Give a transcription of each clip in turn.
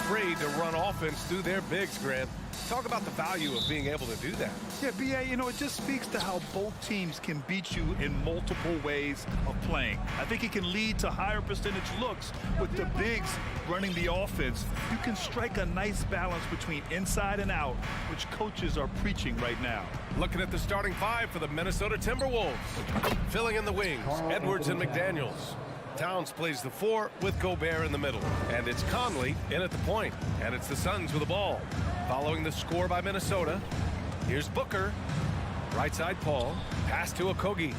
afraid to run offense through their bigs, Grant. Talk about the value of being able to do that. Yeah, B.A., you know, it just speaks to how both teams can beat you in multiple ways of playing. I think it can lead to higher percentage looks with the bigs running the offense. You can strike a nice balance between inside and out, which coaches are preaching right now. Looking at the starting five for the Minnesota Timberwolves. Filling in the wings, Edwards and McDaniels. Towns plays the 4 with Gobert in the middle. And it's Conley in at the point. And it's the Suns with the ball. Following the score by Minnesota, here's Booker. Right side Paul. Pass to Okogie.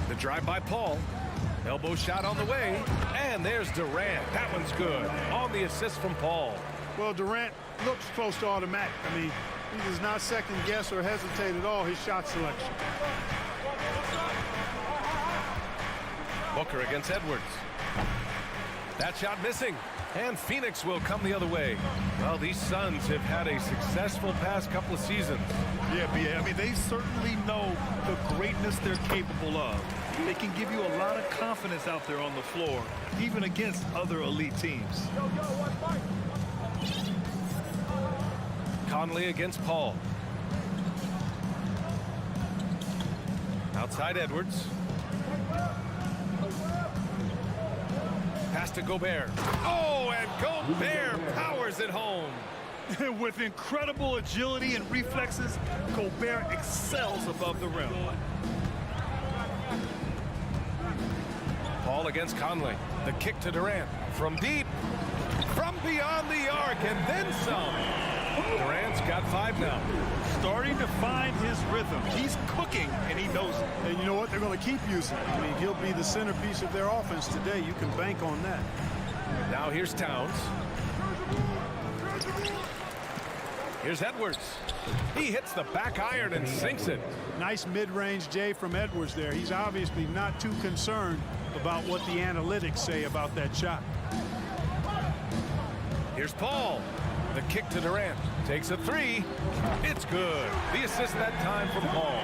The drive by Paul. Elbow shot on the way. And there's Durant. That one's good. On the assist from Paul. Well, Durant looks close to automatic. I mean, he does not second guess or hesitate at all his shot selection. Booker against Edwards. That shot missing. And Phoenix will come the other way. Well, these Suns have had a successful past couple of seasons. Yeah, B.A., I mean, they certainly know the greatness they're capable of. They can give you a lot of confidence out there on the floor, even against other elite teams. Conley against Paul. Outside Edwards. Pass to Gobert. Oh, and Gobert powers it home. With incredible agility and reflexes, Gobert excels above the rim. Paul against Conley. The kick to Durant. From deep. From beyond the arc, and then some. Durant's got 5 now. Starting to find his rhythm. He's cooking, and he knows it. And you know what? They're going to keep using it. I mean, he'll be the centerpiece of their offense today. You can bank on that. Now here's Towns. Here's Edwards. He hits the back iron and sinks it. Nice mid-range J from Edwards there. He's obviously not too concerned about what the analytics say about that shot. Here's Paul. The kick to Durant. Takes a 3. It's good. The assist that time from Paul.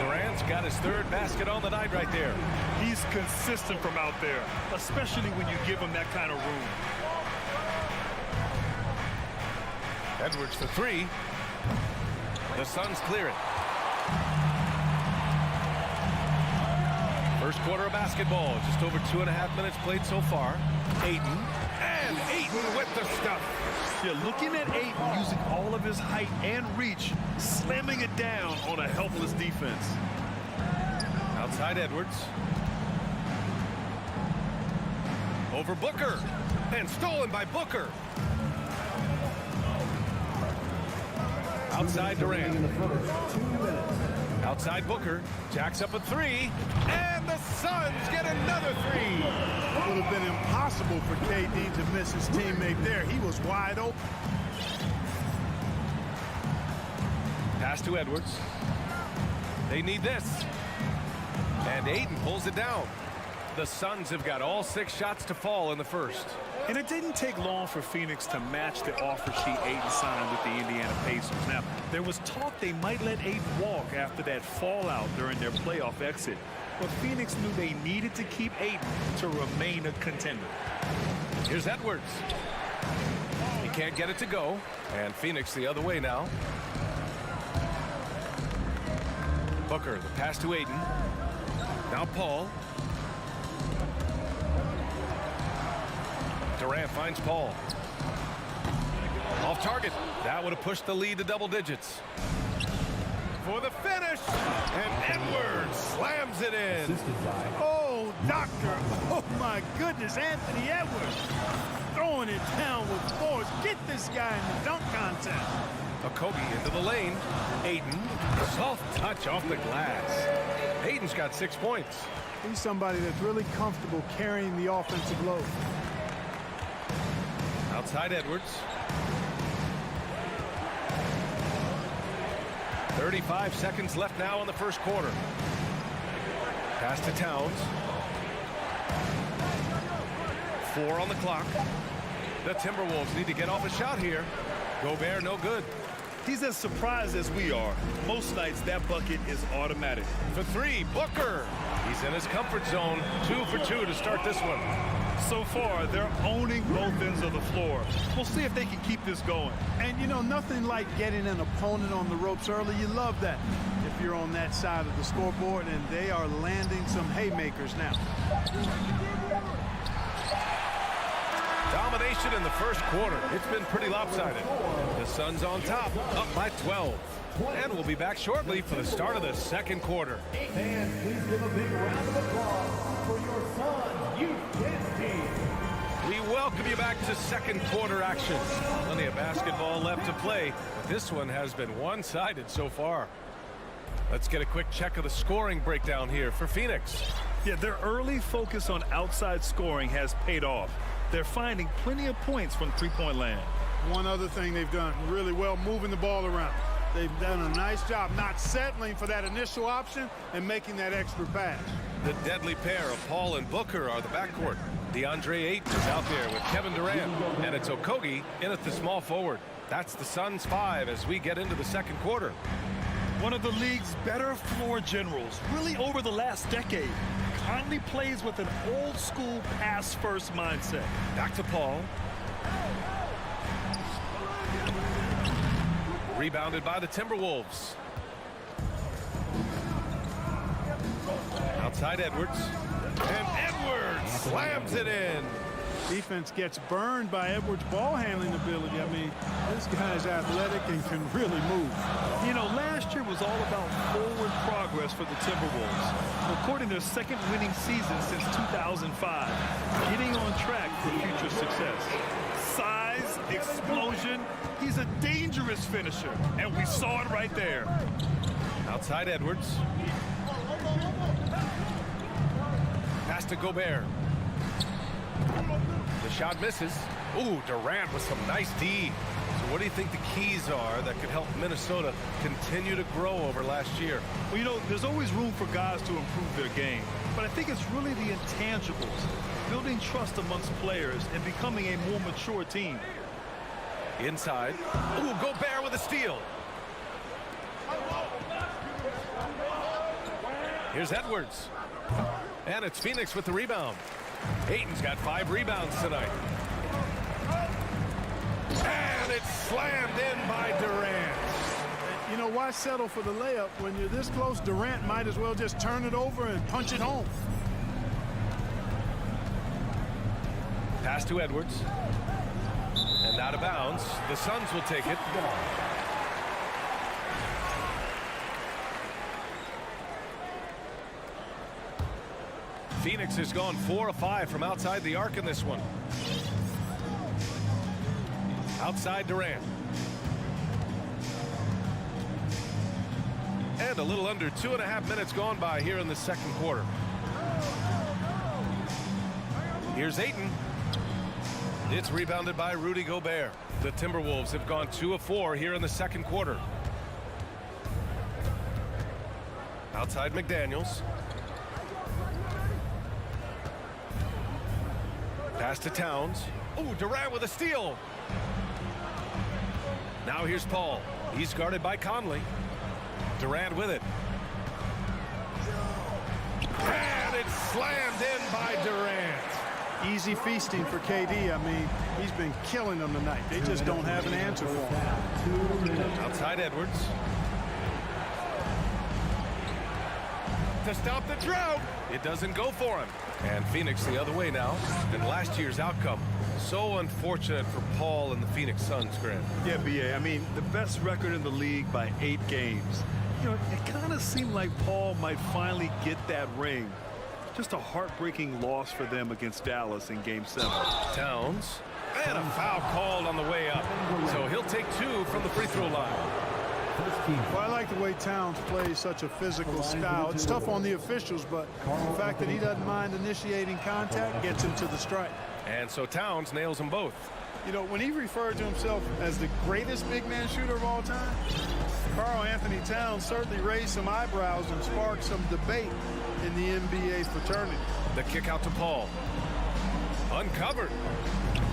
Durant's got his 3rd basket on the night right there. He's consistent from out there, especially when you give him that kind of room. Edwards for 3. The Suns clear it. First quarter of basketball. Just over 2.5 minutes played so far. Ayton. And Ayton with the stuff. Yeah, looking at Ayton using all of his height and reach, slamming it down on a helpless defense. Outside Edwards. Over Booker. And stolen by Booker. Outside Durant. Outside Booker. Jacks up a 3. And the Suns get another 3. It would have been impossible for KD to miss his teammate there. He was wide open. Pass to Edwards. They need this. And Ayton pulls it down. The Suns have got all 6 shots to fall in the first. And it didn't take long for Phoenix to match the offer sheet Ayton signed with the Indiana Pacers. Now, there was talk they might let Ayton walk after that fallout during their playoff exit. But Phoenix knew they needed to keep Ayton to remain a contender. Here's Edwards. He can't get it to go. And Phoenix the other way now. Booker, the pass to Ayton. Now Paul. Durant finds Paul. Off target. That would have pushed the lead to double digits. For the finish. And Edwards slams it in. Oh, doctor. Oh, my goodness. Anthony Edwards throwing it down with force. Get this guy in the dunk contest. Okogie into the lane. Ayton. Soft touch off the glass. Ayton's got 6 points. He's somebody that's really comfortable carrying the offensive load. Outside Edwards. 35 seconds left now in the first quarter. Pass to Towns. 4 on the clock. The Timberwolves need to get off a shot here. Gobert no good. He's as surprised as we are. Most nights that bucket is automatic. For 3, Booker. He's in his comfort zone. 2 for 2 to start this one. So far, they're owning both ends of the floor. We'll see if they can keep this going. And, you know, nothing like getting an opponent on the ropes early. You love that if you're on that side of the scoreboard, and they are landing some haymakers now. Domination in the first quarter. It's been pretty lopsided. The Suns on top, up by 12. And we'll be back shortly for the start of the second quarter. Fans, please give a big round of applause for your Suns youth team. We welcome you back to second quarter action. Plenty of basketball left to play, but this one has been one-sided so far. Let's get a quick check of the scoring breakdown here for Phoenix. Yeah, their early focus on outside scoring has paid off. They're finding plenty of points from three-point land. One other thing they've done really well, moving the ball around. They've done a nice job not settling for that initial option and making that extra pass. The deadly pair of Paul and Booker are the backcourt. DeAndre Ayton is out there with Kevin Durant, and it's Okogie in at the small forward. That's the Suns 5 as we get into the second quarter. One of the league's better floor generals, really over the last decade. Conley plays with an old-school pass-first mindset. Back to Paul. Rebounded by the Timberwolves. Outside Edwards. And Edwards slams it in. Defense gets burned by Edwards' ball handling ability. I mean, this guy's athletic and can really move. You know, last year was all about forward progress for the Timberwolves. Recording their second winning season since 2005. Getting on track for future success. Size, explosion. He's a dangerous finisher, and we saw it right there. Outside Edwards. Pass to Gobert. The shot misses. Ooh, Durant with some nice D. So what do you think the keys are that could help Minnesota continue to grow over last year? Well, you know, there's always room for guys to improve their game. But I think it's really the intangibles. Building trust amongst players and becoming a more mature team. Inside. Ooh, Gobert with a steal. Here's Edwards. And it's Phoenix with the rebound. Ayton's got 5 rebounds tonight. And it's slammed in by Durant. You know, why settle for the layup when you're this close? Durant might as well just turn it over and punch it home. Pass to Edwards. And out of bounds. The Suns will take it. Phoenix has gone 4 of 5 from outside the arc in this one. Outside Durant. And a little under 2.5 minutes gone by here in the second quarter. Here's Ayton. It's rebounded by Rudy Gobert. The Timberwolves have gone 2 of 4 here in the second quarter. Outside McDaniels. Pass to Towns. Oh, Durant with a steal. Now here's Paul. He's guarded by Conley. Durant with it. And it's slammed in by Durant. Easy feasting for KD. I mean, he's been killing them tonight. They just don't have an answer for him. Outside Edwards. To stop the drought. It doesn't go for him. And Phoenix the other way now. And last year's outcome. So unfortunate for Paul and the Phoenix Suns, Grant. Yeah, B.A. I mean, the best record in the league by 8 games. You know, it kind of seemed like Paul might finally get that ring. Just a heartbreaking loss for them against Dallas in Game 7. Towns. And a foul called on the way up. So he'll take 2 from the free throw line. Well, I like the way Towns plays such a physical style. It's tough on the officials, but the fact that he doesn't mind initiating contact gets him to the stripe. And so Towns nails them both. You know, when he referred to himself as the greatest big man shooter of all time, Karl Anthony Towns certainly raised some eyebrows and sparked some debate in the NBA fraternity. The kick out to Paul. Uncovered.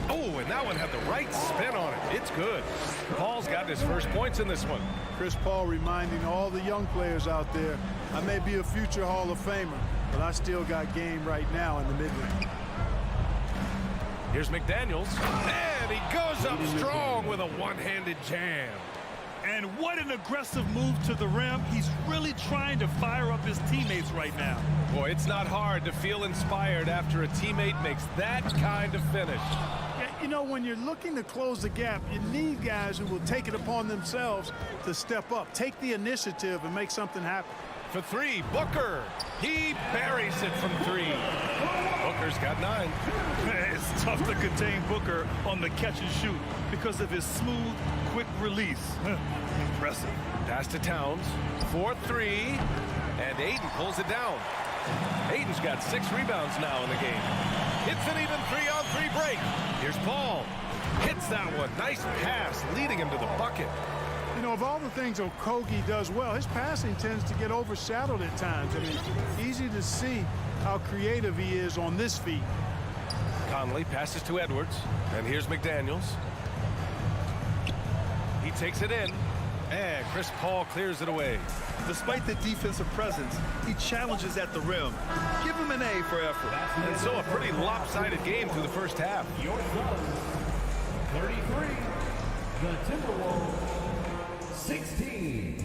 Oh, and that one had the right spin on it. It's good. Paul's got his first points in this one. Chris Paul reminding all the young players out there, I may be a future Hall of Famer, but I still got game right now in the mid-range. Here's McDaniels, and he goes up strong with a one-handed jam. And what an aggressive move to the rim. He's really trying to fire up his teammates right now. Boy, it's not hard to feel inspired after a teammate makes that kind of finish. Yeah, you know, when you're looking to close the gap, you need guys who will take it upon themselves to step up, take the initiative, and make something happen. For three, Booker. He buries it from three. Booker's got 9. It's tough to contain Booker on the catch and shoot because of his smooth, quick release. Impressive. Pass to Towns. 4-3. And Aiden pulls it down. Aiden's got 6 rebounds now in the game. It's an even 3-on-3 break. Here's Paul. Hits that one. Nice pass, leading him to the bucket. You know, of all the things Okogie does well, his passing tends to get overshadowed at times. I mean, easy to see how creative he is on this feat. Conley passes to Edwards, and here's McDaniels. He takes it in, and Chris Paul clears it away. Despite the defensive presence, he challenges at the rim. Give him an A for effort. And so a pretty lopsided game through the first half. Your Suns, 33. The Timberwolves, 16.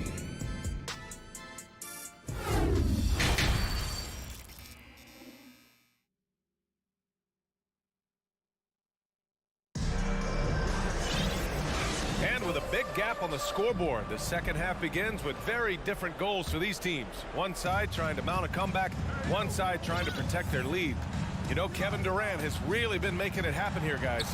And with a big gap on the scoreboard, the second half begins with very different goals for these teams. One side trying to mount a comeback, one side trying to protect their lead. You know, Kevin Durant has really been making it happen here, guys.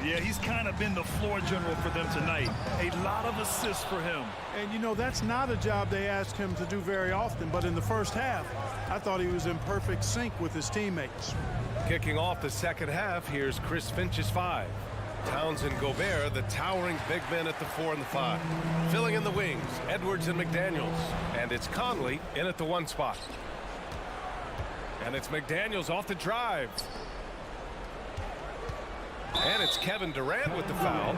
Yeah, he's kind of been the floor general for them tonight. A lot of assists for him. And, you know, that's not a job they ask him to do very often. But in the first half, I thought he was in perfect sync with his teammates. Kicking off the second half, here's Chris Finch's 5. Towns and Gobert, the towering big men at the 4 and the 5. Filling in the wings, Edwards and McDaniels. And it's Conley in at the 1 spot. And it's McDaniels off the drive. And it's Kevin Durant with the foul.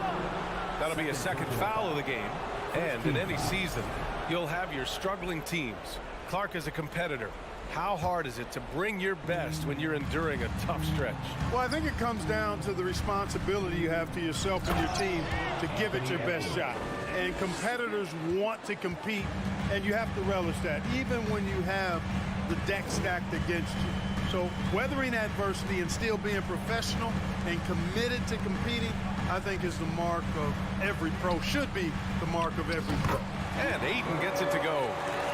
That'll be a second foul of the game. And in any season, you'll have your struggling teams. Clark is a competitor. How hard is it to bring your best when you're enduring a tough stretch? Well, I think it comes down to the responsibility you have to yourself and your team to give it your best shot. And competitors want to compete, and you have to relish that, even when you have the deck stacked against you. So weathering adversity and still being professional and committed to competing, I think is the mark of every pro, should be the mark of every pro. And Aiden gets it to go.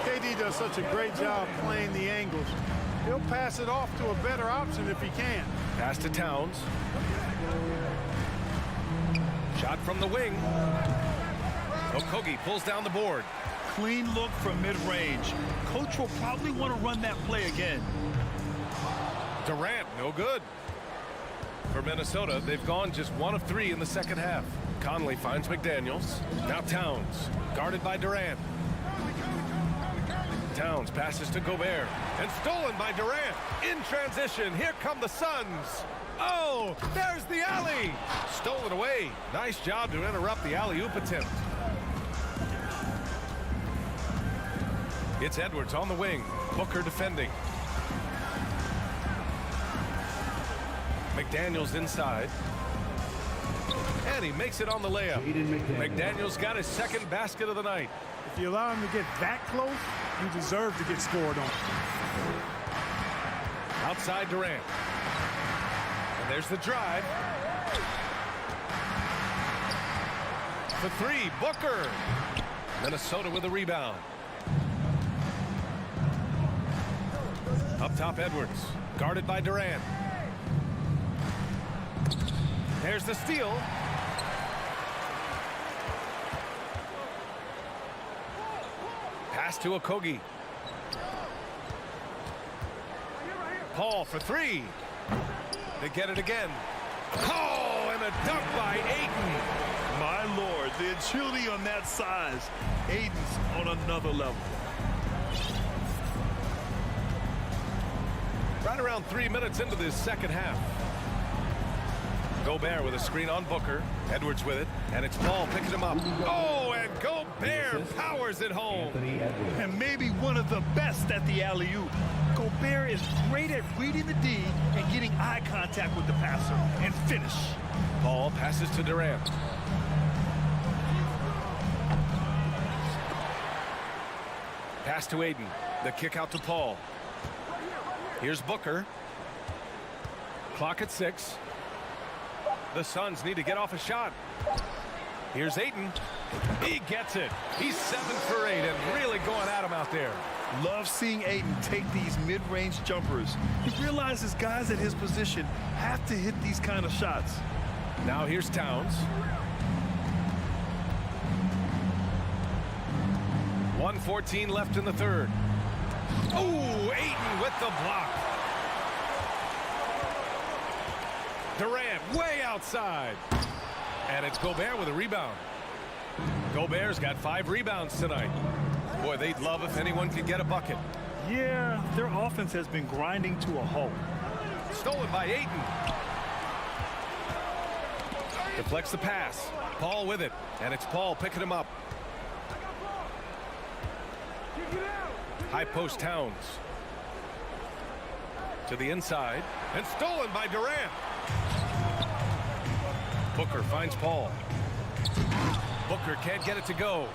KD does such a great job playing the angles. He'll pass it off to a better option if he can. Pass to Towns. Shot from the wing. Okogie pulls down the board. Clean look from mid-range. Coach will probably want to run that play again. Durant, no good. For Minnesota, they've gone just 1 of 3 in the second half. Conley finds McDaniels. Now Towns, guarded by Durant. Towns passes to Gobert, and stolen by Durant. In transition, here come the Suns. Oh, there's the alley. Stolen away. Nice job to interrupt the alley-oop attempt. It's Edwards on the wing. Booker defending. McDaniels inside. And he makes it on the layup. McDaniels got his second basket of the night. If you allow him to get that close, you deserve to get scored on. Outside Durant. And there's the drive. For 3, Booker. Minnesota with a rebound. Up top, Edwards. Guarded by Durant. There's the steal. Pass to Okogie. Paul for 3. They get it again. Oh, and a dunk by Ayton. My Lord, the agility on that size. Aiden's on another level. Right around 3 minutes into this second half. Gobert with a screen on Booker. Edwards with it, and it's Paul picking him up. Oh, and Gobert powers it home. And maybe one of the best at the alley-oop. Gobert is great at reading the D and getting eye contact with the passer and finish. Paul passes to Durant. Pass to Aiden. The kick out to Paul. Here's Booker. Clock at 6. The Suns need to get off a shot. Here's Aiden. He gets it. He's 7 for 8 and really going at him out there. Love seeing Aiden take these mid-range jumpers. He realizes guys at his position have to hit these kind of shots. Now here's Towns. 1:14 left in the third. Ooh, Aiden with the block. Durant way outside. And it's Gobert with a rebound. Gobert's got 5 rebounds tonight. Boy, they'd love if anyone could get a bucket. Yeah, their offense has been grinding to a halt. Stolen by Aiden. Deflects the pass. Paul with it. And it's Paul picking him up. High post Towns. To the inside. And stolen by Durant. Booker finds Paul. Booker can't get it to go.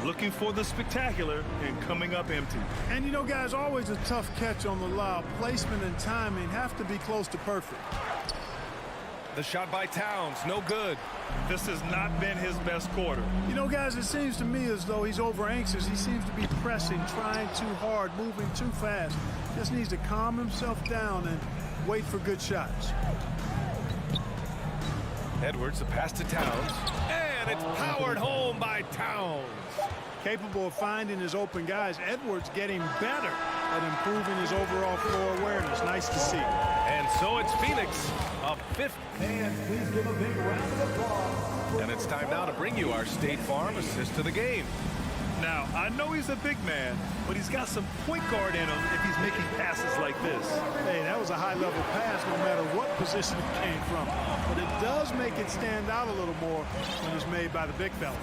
Looking for the spectacular and coming up empty. And you know, guys, always a tough catch on the lob. Placement and timing have to be close to perfect. The shot by Towns, no good. This has not been his best quarter. You know, guys, it seems to me as though he's over anxious. He seems to be pressing, trying too hard, moving too fast. Just needs to calm himself down and wait for good shots. Edwards, the pass to Towns. And it's powered home by Towns. Capable of finding his open guys, Edwards getting better at improving his overall floor awareness. Nice to see. And so it's Phoenix, a 5th. And please give a big round of applause. And it's time now to bring you our State Farm assist to the game. Now, I know he's a big man, but he's got some point guard in him if he's making passes like this. Hey, that was a high-level pass no matter what position it came from. But it does make it stand out a little more when it's made by the big fella.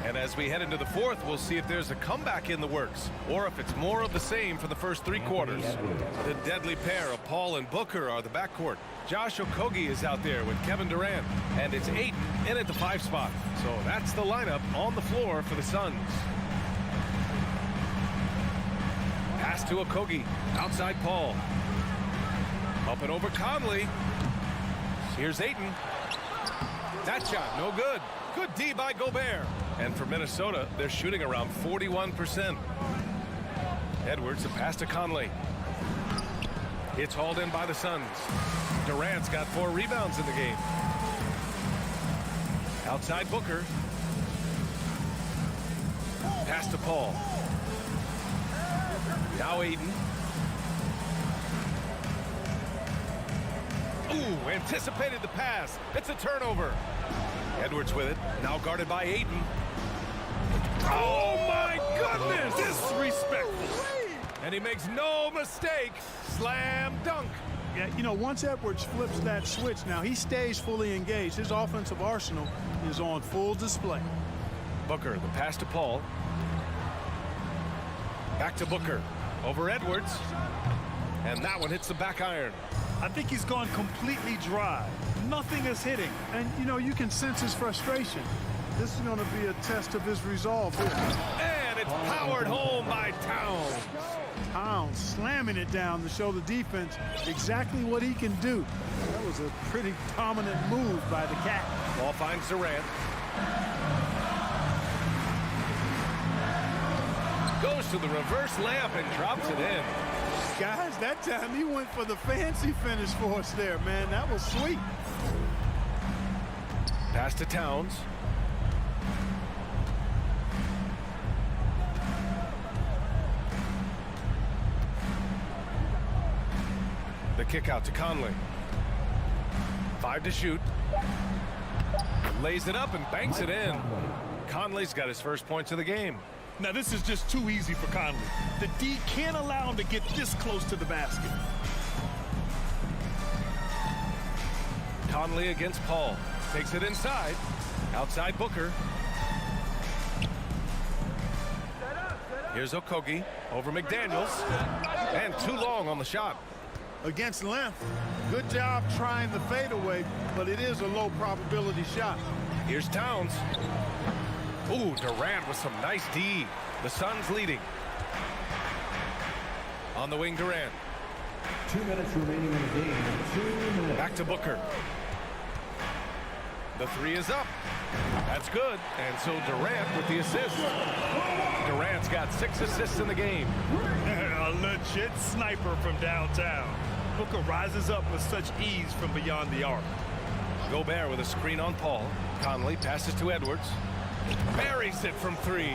And as we head into the 4th, we'll see if there's a comeback in the works or if it's more of the same for the first 3 quarters. The deadly pair of Paul and Booker are the backcourt. Josh Okogie is out there with Kevin Durant, and it's Aiden in at the 5 spot. So that's the lineup on the floor for the Suns. Pass to Okogie, outside Paul. Up and over Conley. Here's Aiden. That shot, no good. Good D by Gobert. And for Minnesota, they're shooting around 41%. Edwards, a pass to Conley. It's hauled in by the Suns. Durant's got 4 rebounds in the game. Outside Booker. Pass to Paul. Now Aiden. Ooh, anticipated the pass. It's a turnover. Edwards with it. Now guarded by Aiden. Oh, my goodness! Disrespectful. And he makes no mistake. Slam dunk. Yeah, you know, once Edwards flips that switch, now he stays fully engaged. His offensive arsenal is on full display. Booker, the pass to Paul. Back to Booker. Over Edwards. And that one hits the back iron. I think he's gone completely dry. Nothing is hitting. And, you know, you can sense his frustration. This is going to be a test of his resolve here. And it's powered home by Towns. Towns slamming it down to show the defense exactly what he can do. That was a pretty dominant move by the Cat. Ball finds Durant. Goes to the reverse layup and drops it in. Guys, that time he went for the fancy finish for us there, man. That was sweet. Pass to Towns. The kick out to Conley. 5 to shoot. Lays it up and banks it in. Conley's got his first points of the game. Now, this is just too easy for Conley. The D can't allow him to get this close to the basket. Conley against Paul. Takes it inside. Outside Booker. Here's Okogie over McDaniels. And too long on the shot. against length. Good job trying the fadeaway, but it is a low probability shot. Here's Towns. Ooh, Durant with some nice D. The Suns leading. On the wing, Durant. 2 minutes remaining in the game. 2 minutes. Back to Booker. The three is up. That's good. And so Durant with the assist. Durant's got 6 assists in the game. A legit sniper from downtown. Booker rises up with such ease from beyond the arc. Gobert with a screen on Paul. Conley passes to Edwards. Buries it from 3.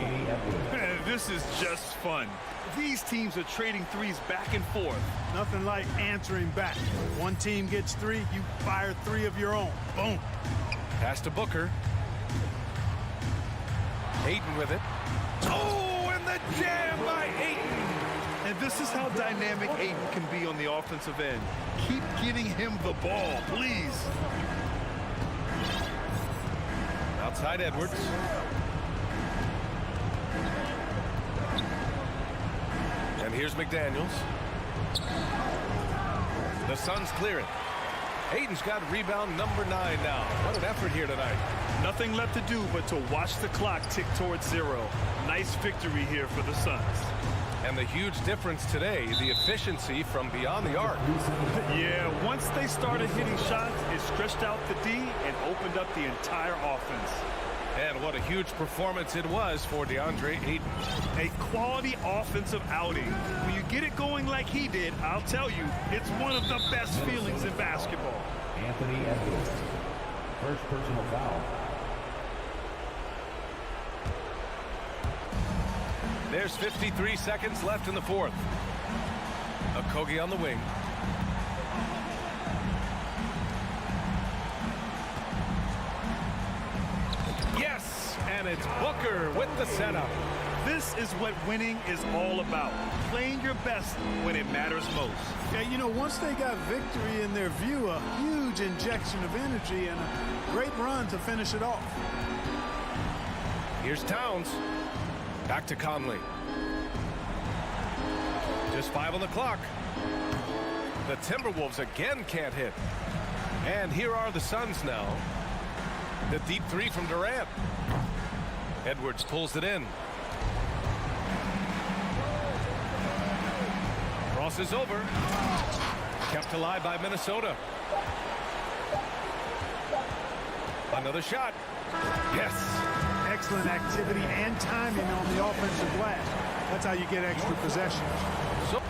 This is just fun. These teams are trading threes back and forth. Nothing like answering back. One team gets 3, you fire 3 of your own. Boom. Pass to Booker. Ayton with it. Oh, and the jam by Ayton. And this is how dynamic Ayton can be on the offensive end. Keep getting him the ball, please. Outside Edwards. And here's McDaniels. The Suns clear it. Ayton's got rebound number 9 now. What an effort here tonight. Nothing left to do but to watch the clock tick towards 0. Nice victory here for the Suns. And the huge difference today, the efficiency from beyond the arc. Yeah, once they started hitting shots, it stretched out the D and opened up the entire offense. And what a huge performance it was for DeAndre Ayton. A quality offensive outing. When you get it going like he did, I'll tell you, it's one of the best feelings in basketball. Anthony Edwards. First personal foul. There's 53 seconds left in the 4th. Okogie on the wing. Yes, and it's Booker with the setup. This is what winning is all about. Playing your best when it matters most. Yeah, you know, once they got victory in their view, a huge injection of energy and a great run to finish it off. Here's Towns. Back to Conley. Just 5 on the clock. The Timberwolves again can't hit. And here are the Suns now. The deep 3 from Durant. Edwards pulls it in. Crosses over. Kept alive by Minnesota. Another shot. Yes. Excellent activity and timing on the offensive glass. That's how you get extra possessions. So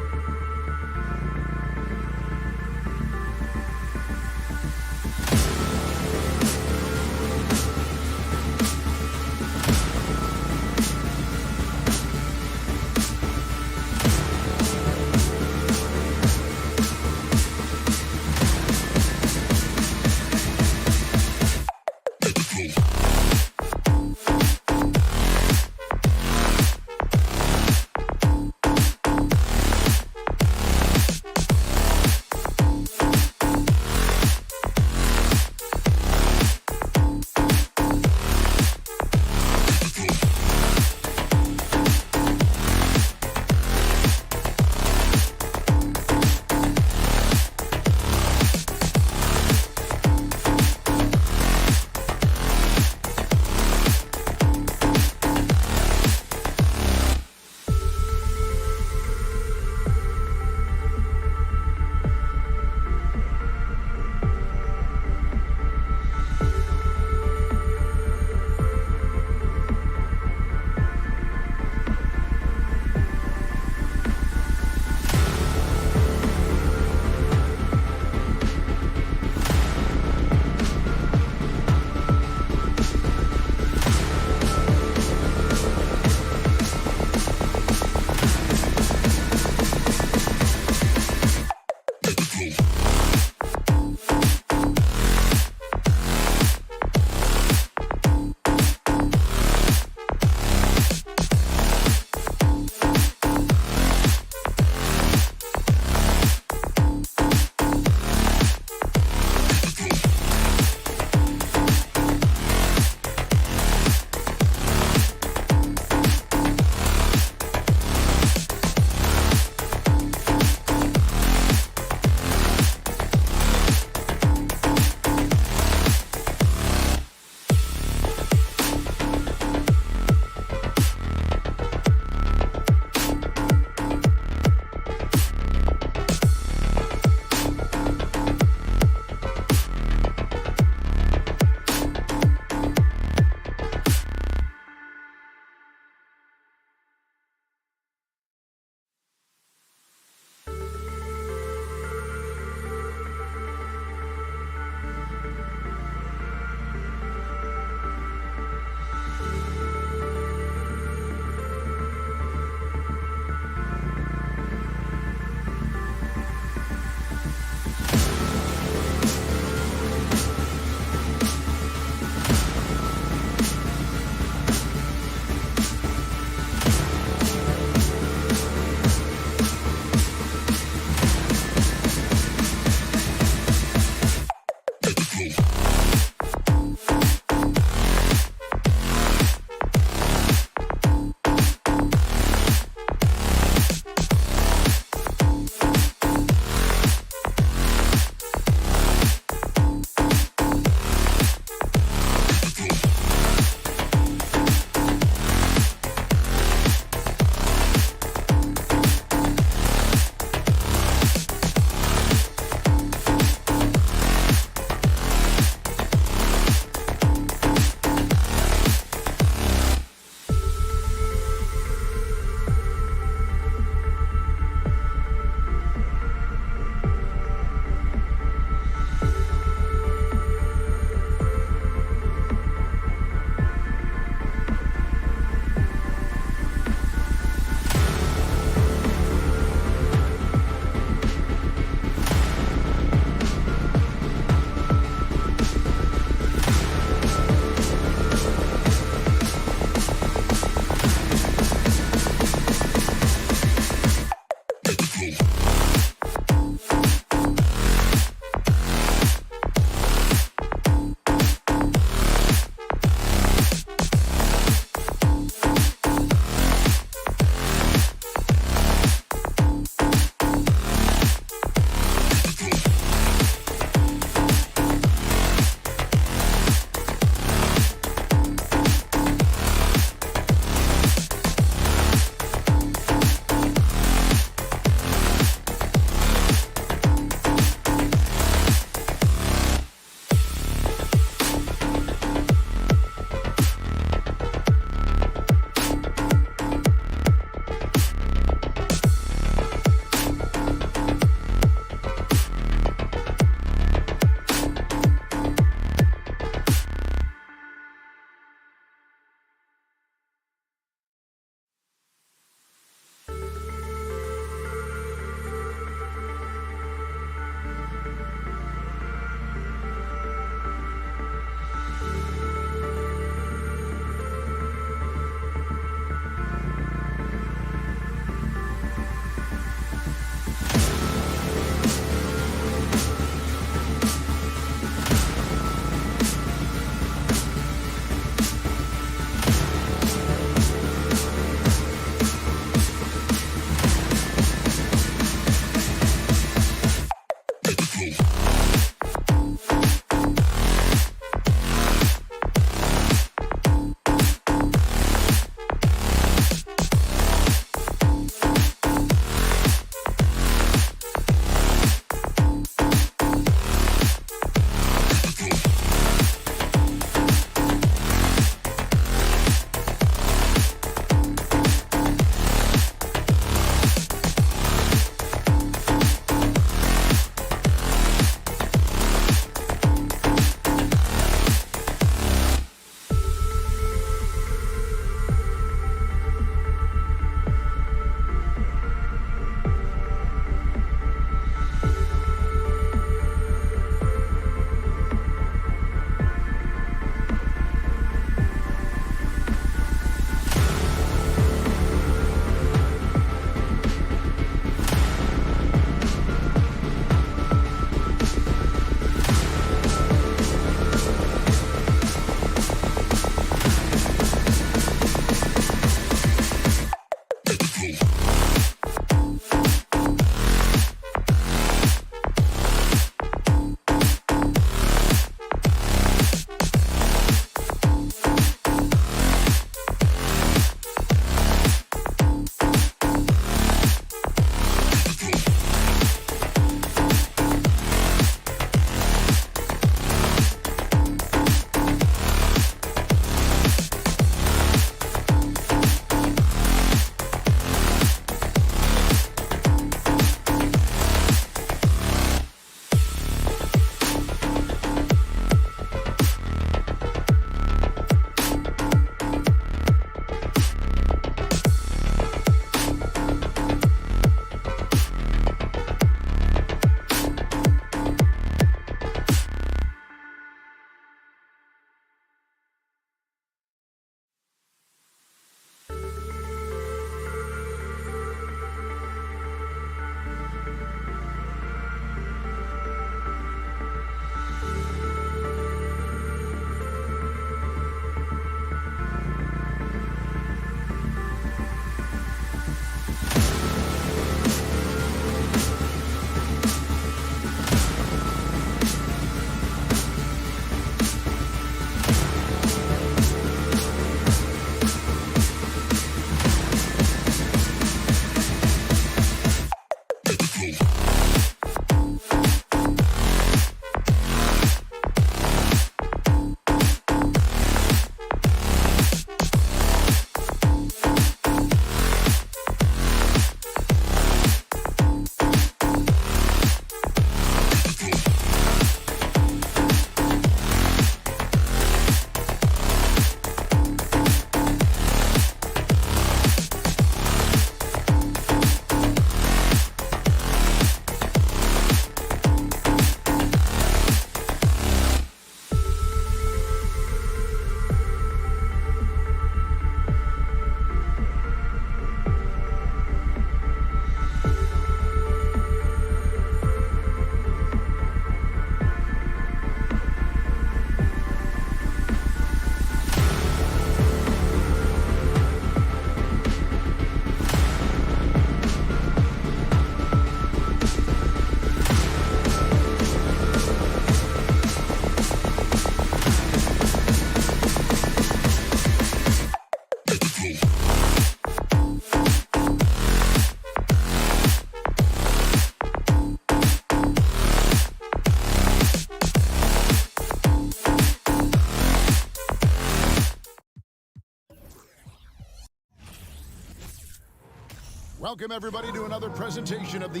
Welcome, everybody, to another presentation of the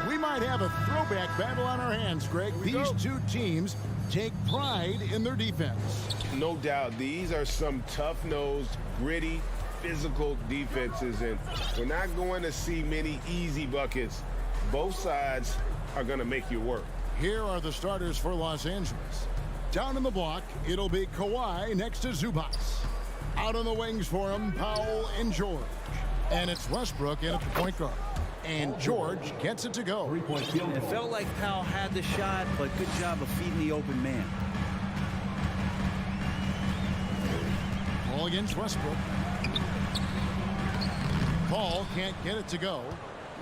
we might have a throwback battle on our hands, Greg. These two teams take pride in their defense. No doubt, these are some tough-nosed, gritty, physical defenses, and we're not going to see many easy buckets. Both sides are going to make you work. Here are the starters for Los Angeles. Down in the block, it'll be Kawhi next to Zubac. Out on the wings for him, Powell and George. And it's Westbrook in at the point guard. And George gets it to go. Three-point field It goal. felt like Powell had the shot, but good job of feeding the open man. Ball against Westbrook. Paul can't get it to go.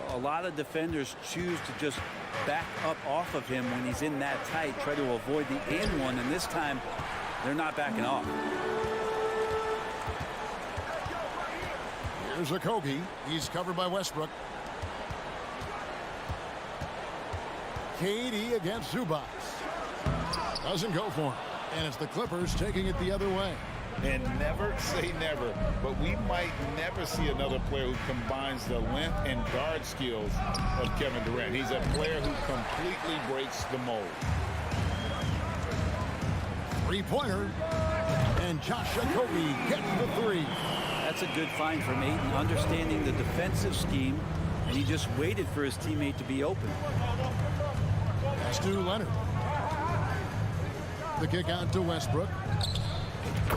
A lot of defenders choose to just back up off of him when he's in that tight, try to avoid the and one, and this time they're not backing off. Here's Okogie. He's covered by Westbrook. KD against Zubac. Doesn't go for him. And it's the Clippers taking it the other way. And never say never, but we might never see another player who combines the length and guard skills of Kevin Durant. He's a player who completely breaks the mold. Three-pointer. And Josh Okogie gets the three. That's a good find from Ayton, understanding the defensive scheme, and he just waited for his teammate to be open. Pass to Leonard. The kick out to Westbrook.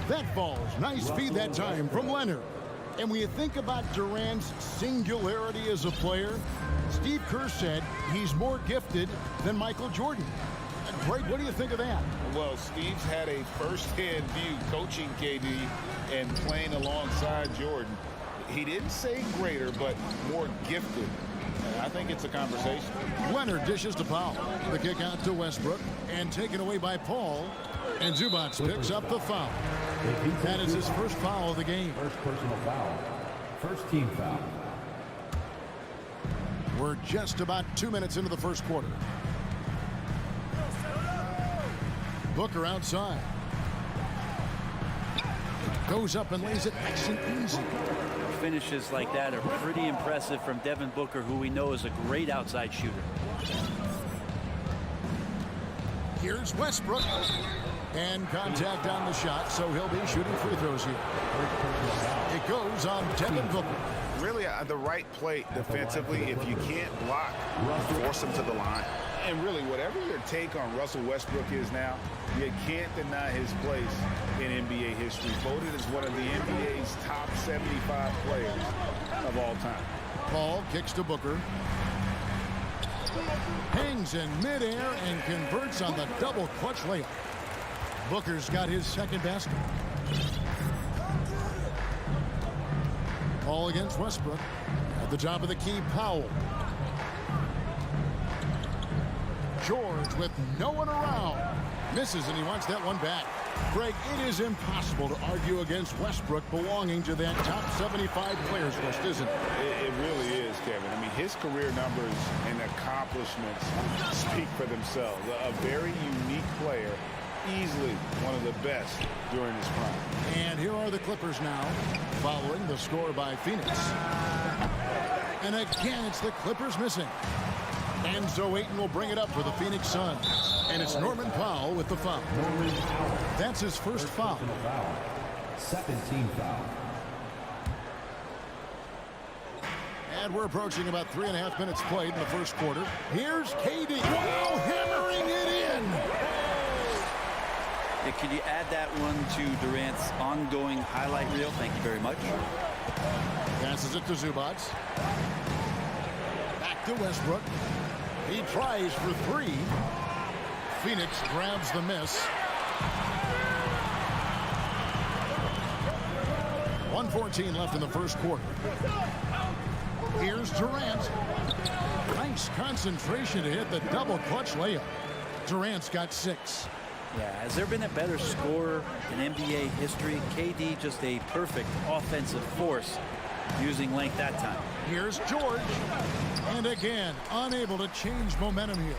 That falls. Nice feed that time from Leonard. And when you think about Durant's singularity as a player, Steve Kerr said he's more gifted than Michael Jordan. Greg, what do you think of that? Well, Steve's had a first-hand view coaching KD and playing alongside Jordan. He didn't say greater, but more gifted. And I think it's a conversation. Leonard dishes to Powell. The kick out to Westbrook and taken away by Paul. And Zubac picks up the foul. That is his first foul of the game. First personal foul. First team foul. We're just about 2 minutes into the first quarter. Booker outside. Goes up and lays it nice and easy. Finishes like that are pretty impressive from Devin Booker, who we know is a great outside shooter. Here's Westbrook. And contact on the shot, so he'll be shooting free throws here. It goes on Devin Booker. Really, the right play defensively. If you can't block, force him to the line. And really, whatever your take on Russell Westbrook is now, you can't deny his place in NBA history. Voted as one of the NBA's top 75 players of all time. Paul kicks to Booker. Hangs in midair and converts on the double clutch layup. Booker's got his second basket. Paul against Westbrook. At the top of the key, Powell. George with no one around. Misses, and he wants that one back. Greg, it is impossible to argue against Westbrook belonging to that top 75 players list, isn't it? It really is, Kevin. I mean, his career numbers and accomplishments speak for themselves. A very unique player, easily one of the best during his prime. And here are the Clippers now, following the score by Phoenix. And again, it's the Clippers missing. And so Ayton will bring it up for the Phoenix Suns. And it's Norman Powell with the foul. That's his first foul. Second team foul. And we're approaching about 3.5 minutes played in the first quarter. Here's KD. Wow, hammering it in. Yeah, could you add that one to Durant's ongoing highlight reel? Thank you very much. Passes it to Zubac. Back to Westbrook. He tries for three. Phoenix grabs the miss. 1:14 left in the first quarter. Here's Durant. Nice concentration to hit the double clutch layup. Durant's got 6. Yeah, has there been a better scorer in NBA history? KD just a perfect offensive force using length that time. Here's George. And again, unable to change momentum here.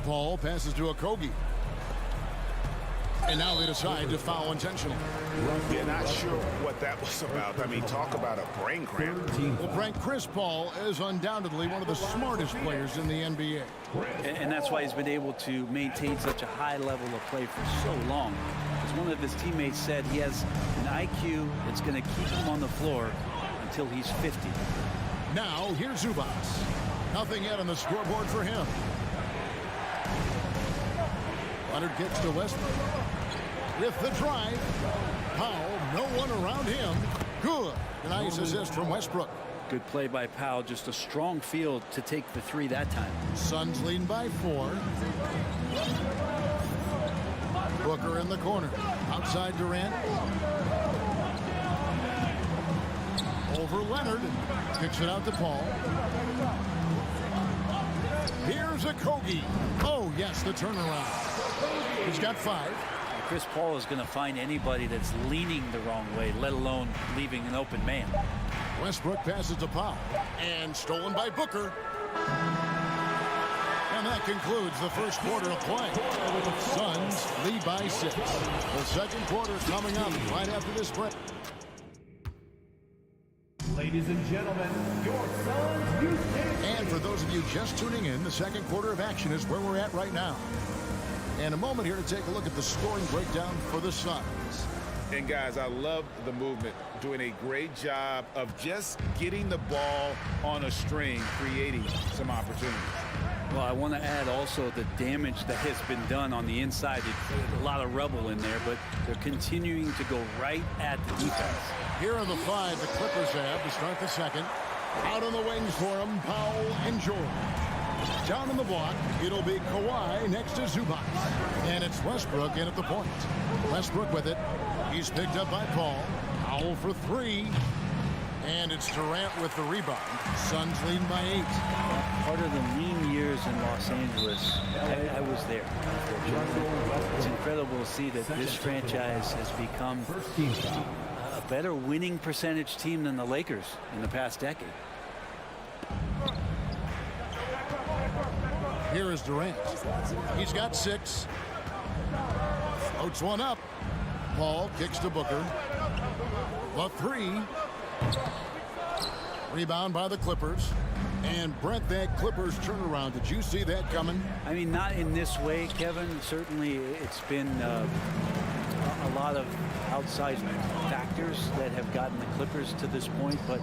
Paul passes to Okogie. And now they decide to foul intentionally. We're not sure what that was about. I mean, talk about a brain cramp. Well, Frank, Chris Paul is undoubtedly one of the smartest players in the NBA. And that's why he's been able to maintain such a high level of play for so long. As one of his teammates said, he has an IQ that's going to keep him on the floor until he's 50. Now, here's Zubats. Nothing yet on the scoreboard for him. Leonard gets to Westbrook. With the drive. Powell, no one around him. Good. Nice assist from Westbrook. Good play by Powell. Just a strong field to take the three that time. Suns leading by 4. Booker in the corner. Outside Durant. Over Leonard. Kicks it out to Paul. Here's a Kogi. Oh, yes, the turnaround. He's got 5. Chris Paul is going to find anybody that's leaning the wrong way, let alone leaving an open man. Westbrook passes to Powell. And stolen by Booker. And that concludes the first quarter of play. Suns lead by 6. The second quarter coming up right after this break. Ladies and gentlemen, your Suns Houston. And for those of you just tuning in, the second quarter of action is where we're at right now. And a moment here to take a look at the scoring breakdown for the Suns. And guys, I love the movement. Doing a great job of just getting the ball on a string, creating some opportunities. Well, I want to add also the damage that has been done on the inside. A lot of rubble in there, but they're continuing to go right at the defense. Here are the 5 the Clippers have to start the second. Out on the wings for them, Powell and George. Down in the block, it'll be Kawhi next to Zubac. And it's Westbrook in at the point. Westbrook with it. He's picked up by Paul. Powell for 3. And it's Durant with the rebound. Suns leading by 8. Part of the lean years in Los Angeles, I was there. It's incredible to see that this franchise has become a better winning percentage team than the Lakers in the past decade. Here is Durant. He's got 6. Floats one up. Paul kicks to Booker. The 3. Rebound by the Clippers. And Brent, that Clippers turnaround, did you see that coming? I mean, not in this way, Kevin. Certainly it's been a lot of outside factors that have gotten the Clippers to this point, but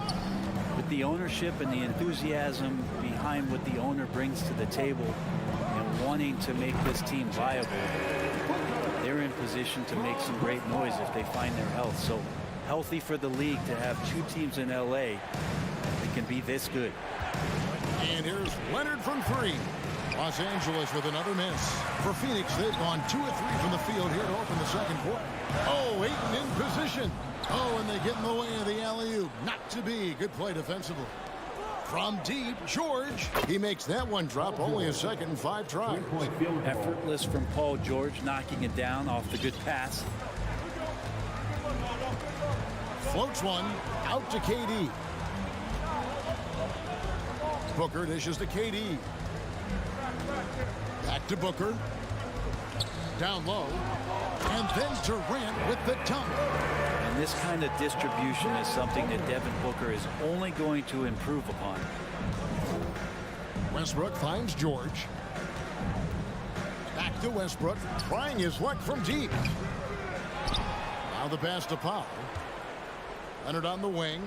with the ownership and the enthusiasm behind what the owner brings to the table and wanting to make this team viable, they're in position to make some great noise if they find their health. So healthy for the league to have 2 teams in LA that can be this good. And here's Leonard from 3. Los Angeles with another miss. For Phoenix, they've gone 2 of 3 from the field here to open the second quarter. Oh, Ayton in position. Oh, and they get in the way of the alley-oop. Not to be. Good play defensively. From deep, George. He makes that one drop. Only a second and 5 tries. Effortless from Paul George, knocking it down off the good pass. Floats one. Out to KD. Booker dishes to KD. Back to Booker. Down low. And then Durant with the dunk. And this kind of distribution is something that Devin Booker is only going to improve upon. Westbrook finds George. Back to Westbrook, trying his luck from deep. Now the pass to Powell. Leonard on the wing.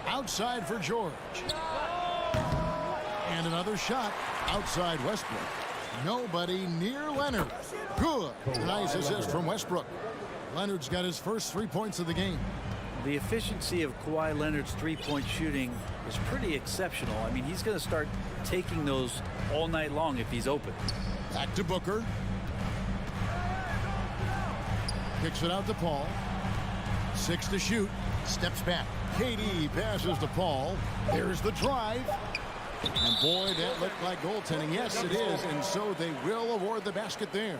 Outside for George. And another shot outside Westbrook. Nobody near Leonard. Good. Nice assist from Westbrook. Leonard's got his first 3 points of the game. The efficiency of Kawhi Leonard's three-point shooting is pretty exceptional. I mean, he's going to start taking those all night long if he's open. Back to Booker. Kicks it out to Paul. 6 to shoot. Steps back. KD passes to Paul. There's the drive. And boy, that looked like goaltending. Yes, it is. And so they will award the basket there.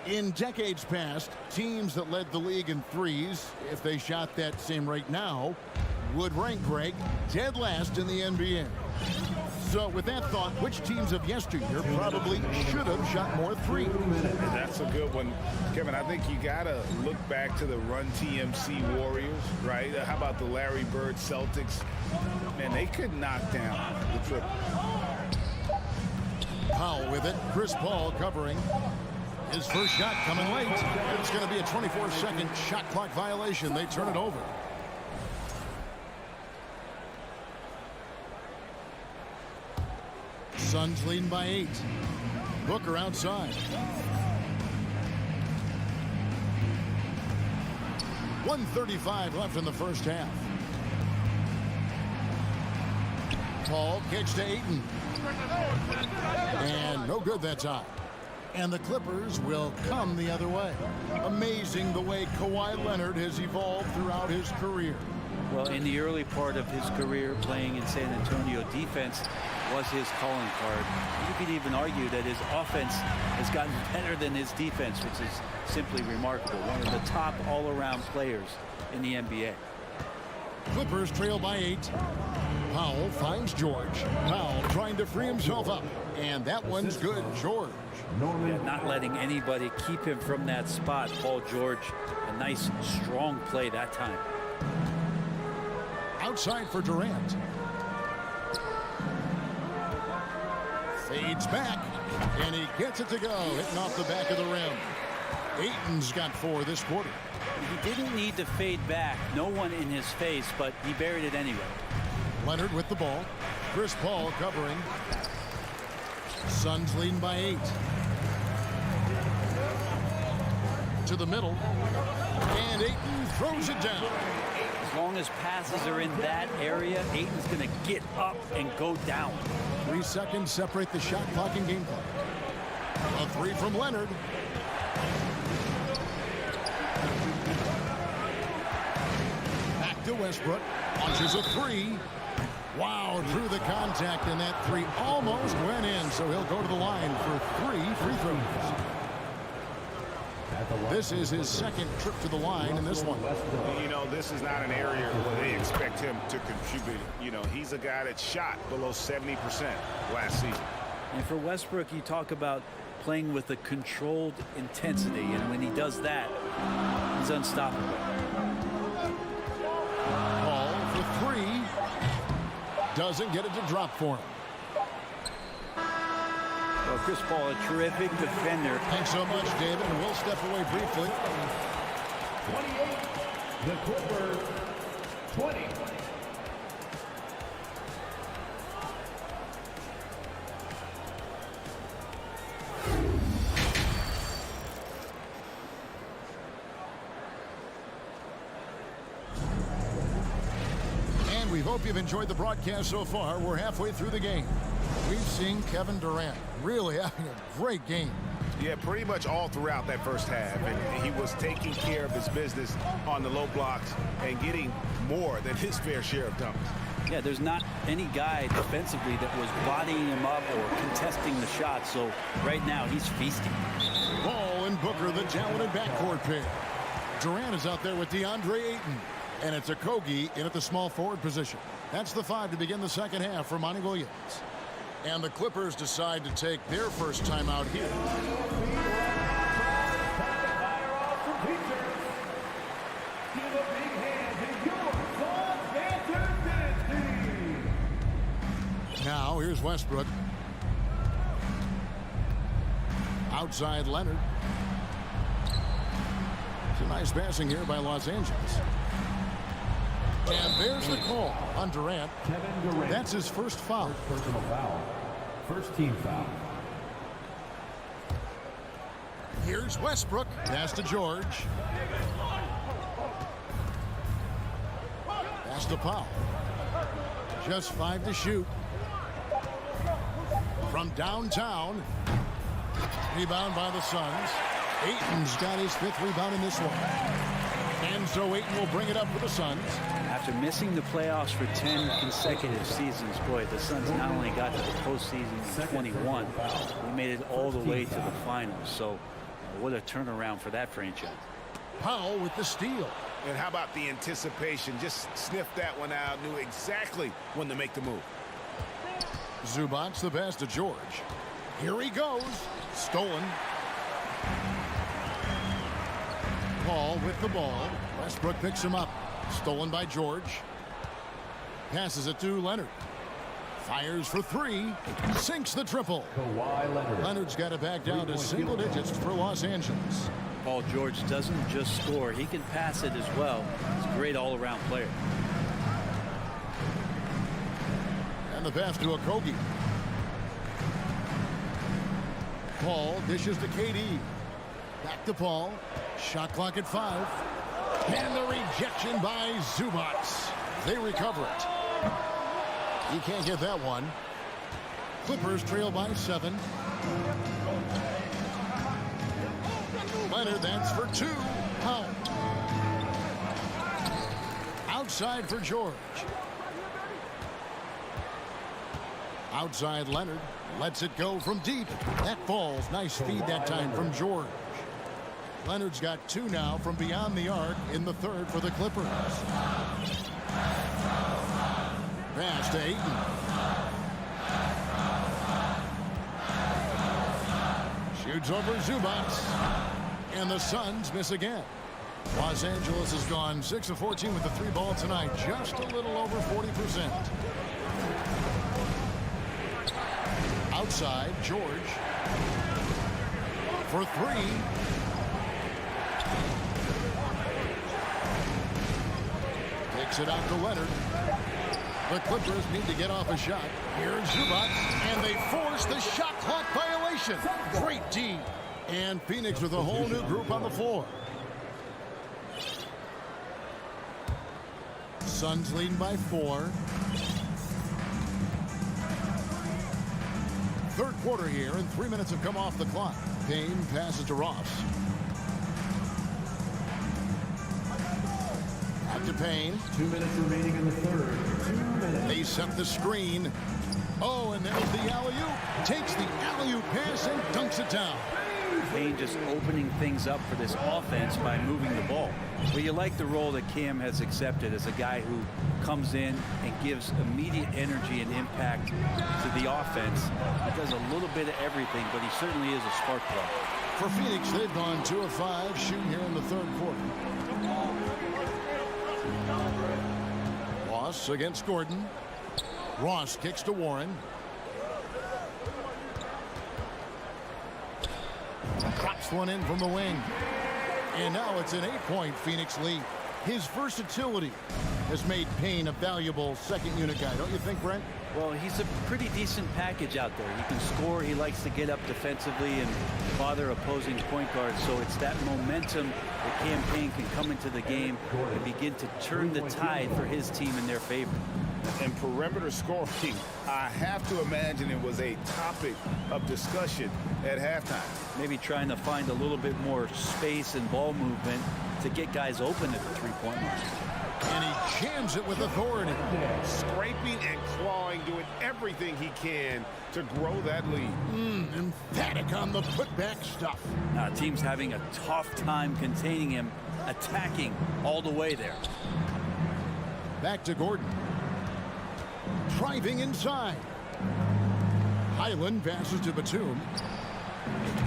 In decades past, teams that led the league in threes, if they shot that same rate now, would rank, Greg, dead last in the NBA. So with that thought, which teams of yesteryear probably should have shot more threes? That's a good one, Kevin. I think you got to look back to the Run TMC Warriors, right? How about the Larry Bird Celtics? Man, they could knock down the triple. Powell with it. Chris Paul covering. His first shot coming late. It's going to be a 24-second shot clock violation. They turn it over. Suns leading by 8. Booker outside. 1:35 left in the first half. Paul kicks to Ayton. And no good that time. And the Clippers will come the other way. Amazing the way Kawhi Leonard has evolved throughout his career. Well, in the early part of his career playing in San Antonio, defense was his calling card. You could even argue that his offense has gotten better than his defense, which is simply remarkable. One of the top all-around players in the NBA. Clippers trail by 8. Powell finds George. Powell trying to free himself up. And that one's good, George. Yeah, not letting anybody keep him from that spot. Paul George, a nice, strong play that time. Outside for Durant. Fades back, and he gets it to go, hitting off the back of the rim. Ayton's got 4 this quarter. He didn't need to fade back. No one in his face, but he buried it anyway. Leonard with the ball. Chris Paul covering. Suns leading by 8. To the middle. And Ayton throws it down. As long as passes are in that area, Ayton's going to get up and go down. 3 seconds separate the shot clock and game clock. A 3 from Leonard. Back to Westbrook. Launches a 3. Wow, drew the contact, and that 3 almost went in, so he'll go to the line for 3 free throws. This is his second trip to the line in this one. You know, this is not an area where they expect him to contribute. You know, he's a guy that shot below 70% last season. And for Westbrook, you talk about playing with a controlled intensity, and when he does that, he's unstoppable. Paul for 3. Doesn't get it to drop for him. Well, Chris Paul, a terrific defender. Thanks so much, David, and we'll step away briefly. 28, the Clippers, 20. And we hope you've enjoyed the broadcast so far. We're halfway through the game. We've seen Kevin Durant really having a great game. Yeah, pretty much all throughout that first half. And he was taking care of his business on the low blocks and getting more than his fair share of dunks. Yeah, there's not any guy defensively that was bodying him up or contesting the shot. So right now he's feasting. Paul and Booker, the talented backcourt pair. Durant is out there with DeAndre Ayton. And it's Okogie in at the small forward position. That's the 5 to begin the second half for Monty Williams. And the Clippers decide to take their first time out here. Now here's Westbrook. Outside Leonard. It's a nice passing here by Los Angeles. And there's the call on Durant. Kevin Durant. That's his first foul. First personal foul. First team foul. Here's Westbrook. Pass to George. Pass to Powell. Just 5 to shoot. From downtown. Rebound by the Suns. Ayton's got his 5th rebound in this one. And so Ayton will bring it up for the Suns. After missing the playoffs for 10 consecutive seasons, boy, the Suns not only got to the postseason in 21, we made it all the way to the finals. So what a turnaround for that franchise. Powell with the steal. And how about the anticipation? Just sniffed that one out, knew exactly when to make the move. Zubac the pass to George. Here he goes. Stolen. Paul with the ball. Westbrook picks him up. Stolen by George. Passes it to Leonard. Fires for three. Sinks the triple. Leonard's got it back down to single digits for Los Angeles. Paul George doesn't just score. He can pass it as well. He's a great all-around player. And the pass to Okogie. Paul dishes to KD. Back to Paul. Shot clock at 5. And the rejection by Zubac. They recover it. He can't get that one. Clippers trail by 7. Leonard, that's for 2. Out. Outside for George. Outside Leonard. Lets it go from deep. That falls. Nice feed that time from George. Leonard's got 2 now from beyond the arc in the third for the Clippers. Pass to Ayton. Shoots over Zubac. And the Suns miss again. Los Angeles has gone 6 of 14 with the 3 ball tonight. Just a little over 40%. Outside, George. For 3. Takes it out to Leonard. The Clippers need to get off a shot. Here's Zubac, and they force the shot clock violation. Great D. And Phoenix with a whole new group on the floor. Suns leading by 4. Third quarter here, and 3 minutes have come off the clock. Payne passes to Ross. Back to Payne. 2 minutes remaining in the third. 2 minutes. They set the screen. Oh, and there's the alley-oop. Takes the alley-oop pass and dunks it down. Payne just opening things up for this offense by moving the ball. Well, you like the role that Cam has accepted as a guy who comes in and gives immediate energy and impact to the offense. He does a little bit of everything, but he certainly is a spark plug. For Phoenix, they've gone 2 of 5 shooting here in the third quarter. Ross against Gordon. Ross kicks to Warren. Drops one in from the wing. And now it's an 8-point Phoenix lead. His versatility has made Payne a valuable second unit guy, don't you think, Brent? Well, he's a pretty decent package out there. He can score. He likes to get up defensively and bother opposing point guards. So it's that momentum that Cam Payne can come into the game and begin to turn the tide for his team in their favor. And perimeter scoring, I have to imagine it was a topic of discussion at halftime. Maybe trying to find a little bit more space and ball movement to get guys open at the three-point line. And he jams it with authority. Scraping and clawing, doing everything he can to grow that lead. Emphatic on the putback stuff. Now, team's having a tough time containing him, attacking all the way there. Back to Gordon. Driving inside. Highland passes to Batum.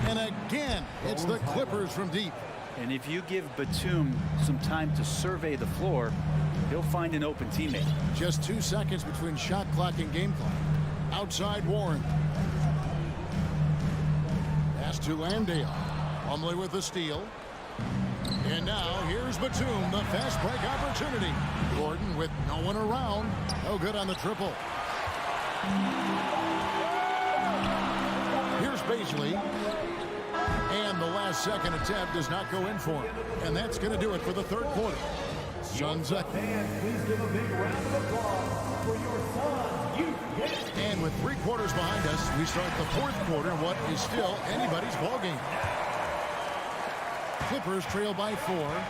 And again, it's the Clippers from deep. And if you give Batum some time to survey the floor, he'll find an open teammate. Just 2 seconds between shot clock and game clock. Outside Warren. Pass to Landale. Plumlee with the steal. And now here's Batum, the fast break opportunity. Gordon with no one around. No good on the triple. Here's Baisley. And the last second attempt does not go in for him. And that's going to do it for the third quarter. Suns up. Fans, please give a big round of applause for your Suns youth. And with 3 quarters behind us, we start the fourth quarter, what is still anybody's ball game. Clippers trail by 4.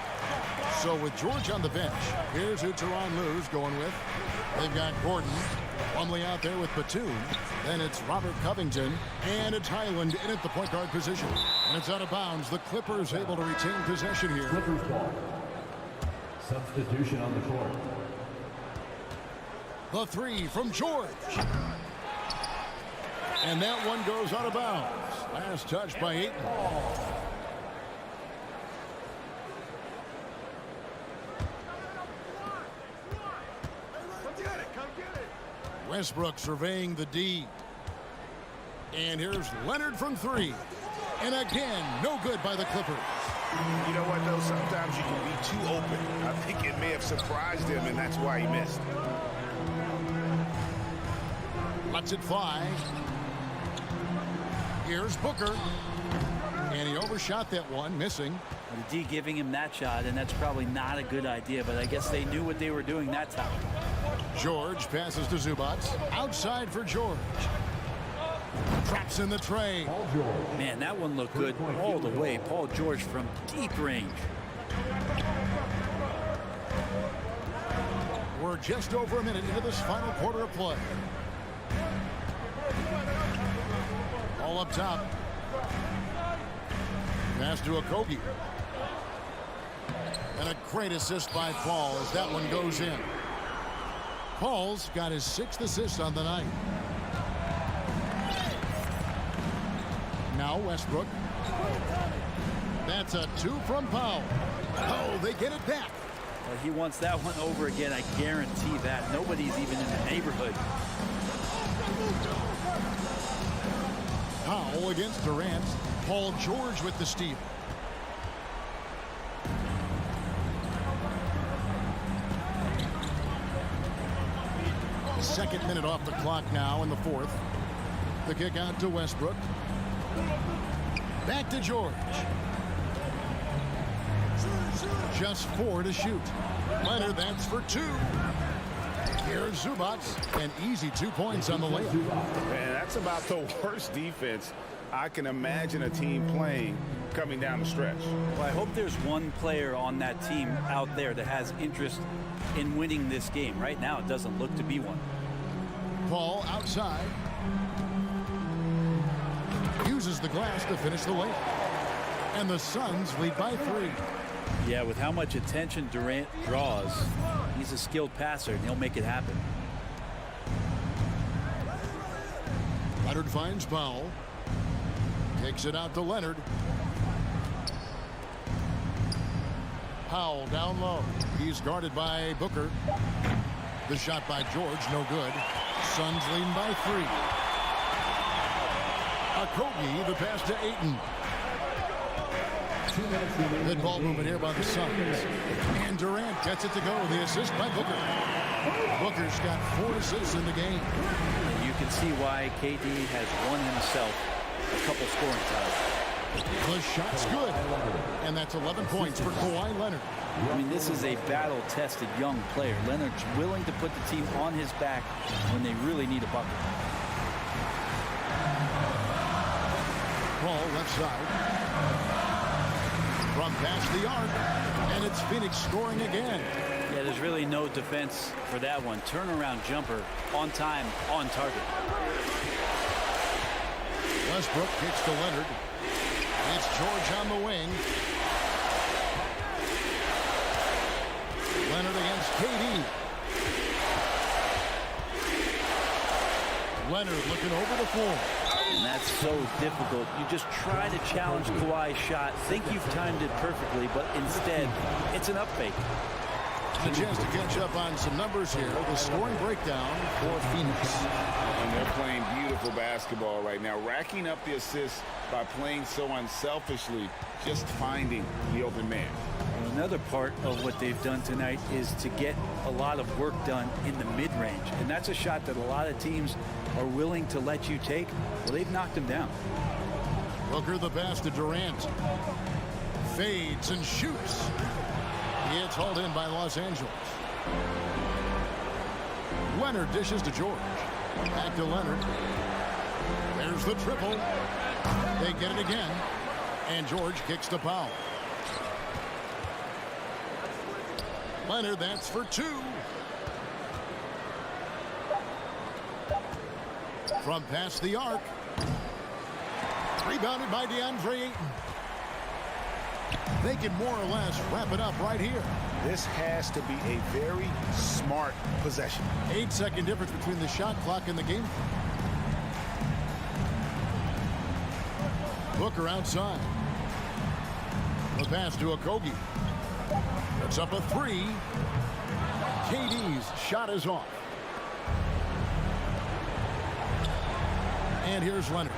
So with George on the bench, here's who Tyronn Lue's going with. They've got Gordon, Plumlee out there with Batum. Then it's Robert Covington, and it's Highland in at the point guard position. And it's out of bounds. The Clippers able to retain possession here. Clippers ball. Substitution on the court. The 3 from George. And that one goes out of bounds. Last touch by Ayton. Westbrook surveying the D. And here's Leonard from three. And again, no good by the Clippers. You know what, though? Sometimes you can be too open. I think it may have surprised him, and that's why he missed. Lets it fly. Here's Booker. And he overshot that one, missing. The D giving him that shot, and that's probably not a good idea, but I guess they knew what they were doing that time. George passes to Zubac. Outside for George. Traps in the tray. Man, that one looked good all the way. Paul George from deep range. We're just over a minute into this final quarter of play. All up top. Pass to Okogie. And a great assist by Paul as that one goes in. Paul's got his 6th assist on the night. Now Westbrook. That's a 2 from Powell. Oh, they get it back. Well, he wants that one over again. I guarantee that. Nobody's even in the neighborhood. Powell against Durant. Paul George with the steal. Second minute off the clock now in the 4th. The kick out to Westbrook. Back to George. Just 4 to shoot. Leonard, that's for 2. Here's Zubac. An easy 2 points on the layup. Man, that's about the worst defense I can imagine a team playing coming down the stretch. Well, I hope there's one player on that team out there that has interest in winning this game. Right now, it doesn't look to be one. Paul outside. Uses the glass to finish the layup. And the Suns lead by 3. Yeah, with how much attention Durant draws, he's a skilled passer, and he'll make it happen. Leonard finds Powell. Takes it out to Leonard. Powell down low. He's guarded by Booker. The shot by George, no good. Suns leading by 3. Okogie, the pass to Ayton. Good ball movement here by the Suns. And Durant gets it to go. The assist by Booker. Booker's got 4 assists in the game. You can see why KD has won himself a couple scoring titles. The shot's good. And that's 11 points for Kawhi Leonard. I mean, this is a battle-tested young player. Leonard's willing to put the team on his back when they really need a bucket. Paul left side. From past the arc. And it's Phoenix scoring again. Yeah, there's really no defense for that one. Turnaround jumper, on time, on target. Westbrook kicks to Leonard. It's George on the wing. Leonard against KD. Leonard looking over the floor. And that's so difficult. You just try to challenge Kawhi's shot, think you've timed it perfectly, but instead, it's an up fake. A chance to catch up on some numbers here. The scoring breakdown for Phoenix. And they're playing beautiful basketball right now, racking up the assists by playing so unselfishly, just finding the open man. Another part of what they've done tonight is to get a lot of work done in the mid-range. And that's a shot that a lot of teams are willing to let you take. Well, they've knocked him down. Booker the pass to Durant. Fades and shoots. He gets hauled in by Los Angeles. Leonard dishes to George. Back to Leonard. There's the triple. They get it again. And George kicks to Powell. Leonard, that's for 2. From past the arc. Rebounded by DeAndre Ayton. They can more or less wrap it up right here. This has to be a very smart possession. 8-second difference between the shot clock and the game. Booker outside. The pass to Okogie. That's up a three. KD's shot is off. And here's Leonard.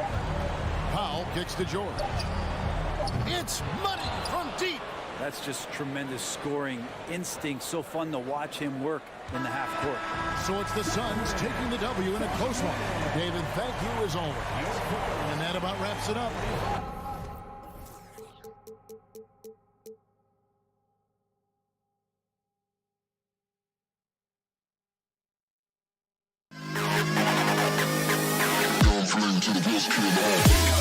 Powell kicks to George. It's money from deep. That's just tremendous scoring instinct. So fun to watch him work in the half court. So it's the Suns taking the W in a close one. David, thank you as always. And that about wraps it up. To the best kid in the hall.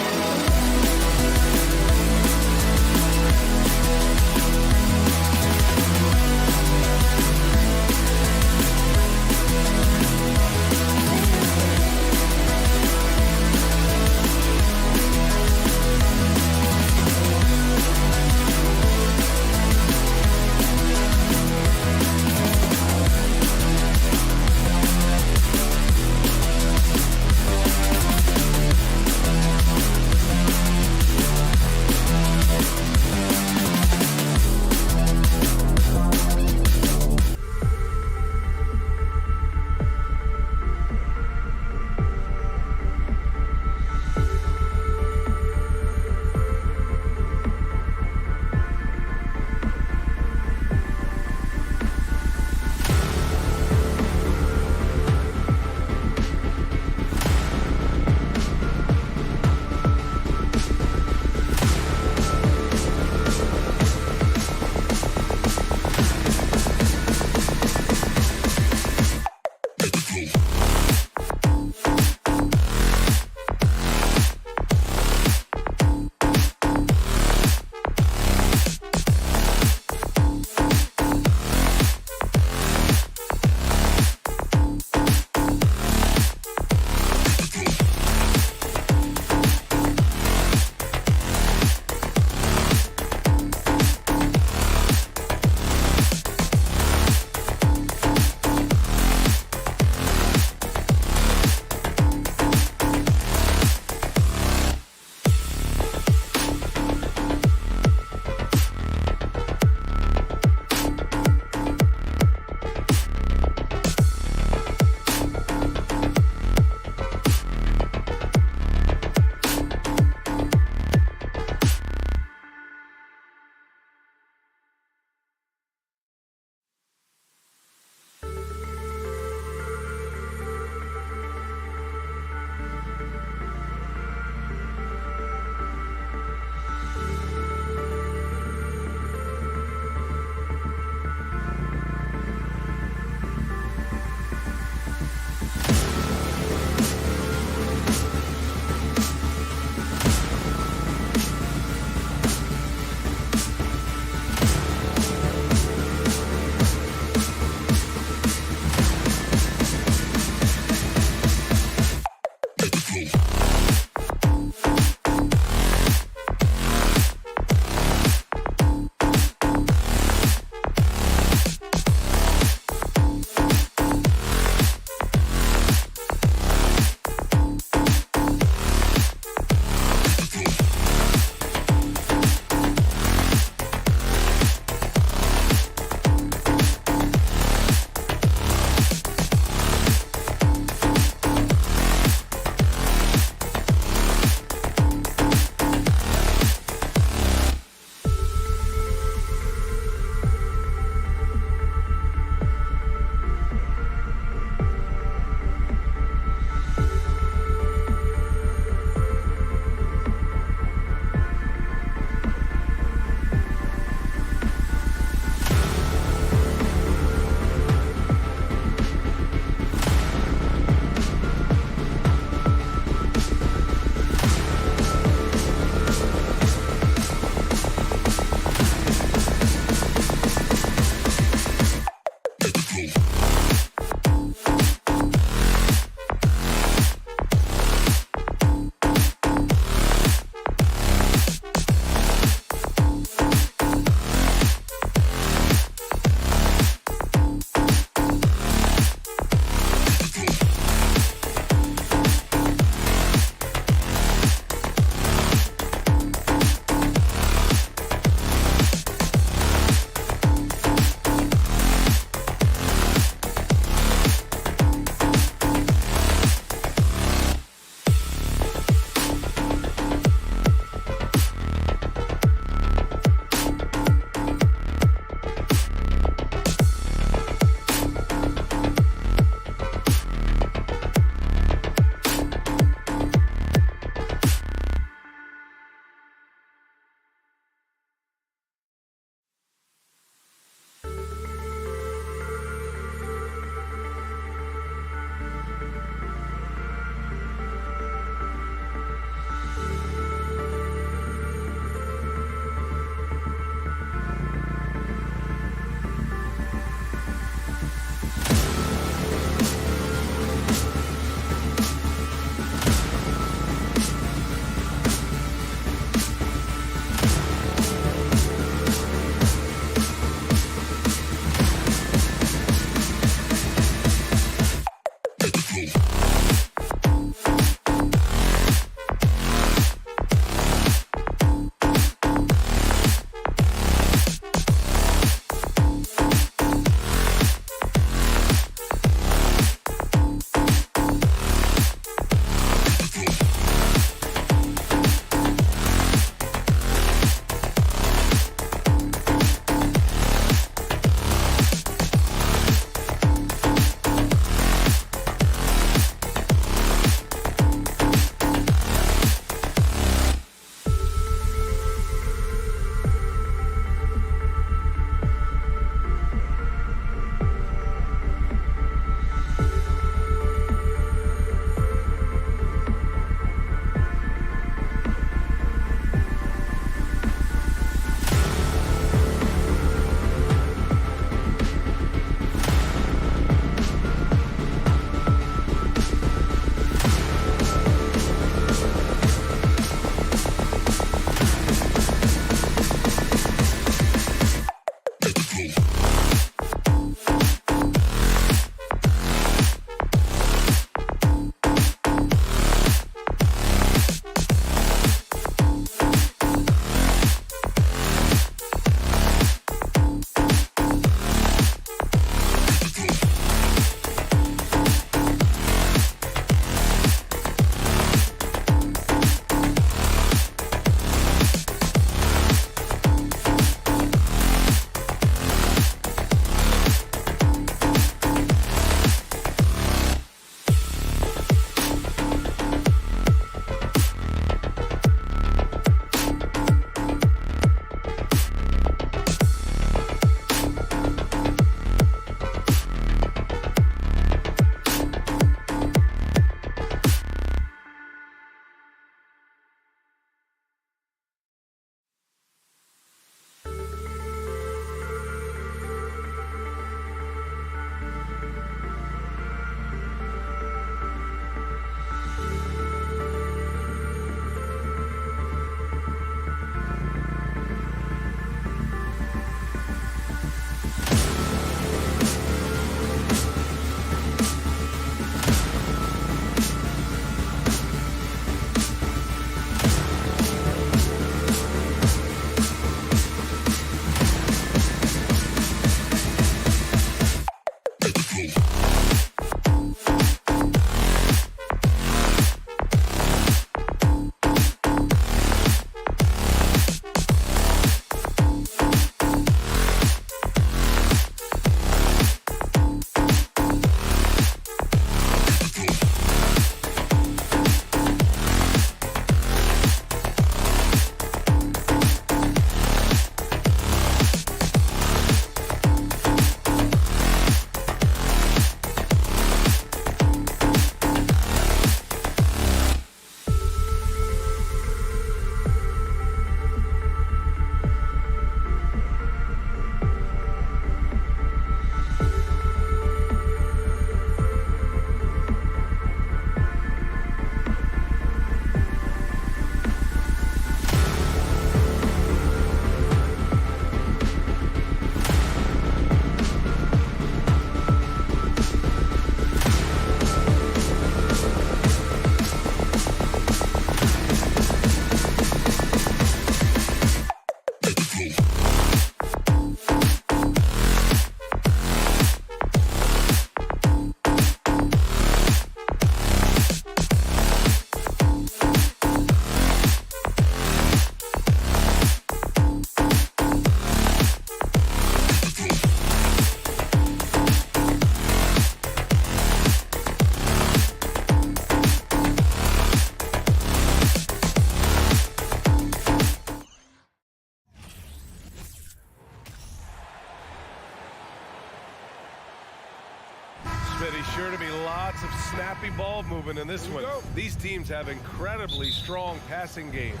Smitty. Sure to be lots of snappy ball movement in this one. These teams have incredibly strong passing games.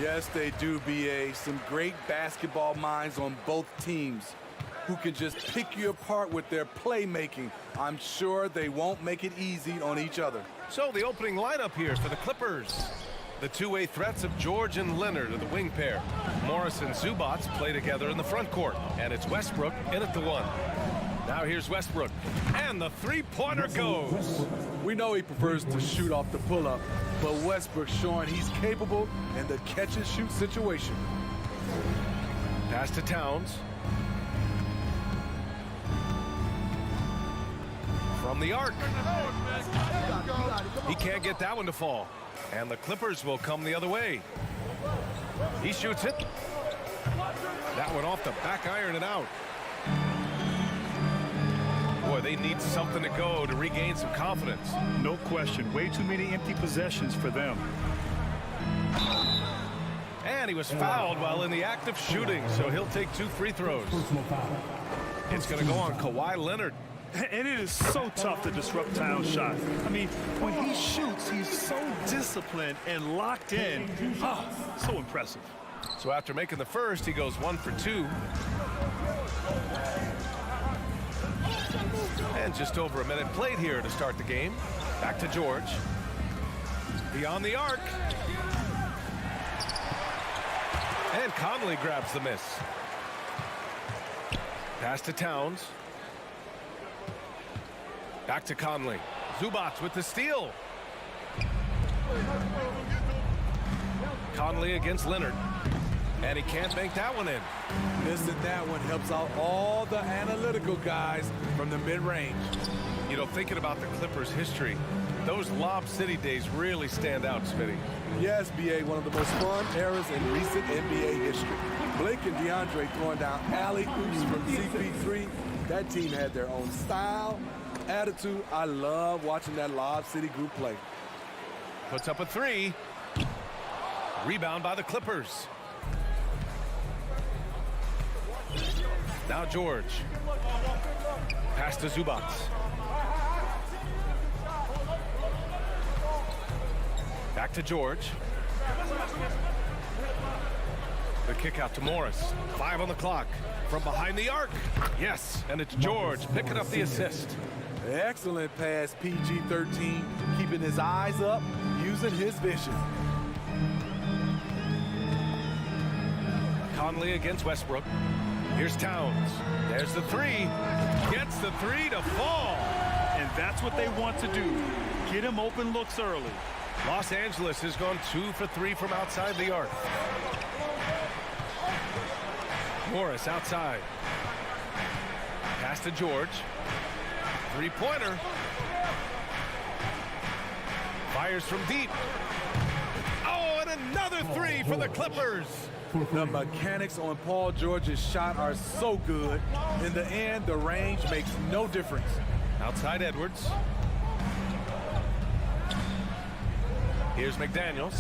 Yes, they do, BA. Some great basketball minds on both teams who can just pick you apart with their playmaking. I'm sure they won't make it easy on each other. So the opening lineup here for the Clippers. The two-way threats of George and Leonard are the wing pair. Morris and Zubac play together in the front court. And it's Westbrook in at the one. Now here's Westbrook. And the three-pointer goes. We know he prefers to shoot off the pull-up, but Westbrook's showing he's capable in the catch-and-shoot situation. Pass to Towns. From the arc. He can't get that one to fall. And the Clippers will come the other way. He shoots it. That one off the back iron and out. Boy, they need something to go to regain some confidence. No question. Way too many empty possessions for them. And he was fouled while in the act of shooting, so he'll take 2 free throws. It's going to go on Kawhi Leonard. And it is so tough to disrupt Towns' shot. I mean, when he shoots, he's so disciplined and locked in. Oh, so impressive. So after making the first, he goes 1 for 2. And just over a minute played here to start the game. Back to George. Beyond the arc. And Conley grabs the miss. Pass to Towns. Back to Conley. Zubac with the steal. Conley against Leonard. And he can't bank that one in. Missing that one helps out all the analytical guys from the mid-range. You know, thinking about the Clippers' history, those Lob City days really stand out, Smitty. Yes, BA, one of the most fun eras in recent NBA history. Blake and DeAndre throwing down alley-oops from CP3. That team had their own style, attitude. I love watching that Lob City group play. Puts up a 3. Rebound by the Clippers. Now George. Pass to Zubac. Back to George. The kick out to Morris. 5 on the clock. From behind the arc. Yes, and it's George picking up the assist. Excellent pass, PG-13. Keeping his eyes up, using his vision. Conley against Westbrook. Here's Towns. There's the 3. Gets the 3 to fall. And that's what they want to do. Get him open looks early. Los Angeles has gone 2 for 3 from outside the arc. Morris outside. Pass to George. 3-pointer. Fires from deep. Oh, and another 3 for the Clippers. The mechanics on Paul George's shot are so good. In the end, the range makes no difference. Outside Edwards. Here's McDaniels.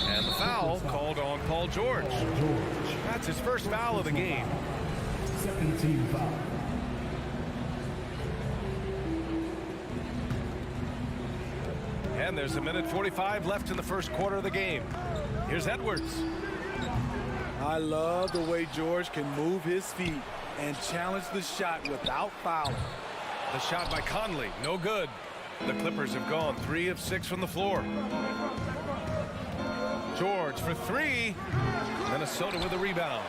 And the foul called on Paul George. That's his first foul of the game. Second team foul. And there's 1:45 left in the first quarter of the game. Here's Edwards. I love the way George can move his feet and challenge the shot without fouling. The shot by Conley, no good. The Clippers have gone 3 of 6 from the floor. George for 3. Minnesota with a rebound.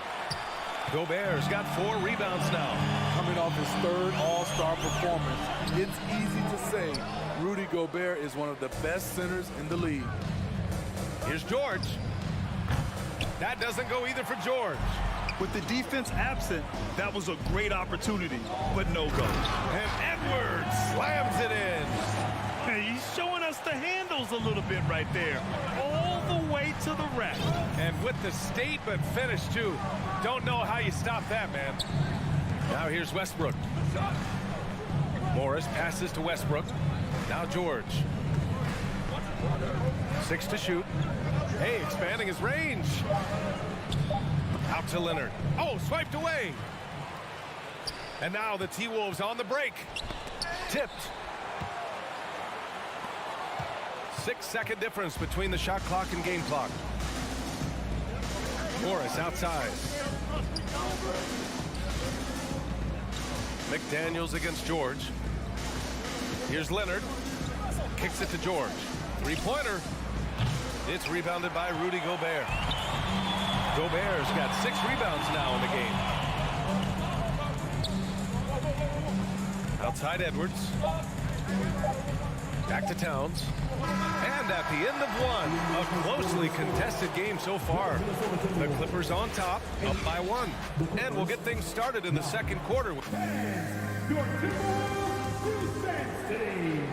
Gobert's got 4 rebounds now. Coming off his 3rd All-Star performance, it's easy to say Rudy Gobert is one of the best centers in the league. Here's George. That doesn't go either for George. With the defense absent, that was a great opportunity, but no go. And Edwards slams it in. Hey, he's showing us the handles a little bit right there. All the way to the rack. And with the statement finish, too. Don't know how you stop that, man. Now here's Westbrook. Morris passes to Westbrook. Now George. 6 to shoot. Hey, expanding his range. Out to Leonard. Oh, swiped away. And now the T-Wolves on the break. Tipped. 6-second difference between the shot clock and game clock. Morris outside. McDaniels against George. Here's Leonard. Kicks it to George. Three-pointer. It's rebounded by Rudy Gobert. Gobert's got 6 rebounds now in the game. Outside Edwards. Back to Towns. And at the end of one, a closely contested game so far. The Clippers on top, up by 1. And we'll get things started in the second quarter. Your Timberwolves defense team.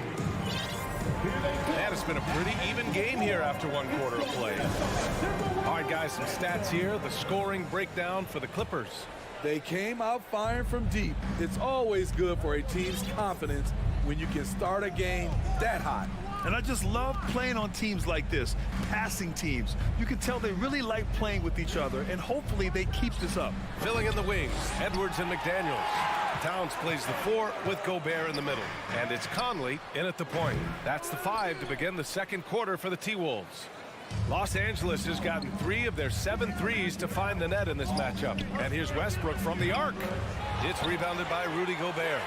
And it's been a pretty even game here after 1 quarter of play. All right, guys, some stats here. The scoring breakdown for the Clippers. They came out firing from deep. It's always good for a team's confidence when you can start a game that hot. And I just love playing on teams like this, passing teams. You can tell they really like playing with each other, and hopefully they keep this up. Filling in the wings, Edwards and McDaniels. Towns plays the 4 with Gobert in the middle. And it's Conley in at the point. That's the 5 to begin the second quarter for the T-Wolves. Los Angeles has gotten 3 of their 7 threes to find the net in this matchup. And here's Westbrook from the arc. It's rebounded by Rudy Gobert.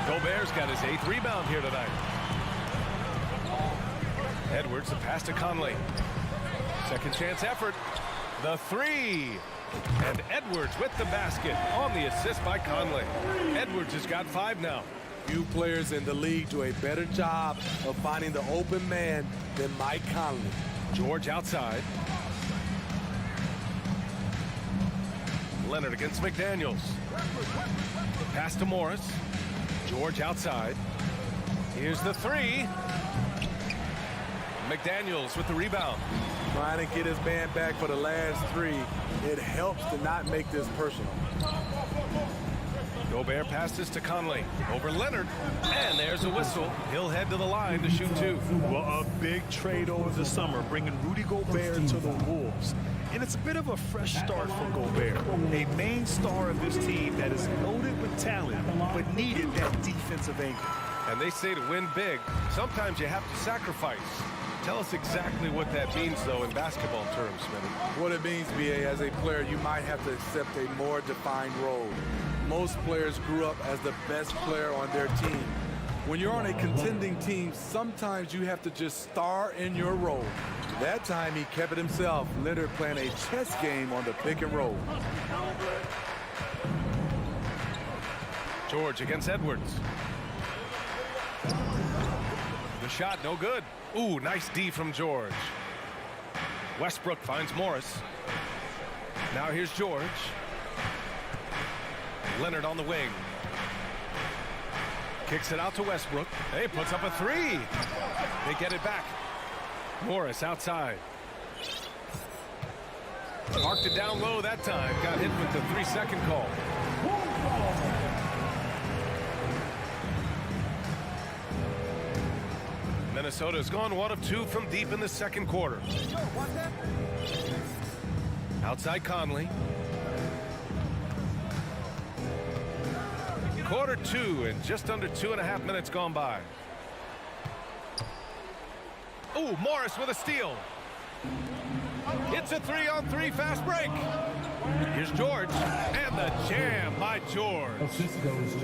Gobert's got his 8th rebound here tonight. Edwards, the pass to Conley. Second chance effort. The 3. And Edwards with the basket on the assist by Conley. Edwards has got 5 now. Few players in the league do a better job of finding the open man than Mike Conley. George outside. Leonard against McDaniels. Pass to Morris. George outside. Here's the 3. McDaniels with the rebound. Trying to get his man back for the last 3. It helps to not make this personal. Gobert passes to Conley. Over Leonard. And there's a whistle. He'll head to the line to shoot 2. Well, a big trade over the summer, bringing Rudy Gobert to the Wolves. And it's a bit of a fresh start for Gobert, a main star of this team that is loaded with talent, but needed that defensive anchor. And they say to win big, sometimes you have to sacrifice. Tell us exactly what that means, though, in basketball terms, Smitty. What it means, B.A., as a player, you might have to accept a more defined role. Most players grew up as the best player on their team. When you're on a contending team, sometimes you have to just star in your role. That time he kept it himself. Leonard playing a chess game on the pick and roll. George against Edwards. The shot, no good. Ooh, nice D from George. Westbrook finds Morris. Now here's George. Leonard on the wing. Kicks it out to Westbrook. Hey, puts up a 3. They get it back. Morris outside. Marked it down low that time. Got hit with the 3-second call. Minnesota's gone 1 of 2 from deep in the second quarter. Outside Conley. Quarter 2 and just under 2.5 minutes gone by. Ooh, Morris with a steal. It's a 3-on-3 fast break. Here's George, and the jam by George.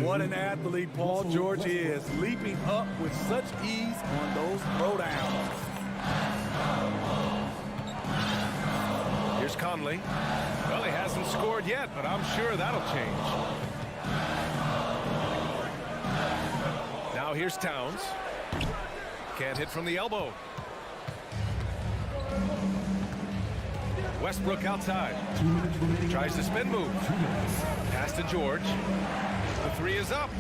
What an athlete Paul George is, leaping up with such ease on those throwdowns. Here's Conley. Well, he hasn't scored yet, but I'm sure that'll change. Now here's Towns. Can't hit from the elbow. Westbrook outside. Tries to spin move. Pass to George. The 3 is up.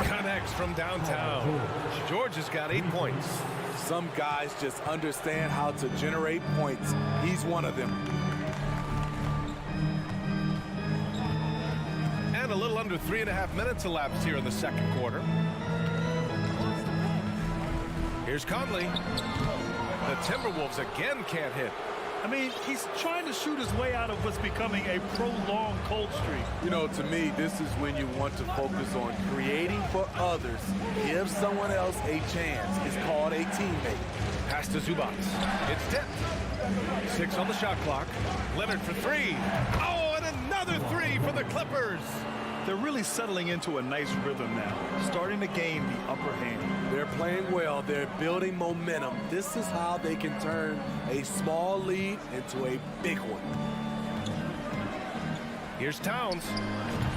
Connects from downtown. George has got 8 points. Some guys just understand how to generate points. He's one of them. And a little under 3.5 minutes elapsed here in the second quarter. Here's Conley. The Timberwolves again can't hit. I mean, he's trying to shoot his way out of what's becoming a prolonged cold streak. You know, to me, this is when you want to focus on creating for others. Give someone else a chance. It's called a teammate. Pass to Zubac. It's tipped. 6 on the shot clock. Leonard for 3. Oh, and another 3 for the Clippers. They're really settling into a nice rhythm now, starting to gain the upper hand. They're playing well. They're building momentum. This is how they can turn a small lead into a big one. Here's Towns.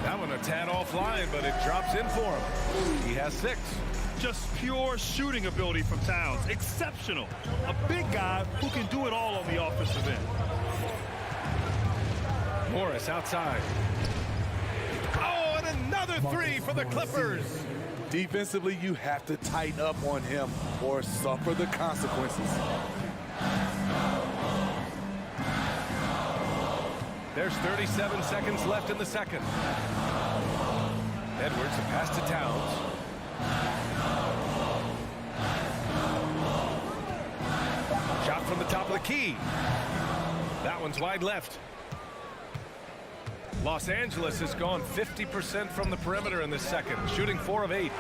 That one a tad offline, but it drops in for him. He has 6. Just pure shooting ability from Towns. Exceptional. A big guy who can do it all on the offensive end. Morris outside. Oh, and another 3 for the Clippers. Defensively, you have to tighten up on him or suffer the consequences. There's 37 seconds left in the second. Edwards, a pass to Towns. Shot from the top of the key. That one's wide left. Los Angeles has gone 50% from the perimeter in this second, shooting 4 of 8.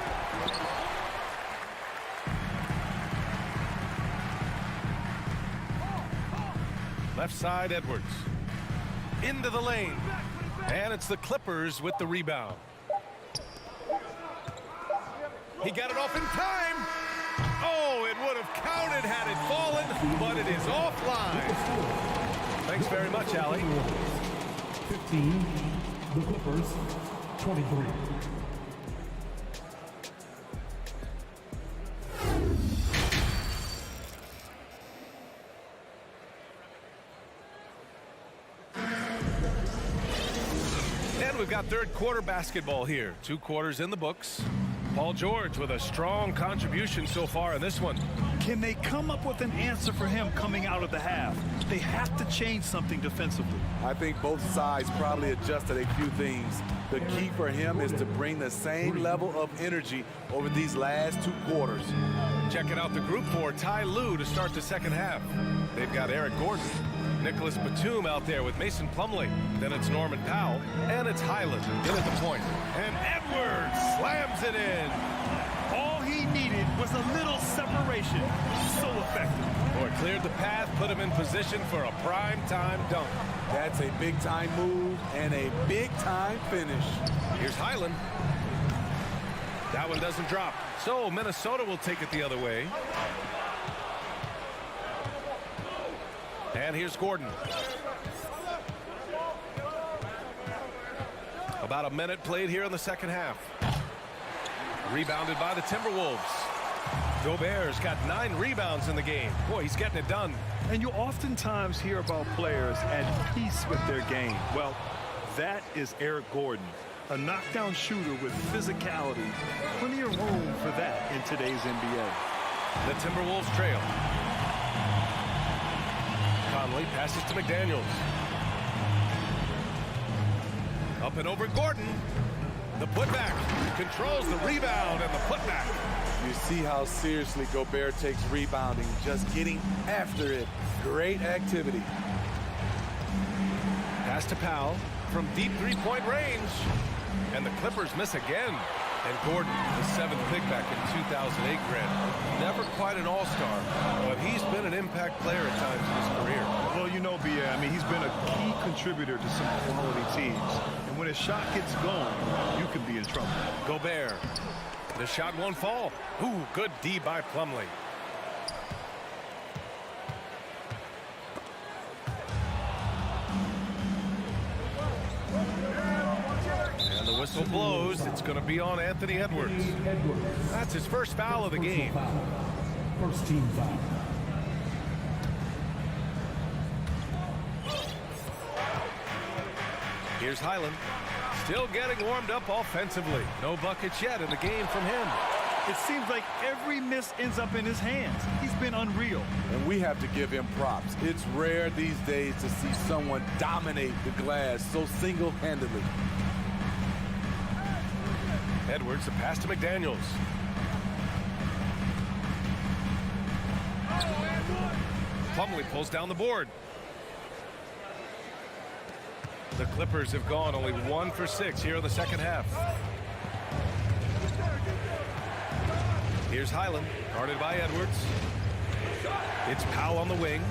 Left side, Edwards. Into the lane. And it's the Clippers with the rebound. He got it off in time. Oh, it would have counted had it fallen, but it is offline. Thanks very much, Allie. 15, the Clippers, 23. And we've got third quarter basketball here. 2 quarters in the books. Paul George with a strong contribution so far in this one. Can they come up with an answer for him coming out of the half? They have to change something defensively. I think both sides probably adjusted a few things. The key for him is to bring the same level of energy over these last 2 quarters. Checking out the group for Ty Lue to start the second half. They've got Eric Gordon, Nicholas Batum out there with Mason Plumlee. Then it's Norman Powell, and it's Highland in at the point. And Edwards slams it in. All he needed was a little separation. So effective. Boy, cleared the path, put him in position for a prime-time dunk. That's a big-time move and a big-time finish. Here's Highland. That one doesn't drop. So Minnesota will take it the other way. And here's Gordon. About a minute played here in the second half. Rebounded by the Timberwolves. Gobert's got 9 rebounds in the game. Boy, he's getting it done. And you oftentimes hear about players at peace with their game. Well, that is Eric Gordon, a knockdown shooter with physicality. Plenty of room for that in today's NBA. The Timberwolves trail. Conley passes to McDaniels. Up and over Gordon. The putback. Controls the rebound and the putback. You see how seriously Gobert takes rebounding, just getting after it. Great activity. Pass to Powell from deep three-point range. And the Clippers miss again. And Gordon, the 7th pick back in 2008 grad. Never quite an all-star, but he's been an impact player at times in his career. Well, you know, B.A., I mean, he's been a key contributor to some quality teams. And when his shot gets going, you can be in trouble. Gobert. The shot won't fall. Ooh, good D by Plumlee. And the whistle blows. It's going to be on Anthony Edwards. That's his first foul of the game. First team foul. Here's Highland. Still getting warmed up offensively. No buckets yet in the game from him. It seems like every miss ends up in his hands. He's been unreal. And we have to give him props. It's rare these days to see someone dominate the glass so single-handedly. Edwards, a pass to McDaniels. Plumlee pulls down the board. The Clippers have gone only 1 for 6 here in the second half. Here's Highland, guarded by Edwards. It's Powell on the wing.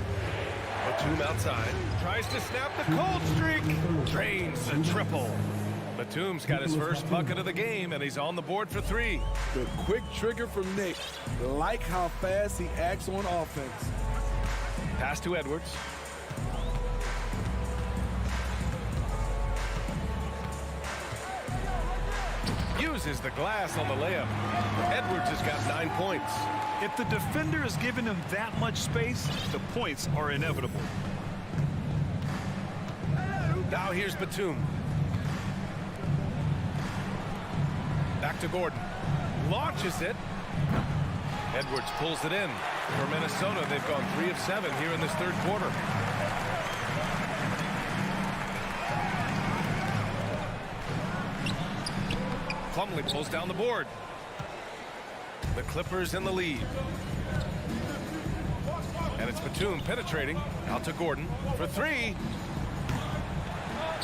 Batum outside. Tries to snap the cold streak. Drains the triple. Batum's got his first bucket of the game, and he's on the board for 3. The quick trigger from Nick. Like how fast he acts on offense. Pass to Edwards. Uses the glass on the layup. Edwards has got 9 points. If the defender is giving him that much space, the points are inevitable. Now here's Batum. Back to Gordon. Launches it. Edwards pulls it in. For Minnesota, they've gone 3 of 7 here in this third quarter. Plumlee pulls down the board. The Clippers in the lead. And it's Batum penetrating. Out to Gordon for 3.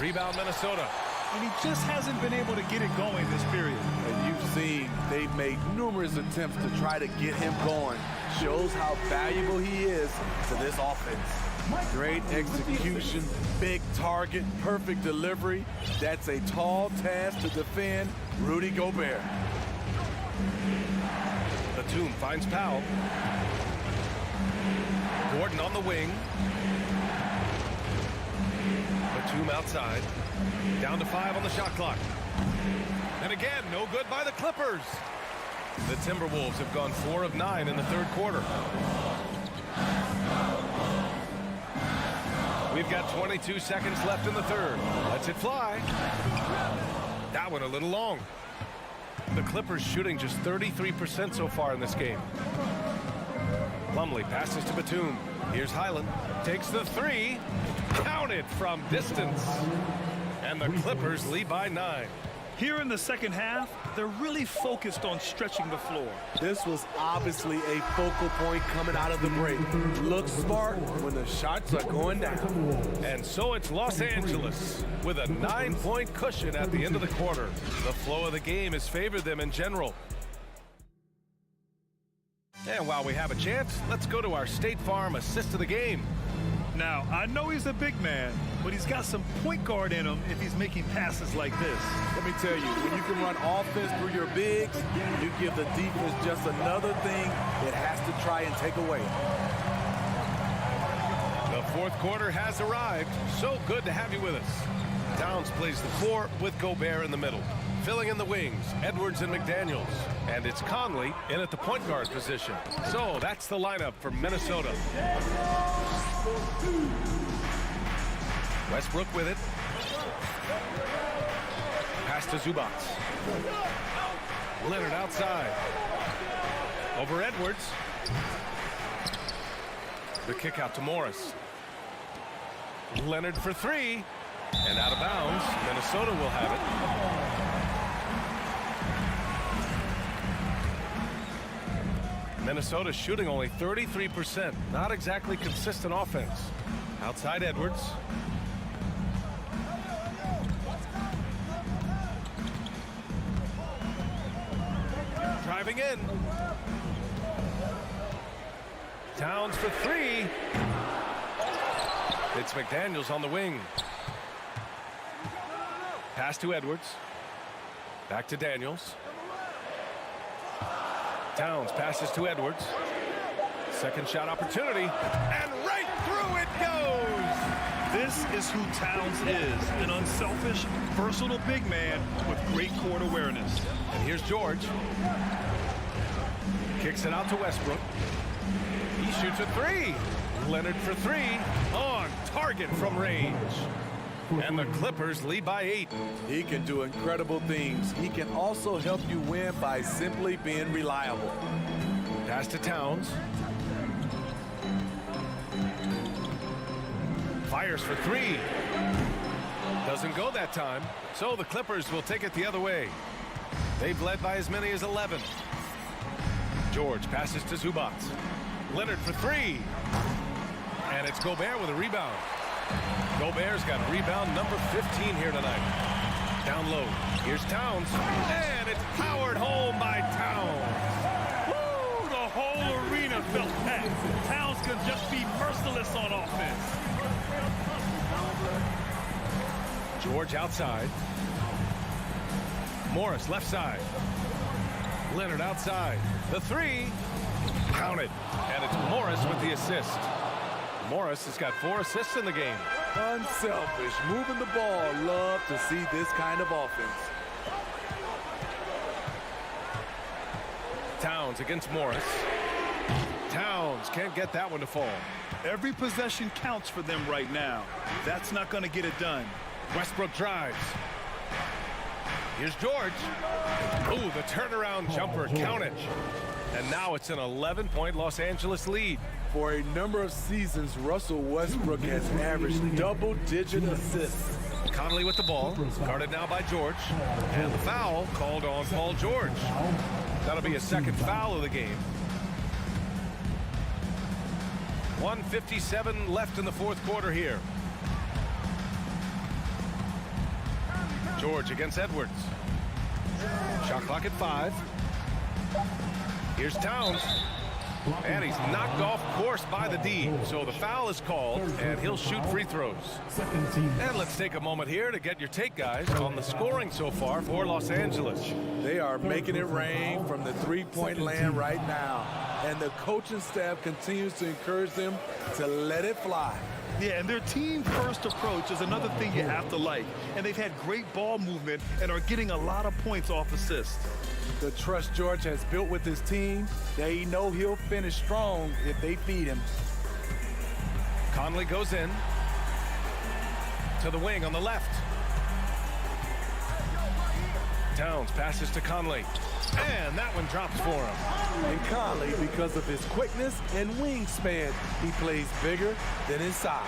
Rebound Minnesota. And he just hasn't been able to get it going this period. And you've seen they've made numerous attempts to try to get him going. Shows how valuable he is to this offense. Great execution, big target, perfect delivery. That's a tall task to defend Rudy Gobert. Batum finds Powell. Gordon on the wing. Batum outside. Down to 5 on the shot clock. And again, no good by the Clippers. The Timberwolves have gone 4 of 9 in the third quarter. We've got 22 seconds left in the third. Lets it fly. That one a little long. The Clippers shooting just 33% so far in this game. Plumlee passes to Batum. Here's Highland. Takes the 3. Counted from distance. And the Clippers lead by 9. Here in the second half, they're really focused on stretching the floor. This was obviously a focal point coming out of the break. Look smart when the shots are going down. And so it's Los Angeles with a 9-point cushion at the end of the quarter. The flow of the game has favored them in general. And while we have a chance, let's go to our State Farm assist of the game. Now, I know he's a big man, but he's got some point guard in him if he's making passes like this. Let me tell you, when you can run offense through your bigs, you give the defense just another thing it has to try and take away. The fourth quarter has arrived. So good to have you with us. Towns plays the 4 with Gobert in the middle. Filling in the wings, Edwards and McDaniels. And it's Conley in at the point guard position. So that's the lineup for Minnesota. Westbrook with it. Pass to Zubac. Leonard outside. Over Edwards. The kick out to Morris. Leonard for 3. And out of bounds. Minnesota will have it. Minnesota shooting only 33%. Not exactly consistent offense. Outside Edwards. Driving in. Towns for 3. It's McDaniels on the wing. Pass to Edwards. Back to Daniels. Towns passes to Edwards. Second shot opportunity. And right through it goes! This is who Towns is. An unselfish, versatile big man with great court awareness. And here's George. Kicks it out to Westbrook. He shoots a 3. Leonard for 3. On target from range. And the Clippers lead by 8. He can do incredible things. He can also help you win by simply being reliable. Pass to Towns. Fires for 3. Doesn't go that time. So the Clippers will take it the other way. They've led by as many as 11. George passes to Zubac. Leonard for 3. And it's Gobert with a rebound. Gobert's got rebound number 15 here tonight. Down low. Here's Towns. And it's powered home by Towns. Woo! The whole arena felt that. Towns can just be merciless on offense. George outside. Morris left side. Leonard outside. The three. Counted. And it's Morris with the assist. Morris has got 4 assists in the game. Unselfish, moving the ball. Love to see this kind of offense. Towns against Morris. Towns can't get that one to fall. Every possession counts for them right now. That's not going to get it done. Westbrook drives. Here's George. Ooh, the turnaround jumper counted. And now it's an 11-point Los Angeles lead. For a number of seasons, Russell Westbrook has averaged double-digit assists. Conley with the ball, guarded now by George. And the foul called on Paul George. That'll be a second foul of the game. 1:57 left in the fourth quarter here. George against Edwards. Shot clock at 5. Here's Towns. And he's knocked off course by the D. So the foul is called, and he'll shoot free throws. And let's take a moment here to get your take, guys, on the scoring so far for Los Angeles. They are making it rain from the three-point land right now. And the coaching staff continues to encourage them to let it fly. Yeah, and their team-first approach is another thing you have to like. And they've had great ball movement and are getting a lot of points off assists. The trust George has built with his team, they know he'll finish strong if they feed him. Conley goes in to the wing on the left. Towns passes to Conley. And that one drops for him. And Conley, because of his quickness and wingspan, he plays bigger than his size.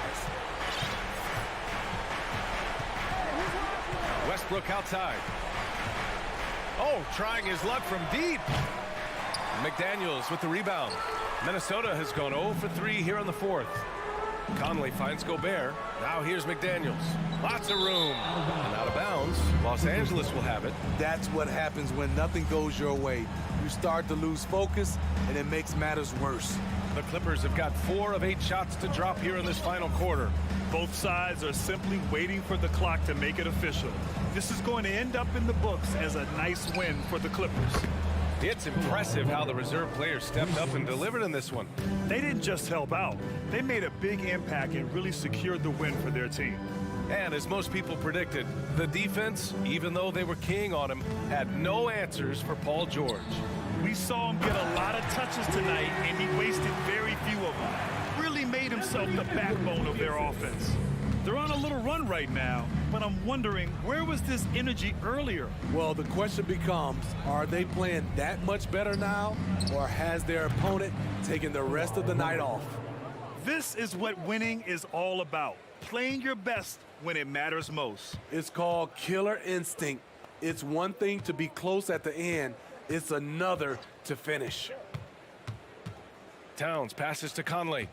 Westbrook outside. Oh, trying his luck from deep. McDaniels with the rebound. Minnesota has gone 0 for 3 here in the fourth. Conley finds Gobert. Now here's McDaniels. Lots of room. And out of bounds. Los Angeles will have it. That's what happens when nothing goes your way. You start to lose focus, and it makes matters worse. The Clippers have got 4 of 8 shots to drop here in this final quarter. Both sides are simply waiting for the clock to make it official. This is going to end up in the books as a nice win for the Clippers. It's impressive how the reserve players stepped up and delivered in this one. They didn't just help out. They made a big impact and really secured the win for their team. And as most people predicted, the defense, even though they were keying on him, had no answers for Paul George. We saw him get a lot of touches tonight, and he wasted very few of them. Really made himself the backbone of their offense. They're on a little run right now, but I'm wondering, where was this energy earlier? Well, the question becomes, are they playing that much better now, or has their opponent taken the rest of the night off? This is what winning is all about, playing your best when it matters most. It's called killer instinct. It's one thing to be close at the end. It's another to finish. Towns passes to Conley.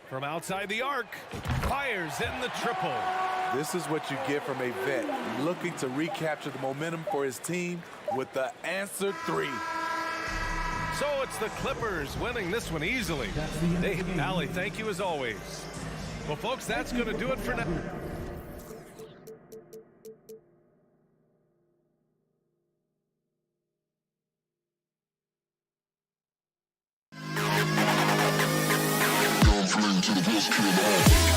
From outside the arc, fires in the triple. This is what you get from a vet looking to recapture the momentum for his team with the answer 3. So it's the Clippers winning this one easily. Hey, Allie, thank you as always. Well, folks, that's going to do it for now. To the best kid in the hall.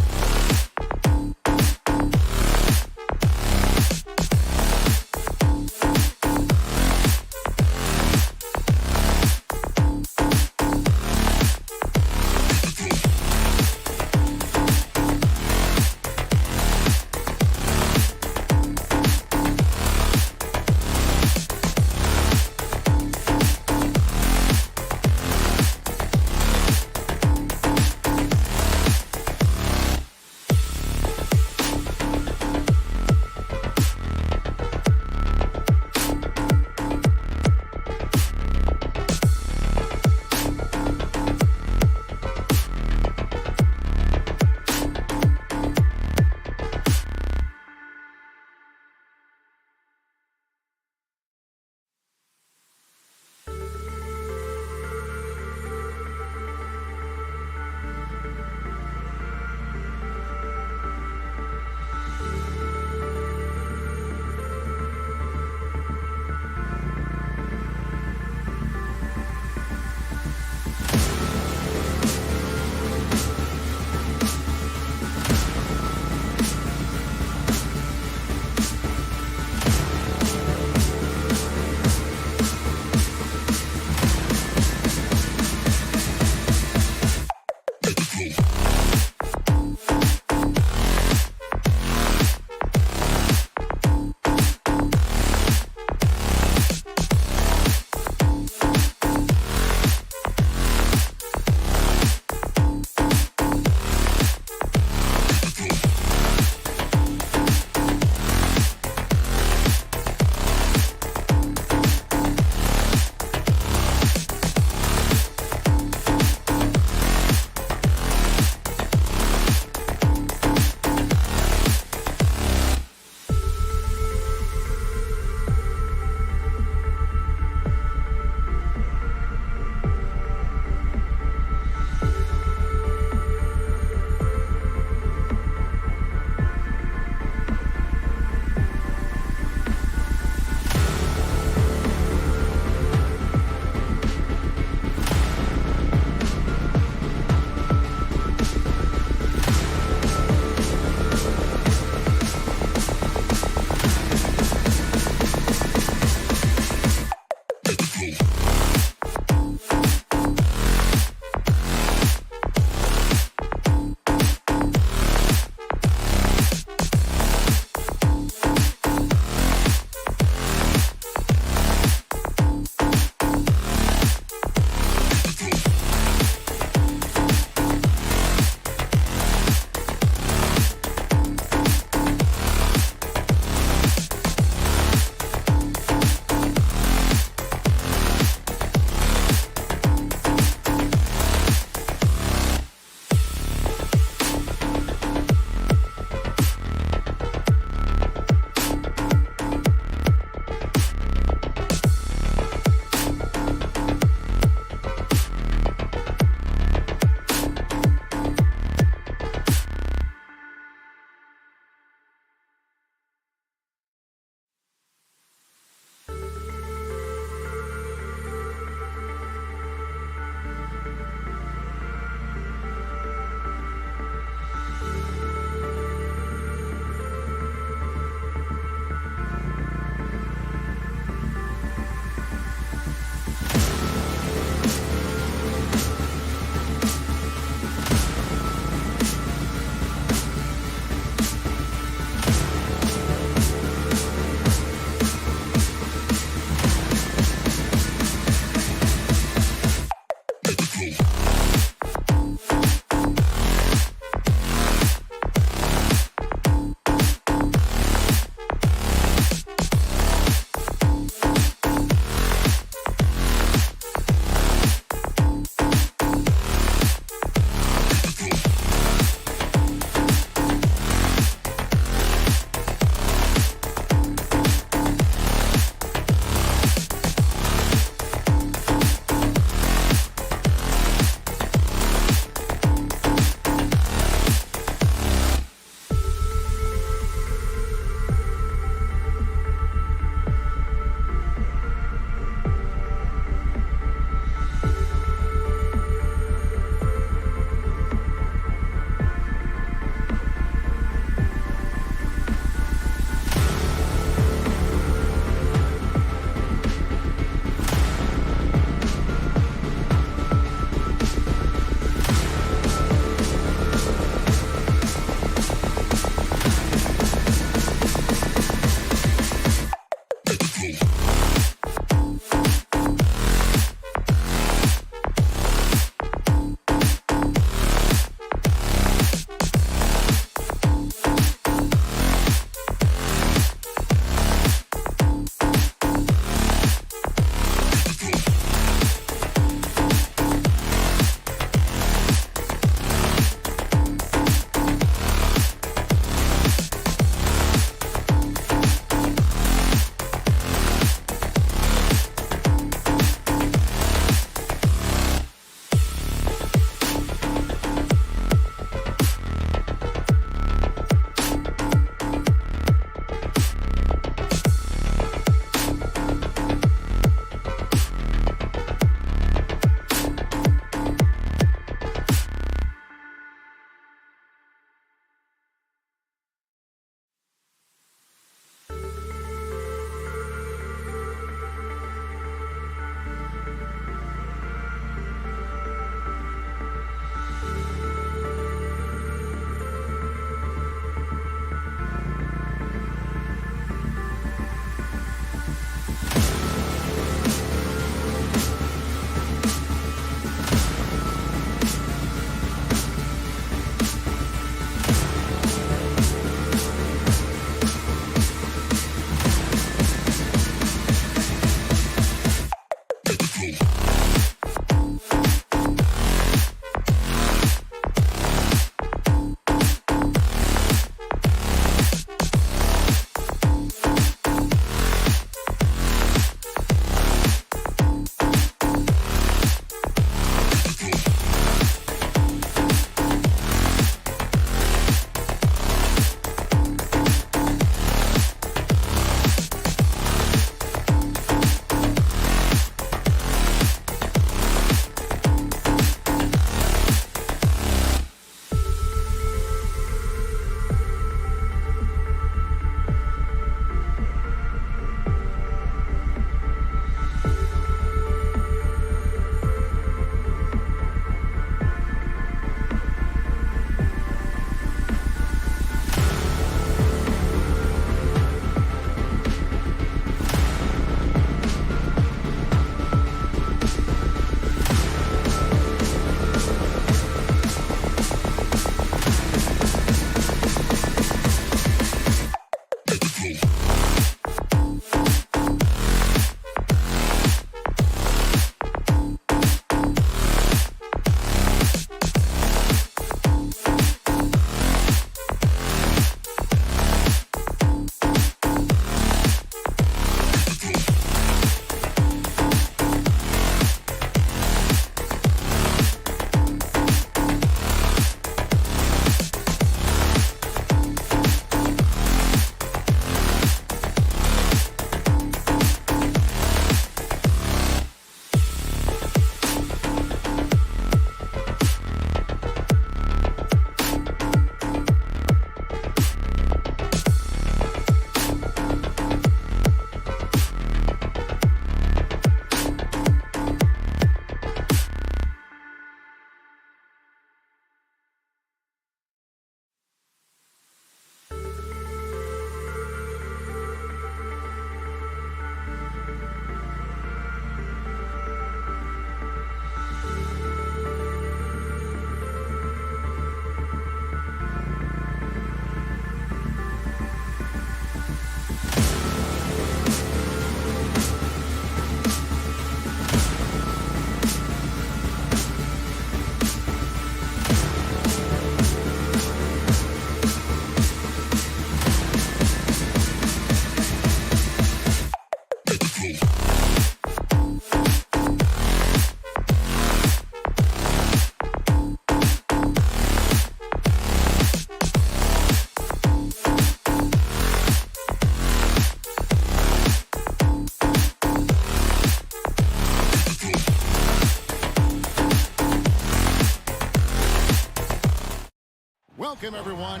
Welcome, everyone.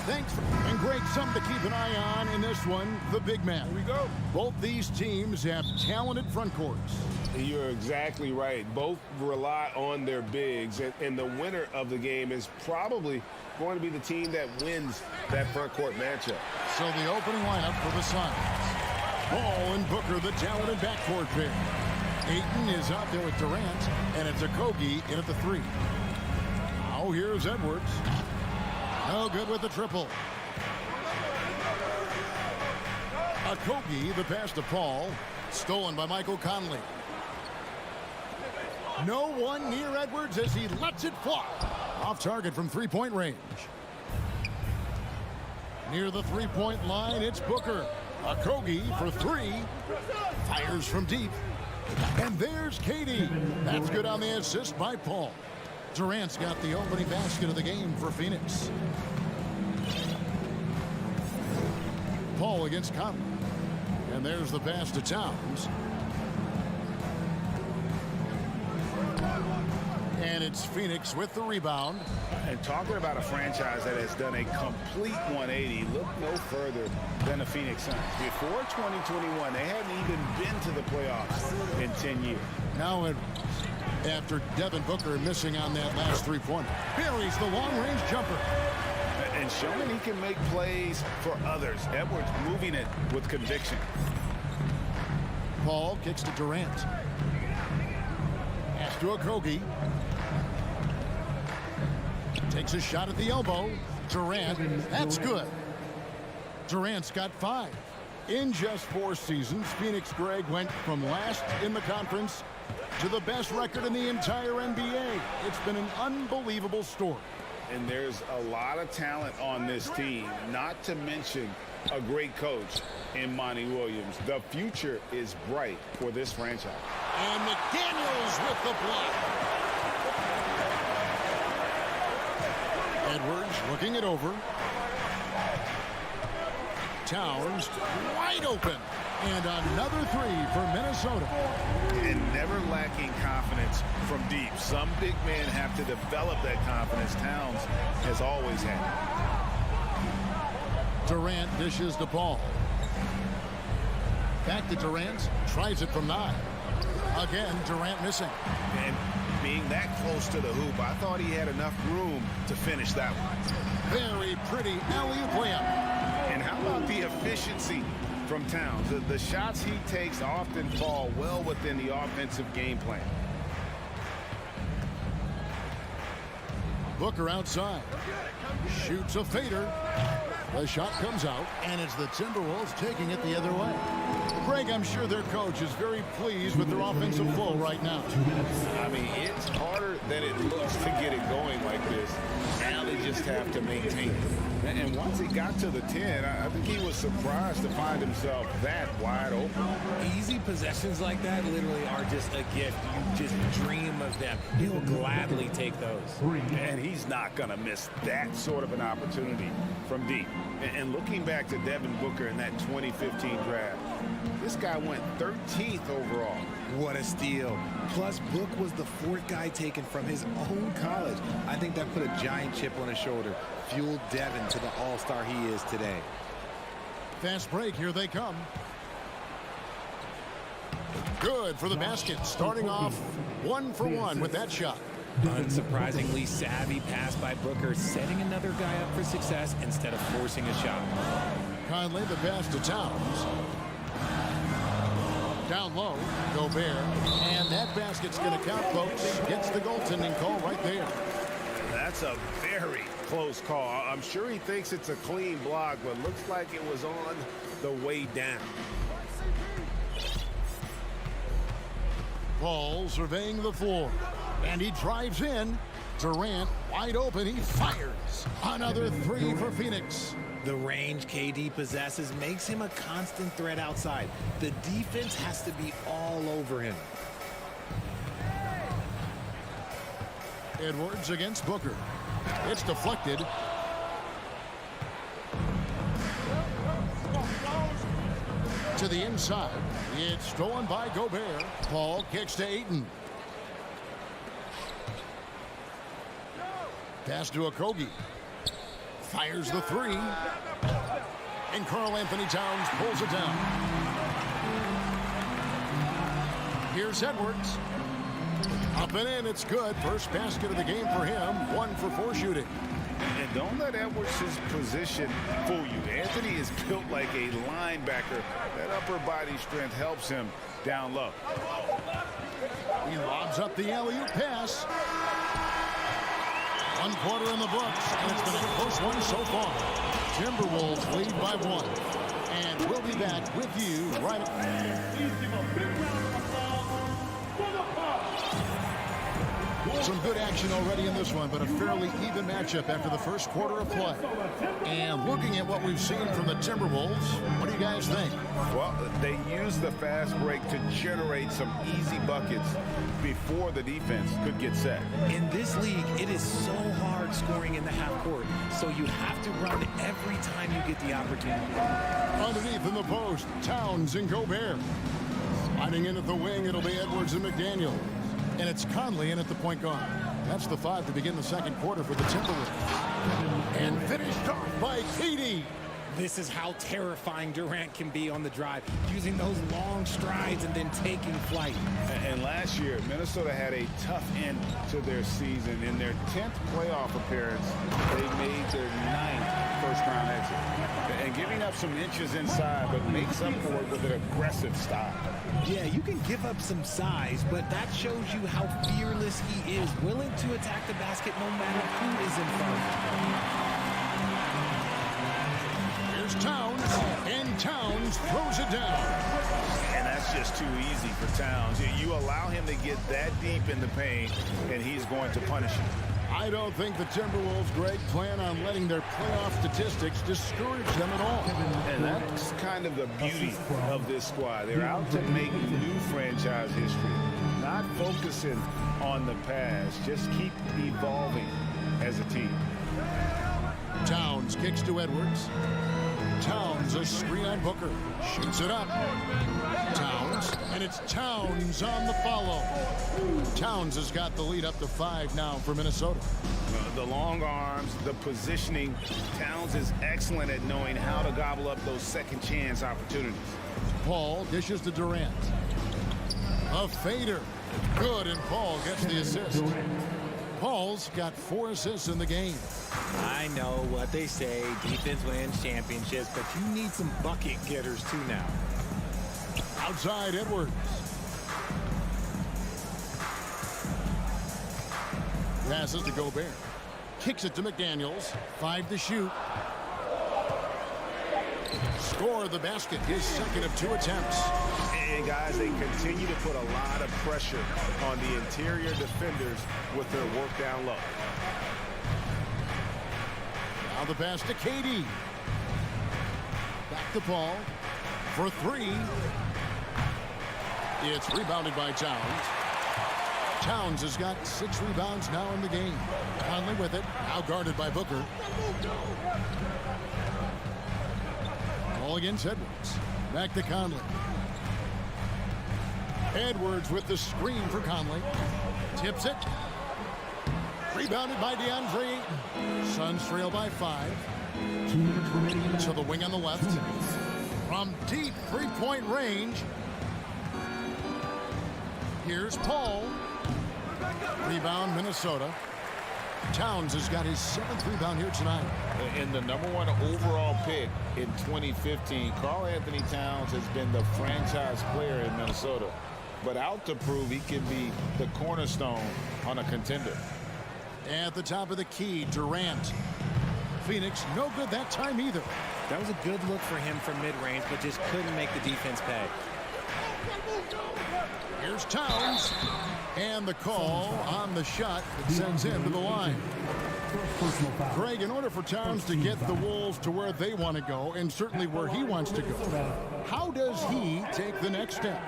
Thanks. And great something to keep an eye on in this one, the big man. Here we go. Both these teams have talented front courts. You're exactly right. Both rely on their bigs, and the winner of the game is probably going to be the team that wins that front court matchup. So the opening lineup for the Suns. Paul and Booker, the talented backcourt pair. Ayton is out there with Durant, and it's Okogie in at the 3. Now here's Edwards. No good with the triple. Okogie, the pass to Paul. Stolen by Michael Conley. No one near Edwards as he lets it fly. Off target from three-point range. Near the three-point line, it's Booker. Okogie for 3. Fires from deep. And there's Katie. That's good on the assist by Paul. Durant's got the opening basket of the game for Phoenix. Paul against Conley. And there's the pass to Towns. And it's Phoenix with the rebound. And talking about a franchise that has done a complete 180, look no further than the Phoenix Suns. Before 2021, they hadn't even been to the playoffs in 10 years. Now, after Devin Booker missing on that last three-pointer, buries the long-range jumper. And showing he can make plays for others. Edwards moving it with conviction. Paul kicks to Durant. Pass to Okogie. Takes a shot at the elbow. Durant, that's good. Durant's got 5. In just 4 seasons, Phoenix Greg went from last in the conference to the best record in the entire NBA. It's been an unbelievable story. And there's a lot of talent on this team, not to mention a great coach in Monty Williams. The future is bright for this franchise. And McDaniels with the block. Edwards looking it over. Towns wide open. And another 3 for Minnesota. And never lacking confidence from deep. Some big men have to develop that confidence. Towns has always had it. Durant dishes the ball. Back to Durant. Tries it from 9. Again, Durant missing. And being that close to the hoop, I thought he had enough room to finish that one. Very pretty alley-oop layup. And how about the efficiency from Towns? The shots he takes often fall well within the offensive game plan. Booker outside. Shoots a fader. The shot comes out, and it's the Timberwolves taking it the other way. Greg, I'm sure their coach is very pleased with their offensive flow right now. I mean, it's harder than it looks to get it going like this. Now they just have to maintain it. And once he got to the 10, I think he was surprised to find himself that wide open. Easy possessions like that literally are just a gift. You just dream of them. He'll gladly take those. And he's not going to miss that sort of an opportunity from deep. And looking back to Devin Booker in that 2015 draft, this guy went 13th overall. What a steal. Plus, Book was the 4th guy taken from his own college. I think that put a giant chip on his shoulder, fueled Devin to the all-star he is today. Fast break, here they come. Good for the basket, starting off 1 for 1 with that shot. Unsurprisingly savvy pass by Booker, setting another guy up for success instead of forcing a shot. Conley, the pass to Towns. Down low, Gobert, and that basket's going to count, folks. Gets the goaltending call right there. That's a very close call. I'm sure he thinks it's a clean block, but looks like it was on the way down. Paul surveying the floor, and he drives in. Durant wide open, he fires. Another 3 for Phoenix. The range KD possesses makes him a constant threat outside. The defense has to be all over him. Edwards against Booker. It's deflected. To the inside. It's stolen by Gobert. Paul kicks to Ayton. Pass to Okogie. Fires the three. And Karl Anthony Towns pulls it down. Here's Edwards. Up and in, it's good. First basket of the game for him. 1 for 4 shooting. And don't let Edwards' position fool you. Anthony is built like a linebacker. That upper body strength helps him down low. He lobs up the alley-oop pass. 1 quarter in the books, and it's been a close one so far. Timberwolves lead by 1. And we'll be back with you right Some good action already in this one, but a fairly even matchup after the first quarter of play. And looking at what we've seen from the Timberwolves, what do you guys think? Well, they use the fast break to generate some easy buckets before the defense could get set. In this league, it is so hard scoring in the half court, so you have to run every time you get the opportunity. Underneath in the post, Towns and Gobert. Sliding in at the wing, it'll be Edwards and McDaniel. And it's Conley in at the point guard. That's the 5 to begin the second quarter for the Timberwolves. And finished off by KD. This is how terrifying Durant can be on the drive, using those long strides and then taking flight. And last year, Minnesota had a tough end to their season. In their 10th playoff appearance, they made their 9th first-round exit. And giving up some inches inside, but makes up for it with an aggressive style. Yeah, you can give up some size, but that shows you how fearless he is, willing to attack the basket no matter who is in front of him. Here's Towns, and Towns throws it down. And that's just too easy for Towns. You allow him to get that deep in the paint, and he's going to punish you. I don't think the Timberwolves, Greg, plan on letting their playoff statistics discourage them at all. And that's kind of the beauty of this squad. They're out to make new franchise history, not focusing on the past. Just keep evolving as a team. Towns kicks to Edwards. Towns, a screen on Booker. Shoots it up. Towns, and it's Towns on the follow. Towns has got the lead up to 5 now for Minnesota. The long arms, the positioning. Towns is excellent at knowing how to gobble up those second chance opportunities. Paul dishes to Durant. A fader. Good, and Paul gets the assist. Paul's got 4 assists in the game. I know what they say, defense wins championships, but you need some bucket getters too now. Outside Edwards. Passes to Gobert. Kicks it to McDaniels. 5 to shoot. Score the basket. His second of 2 attempts. And guys, they continue to put a lot of pressure on the interior defenders with their work down low. Now the pass to KD. Back to Paul for 3. It's rebounded by Towns. Towns has got 6 rebounds now in the game. Conley with it. Now guarded by Booker. Ball against Edwards. Back to Conley. Edwards with the screen for Conley. Tips it. Rebounded by DeAndre Ayton. Suns trail by 5. To the wing on the left. From deep 3-point range. Here's Paul. Rebound, Minnesota. Towns has got his 7th rebound here tonight. And the #1 overall pick in 2015, Karl Anthony Towns has been the franchise player in Minnesota. But out to prove he can be the cornerstone on a contender. At the top of the key, Durant. Phoenix, no good that time either. That was a good look for him from mid-range, but just couldn't make the defense pay. Here's Towns. And the call on the shot that sends him to the line. Greg, in order for Towns to get the Wolves to where they want to go, and certainly where he wants to go, how does he take the next step?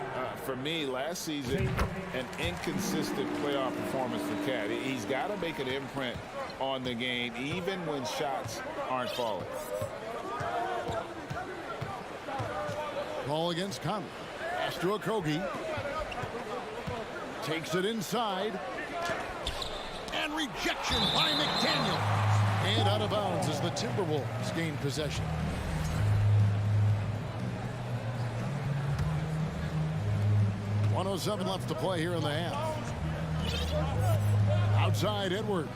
For me, last season, an inconsistent playoff performance for Cat. He's got to make an imprint on the game, even when shots aren't falling. Ball against Conley. Pass to Okogie. Takes it inside. And rejection by McDaniel. And out of bounds as the Timberwolves gain possession. .107 left to play here in the half. Outside Edwards.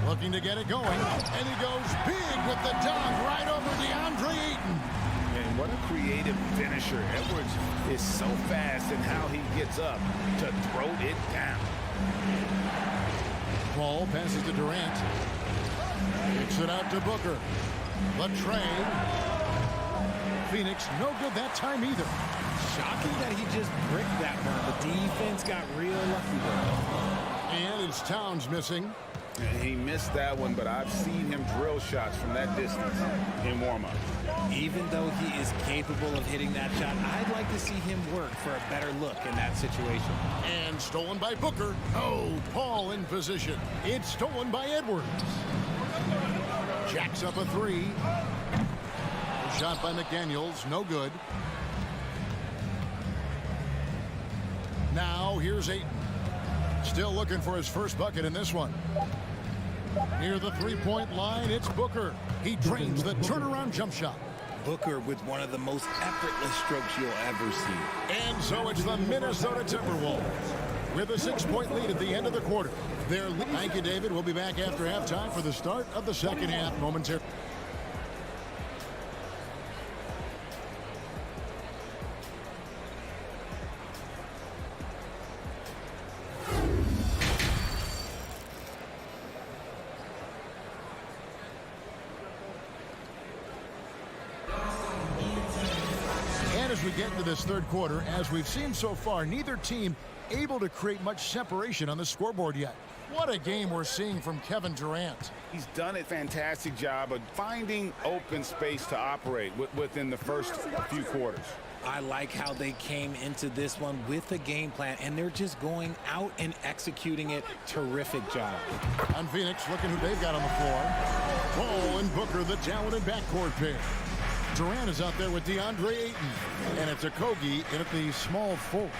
Looking to get it going. And he goes big with the dunk right over DeAndre Ayton. And what a creative finisher. Edwards is so fast in how he gets up to throw it down. Paul passes to Durant. Kicks it out to Booker. The trade. Phoenix no good that time either. Shocking that he just bricked that one. The defense got real lucky there. And it's Towns missing. And he missed that one, but I've seen him drill shots from that distance in warm-up. Even though he is capable of hitting that shot, I'd like to see him work for a better look in that situation. And stolen by Booker. Oh, Paul in position. It's stolen by Edwards. Jacks up a three. Shot by McDaniels, no good. Now here's Ayton. Still looking for his first bucket in this one. Near the three-point line, it's Booker. He drains the turnaround jump shot. Booker with one of the most effortless strokes you'll ever see. And so it's the Minnesota Timberwolves with a 6-point lead at the end of the quarter. Thank you, David. We'll be back after halftime for the start of the second half momentarily. As we get into this third quarter, as we've seen so far, neither team able to create much separation on the scoreboard yet. What a game we're seeing from Kevin Durant. He's done a fantastic job of finding open space to operate within the first few quarters. I like how they came into this one with a game plan, and they're just going out and executing it. Terrific job. On Phoenix, looking who they've got on the floor. Paul and Booker, the talented backcourt pair. Durant is out there with DeAndre Ayton, and it's Okogie in at the small forward.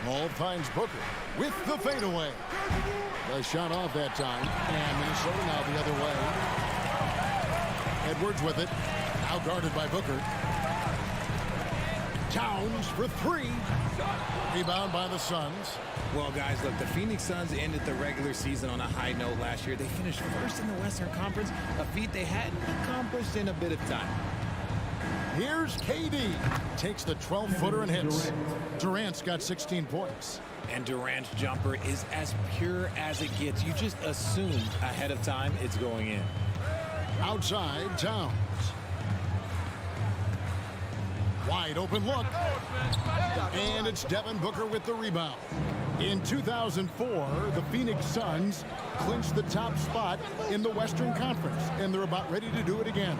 Paul finds Booker with the fadeaway. The shot off that time, and Minnesota now the other way. Edwards with it, now guarded by Booker. Towns for three. Rebound by the Suns. Well, guys, look, the Phoenix Suns ended the regular season on a high note last year. They finished first in the Western Conference, a feat they hadn't accomplished in a bit of time. Here's KD. Takes the 12-footer and hits. Durant's got 16 points. And Durant's jumper is as pure as it gets. You just assume ahead of time it's going in. Outside, Towns. Wide open look. And it's Devin Booker with the rebound. In 2004, the Phoenix Suns clinched the top spot in the Western Conference, and they're about ready to do it again.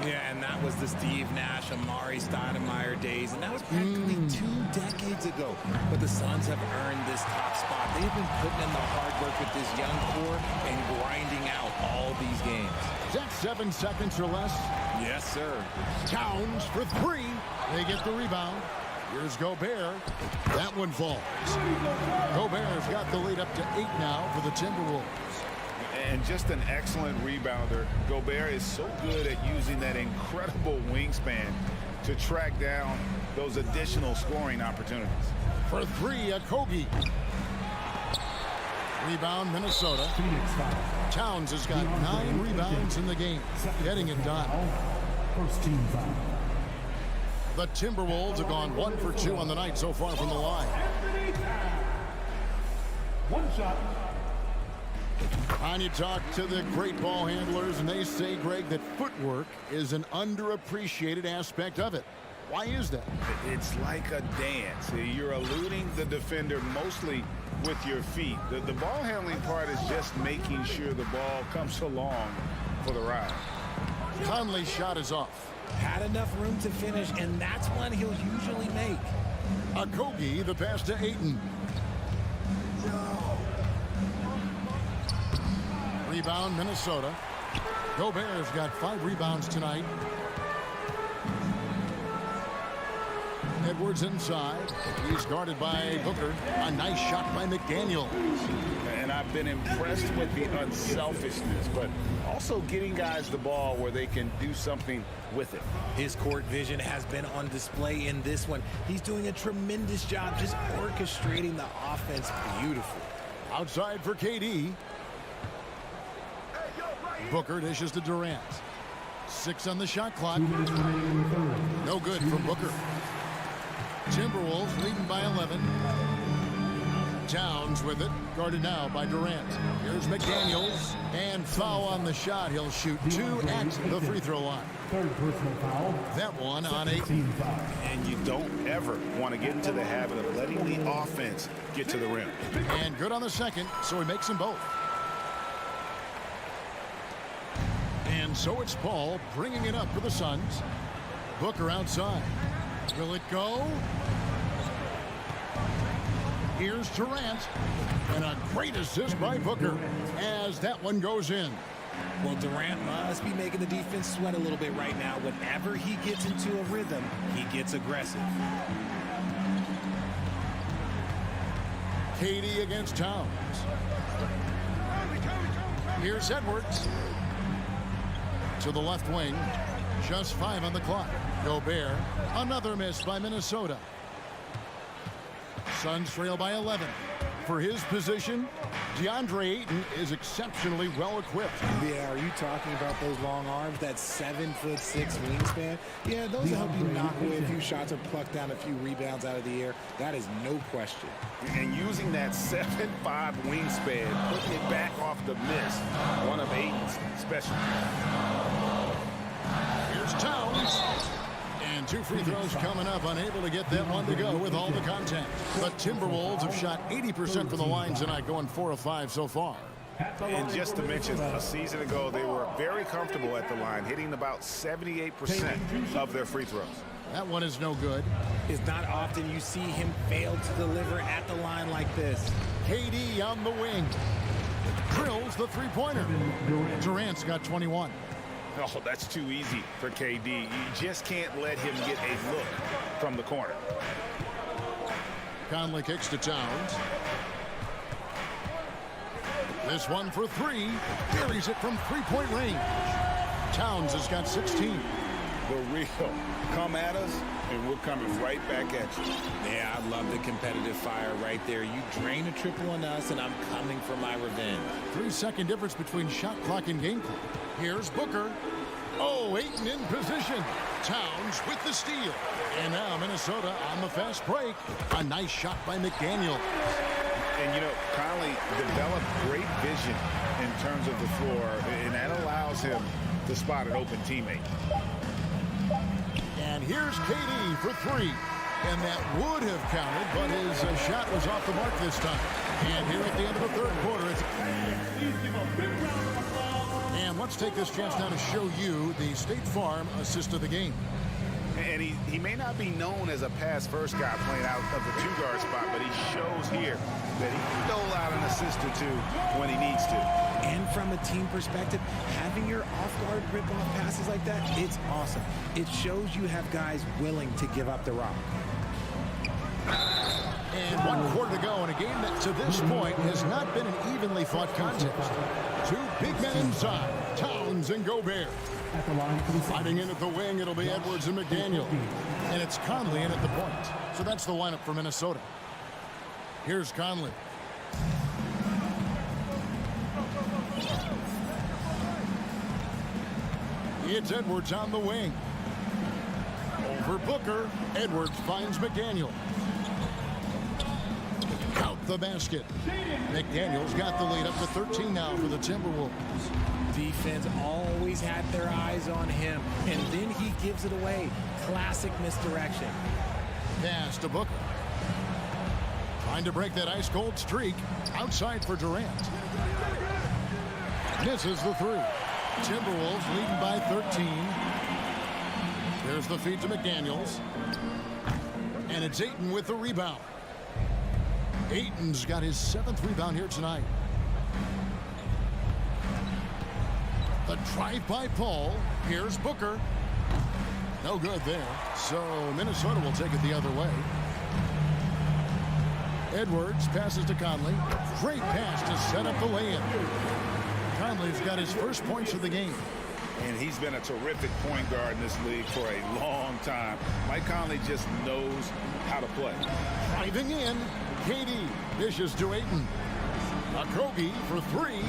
Yeah, and that was the Steve Nash, Amari Stoudemire days, and that was practically 2 decades ago. But the Suns have earned this top spot. They've been putting in the hard work with this young core and grinding out all these games. Is that 7 seconds or less? Yes, sir. Towns for three. They get the rebound. Here's Gobert. That one falls. Gobert's got the lead up to 8 now for the Timberwolves. And just an excellent rebounder. Gobert is so good at using that incredible wingspan to track down those additional scoring opportunities. For three, Okogie. Rebound, Minnesota. Towns has got 9 rebounds in the game. Getting it done. First team foul. The Timberwolves have gone 1 for 2 on the night so far from the line. One shot. And you talk to the great ball handlers, and they say, Greg, that footwork is an underappreciated aspect of it. Why is that? It's like a dance. You're eluding the defender mostly with your feet. The ball handling part is just making sure the ball comes along for the ride. Conley's shot is off. Had enough room to finish, and that's one he'll usually make. Okogie, the pass to Ayton. Rebound, Minnesota. Gobert's got 5 rebounds tonight. Edwards inside. He's guarded by Booker. A nice shot by McDaniel. And I've been impressed with the unselfishness, but also getting guys the ball where they can do something with it. His court vision has been on display in this one. He's doing a tremendous job just orchestrating the offense beautifully. Outside for KD. Booker dishes to Durant. 6 on the shot clock. No good from Booker. Timberwolves leading by 11. Towns with it, guarded now by Durant. Here's McDaniels, and foul on the shot. He'll shoot 2 at the free throw line. Third personal foul. That one on 8. And you don't ever want to get into the habit of letting the offense get to the rim. And good on the second, so he makes them both. And so it's Paul bringing it up for the Suns. Booker outside. Will it go? Here's Durant. And a great assist by Booker as that one goes in. Well, Durant must be making the defense sweat a little bit right now. Whenever he gets into a rhythm, he gets aggressive. KD against Towns. Here's Edwards. To the left wing. Just 5 on the clock. Gobert. Another miss by Minnesota. Suns trail by 11. For his position, DeAndre Ayton is exceptionally well equipped. Yeah, are you talking about those long arms, that 7'6" wingspan? Yeah, those will help you knock away a few shots or pluck down a few rebounds out of the air. That is no question. And using that 7'5" wingspan, putting it back off the miss, one of Ayton's specialties. Here's Towns. And 2 free throws coming up, unable to get that one to go with all the contact. The Timberwolves have shot 80% from the line tonight, going 4 of 5 so far. And just to mention, a season ago, they were very comfortable at the line, hitting about 78% of their free throws. That one is no good. It's not often you see him fail to deliver at the line like this. KD on the wing. Drills the three-pointer. Durant's got 21. Oh, that's too easy for KD. You just can't let him get a look from the corner. Conley kicks to Towns. This one for 3. Buries it from three-point range. Towns has got 16. The real. Come at us, and we're coming right back at you. Yeah, I love the competitive fire right there. You drain a triple on us, and I'm coming for my revenge. 3-second difference between shot clock and game clock. Here's Booker. Oh, Ayton in position. Towns with the steal. And now Minnesota on the fast break. A nice shot by McDaniel. And, you know, Conley developed great vision in terms of the floor, and that allows him to spot an open teammate. And here's KD for 3. And that would have counted, but his shot was off the mark this time. And here at the end of the third quarter, it's... And let's take this chance now to show you the State Farm assist of the game. And he may not be known as a pass-first guy playing out of the two-guard spot, but he shows here that he can dole out an assist or two when he needs to. And from a team perspective, having your off-guard rip-off passes like that, it's awesome. It shows you have guys willing to give up the rock. And 1 quarter to go in a game that to this point has not been an evenly fought contest. 2 big men inside, Towns and Gobert. Fighting in at the wing, it'll be Edwards and McDaniel. And it's Conley in at the point. So that's the lineup for Minnesota. Here's Conley. It's Edwards on the wing. Over Booker. Edwards finds McDaniel. Out the basket. McDaniel's got the lead up to 13 now for the Timberwolves. Defense always had their eyes on him, and then he gives it away. Classic misdirection. Pass to Booker. Trying to break that ice-cold streak. Outside for Durant. Misses the 3. Timberwolves leading by 13. There's the feed to McDaniels. And it's Ayton with the rebound. Ayton's got his 7th rebound here tonight. The drive by Paul. Here's Booker. No good there. So Minnesota will take it the other way. Edwards passes to Conley. Great pass to set up the lay-in. Conley's got his first points of the game. And he's been a terrific point guard in this league for a long time. Mike Conley just knows how to play. Driving in, KD dishes to Ayton. Okogie for three.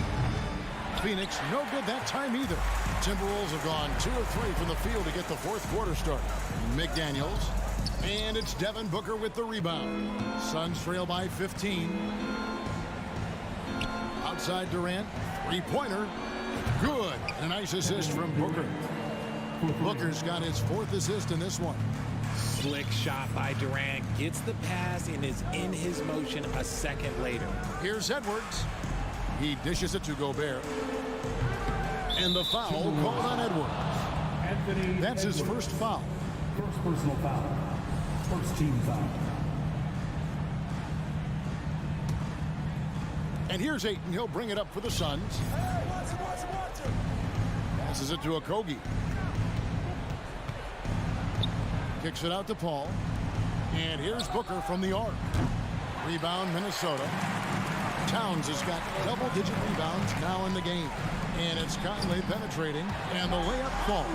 Phoenix no good that time either. Timberwolves have gone 2 of 3 from the field to get the fourth quarter started. McDaniels. And it's Devin Booker with the rebound. Suns trail by 15. Outside Durant. Three-pointer. Good. And a nice assist from Booker. Booker's got his fourth assist in this one. Slick shot by Durant. Gets the pass and is in his motion a second later. Here's Edwards. He dishes it to Gobert. And the foul called on Edwards. That's his first foul. First personal foul. First team foul. And here's Ayton. He'll bring it up for the Suns. Passes it to Okogie. Kicks it out to Paul. And here's Booker from the arc. Rebound, Minnesota. Towns has got double-digit rebounds now in the game. And it's Conley penetrating. And the layup falls.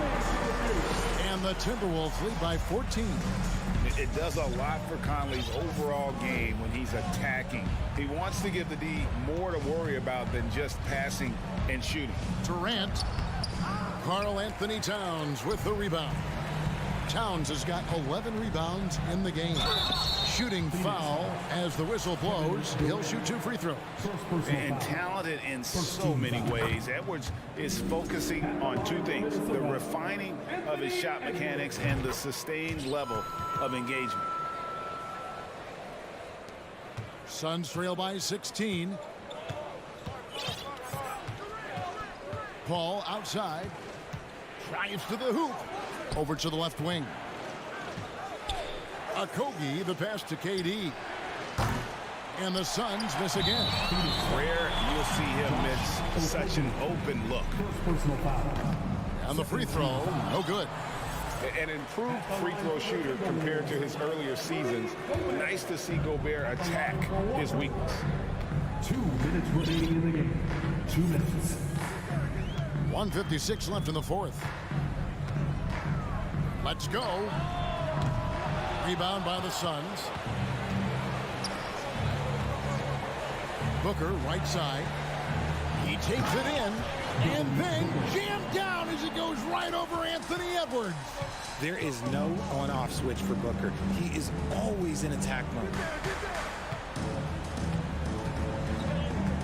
And the Timberwolves lead by 14. It does a lot for Conley's overall game when he's attacking. He wants to give the D more to worry about than just passing and shooting. Durant. Karl Anthony Towns with the rebound. Towns has got 11 rebounds in the game. Shooting foul as the whistle blows. He'll shoot 2 free throws. And talented in so many ways. Edwards is focusing on 2 things: the refining of his shot mechanics and the sustained level of engagement. Suns trail by 16. Paul outside. Drives to the hoop. Over to the left wing. Okogie, the pass to KD. And the Suns miss again. Rare you'll see him miss such an open look. And the free throw, no good. An improved free throw shooter compared to his earlier seasons. Nice to see Gobert attack his weakness. 2 minutes remaining in the game. 2 minutes. 1:56 left in the fourth. Let's go. Rebound by the Suns. Booker, right side. He takes it in and then jammed down as it goes right over Anthony Edwards. There is no on-off switch for Booker. He is always in attack mode.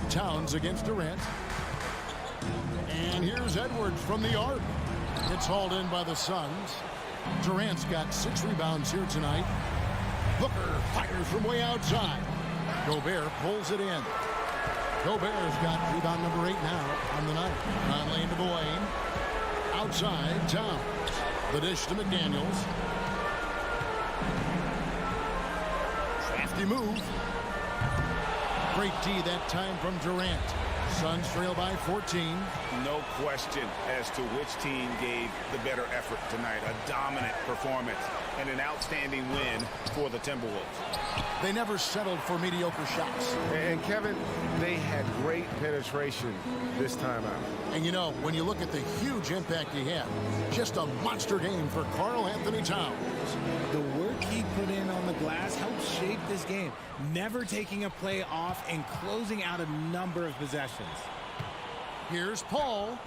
Towns against Durant. And here's Edwards from the arc. It's hauled in by the Suns. Durant's got 6 rebounds here tonight. Booker fires from way outside. Gobert pulls it in. Gobert's got rebound number 8 now on the night. Conley into the lane. Outside, Towns. The dish to McDaniels. Crafty move. Great D that time from Durant. Suns trail by 14. No question as to which team gave the better effort tonight. A dominant performance and an outstanding win for the Timberwolves. They never settled for mediocre shots. And Kevin, they had great penetration this time out. And you know, when you look at the huge impact he had, just a monster game for Karl Anthony Towns. The work he put in on the glass helped shape this game, never taking a play off and closing out a number of possessions. Here's Paul.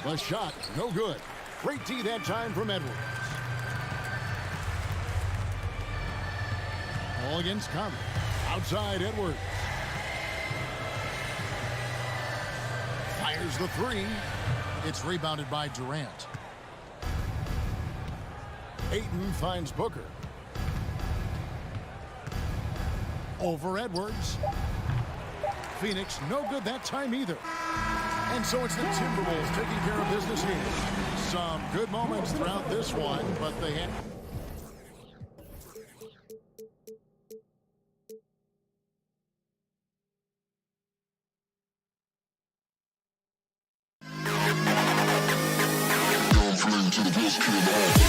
The shot, no good. Great D that time from Edwards. Paul against Conley. Outside Edwards. Fires the 3. It's rebounded by Durant. Ayton finds Booker. Over Edwards. Phoenix, no good that time either. And so it's the Timberwolves taking care of business here. Some good moments throughout this one, but they had... Don't flinch. to the best kid alive.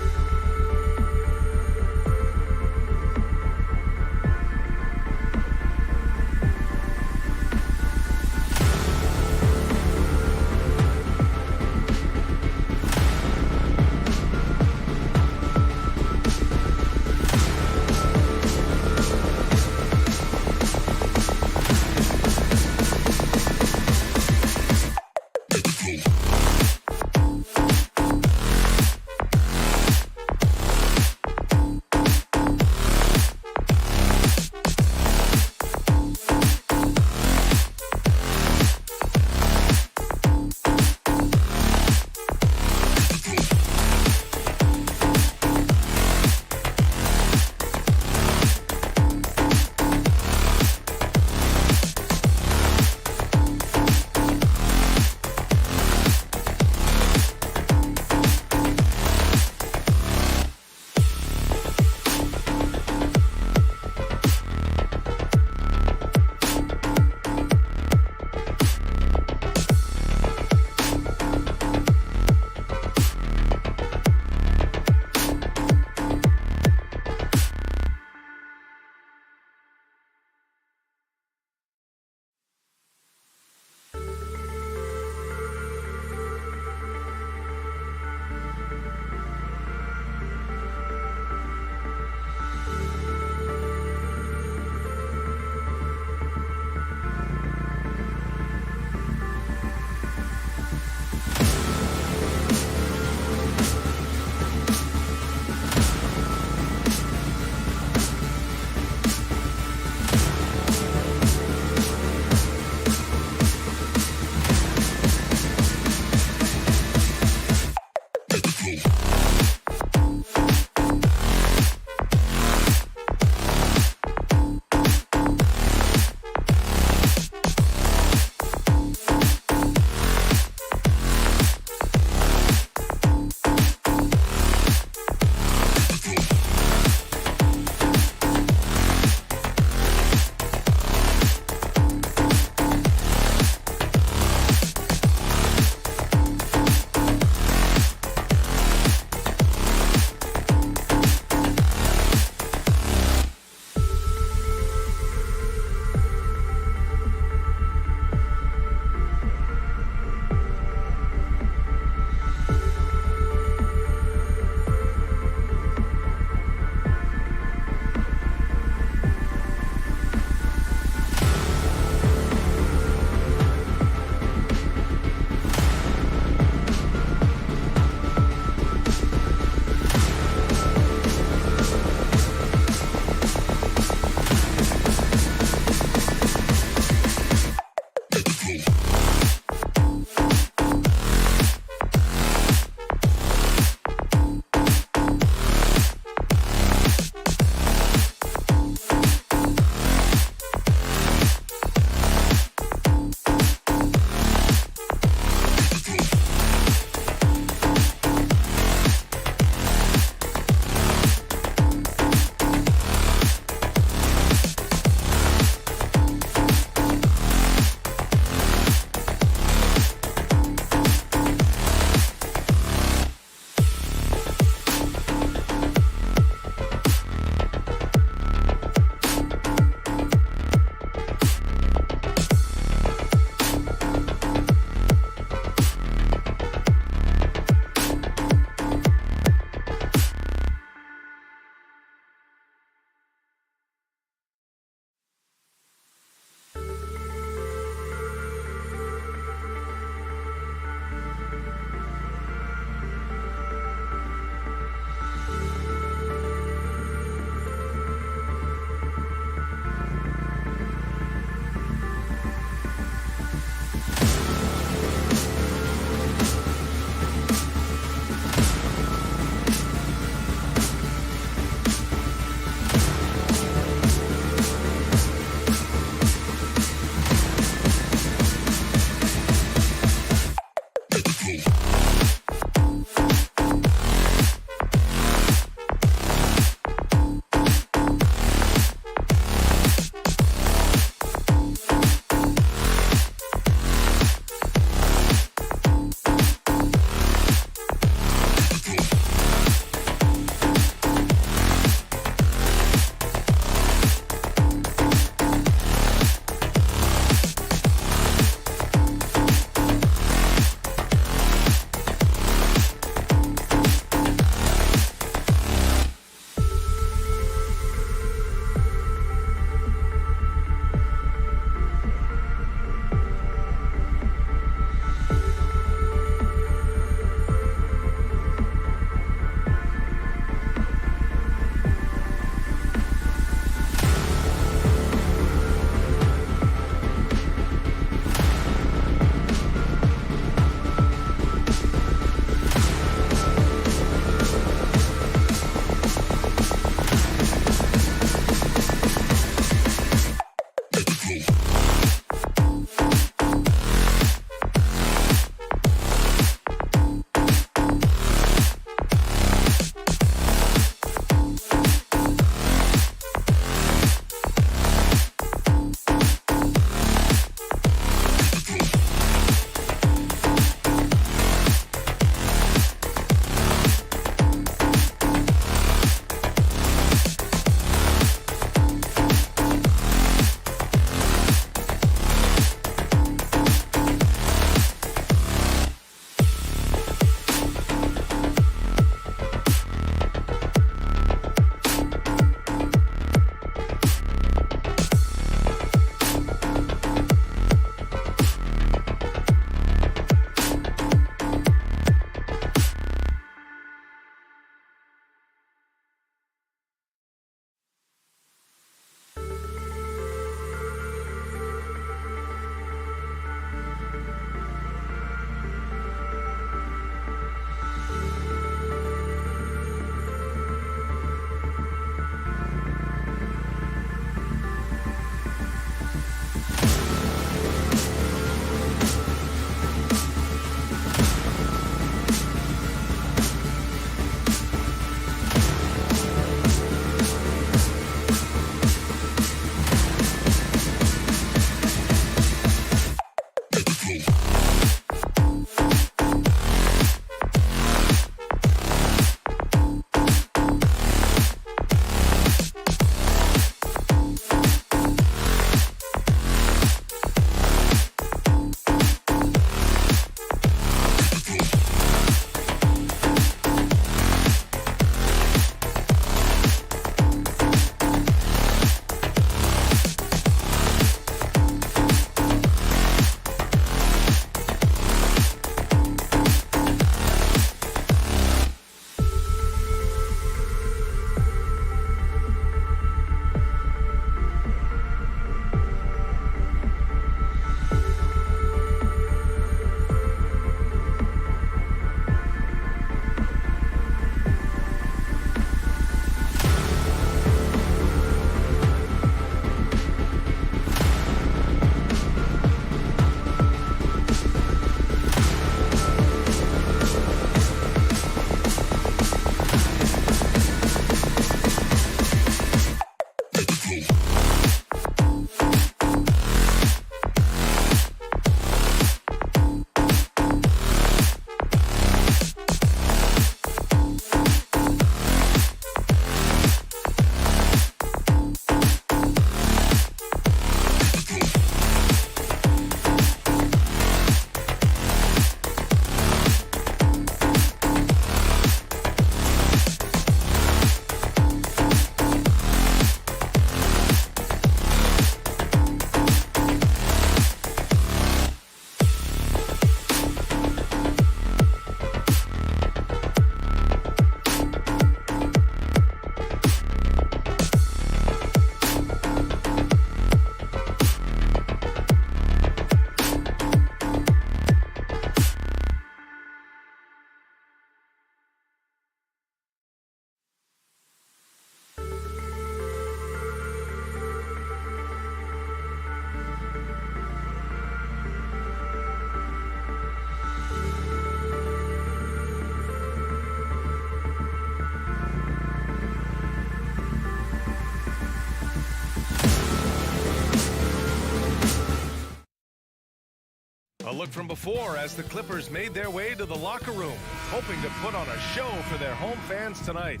look from before as the Clippers made their way to the locker room, hoping to put on a show for their home fans tonight.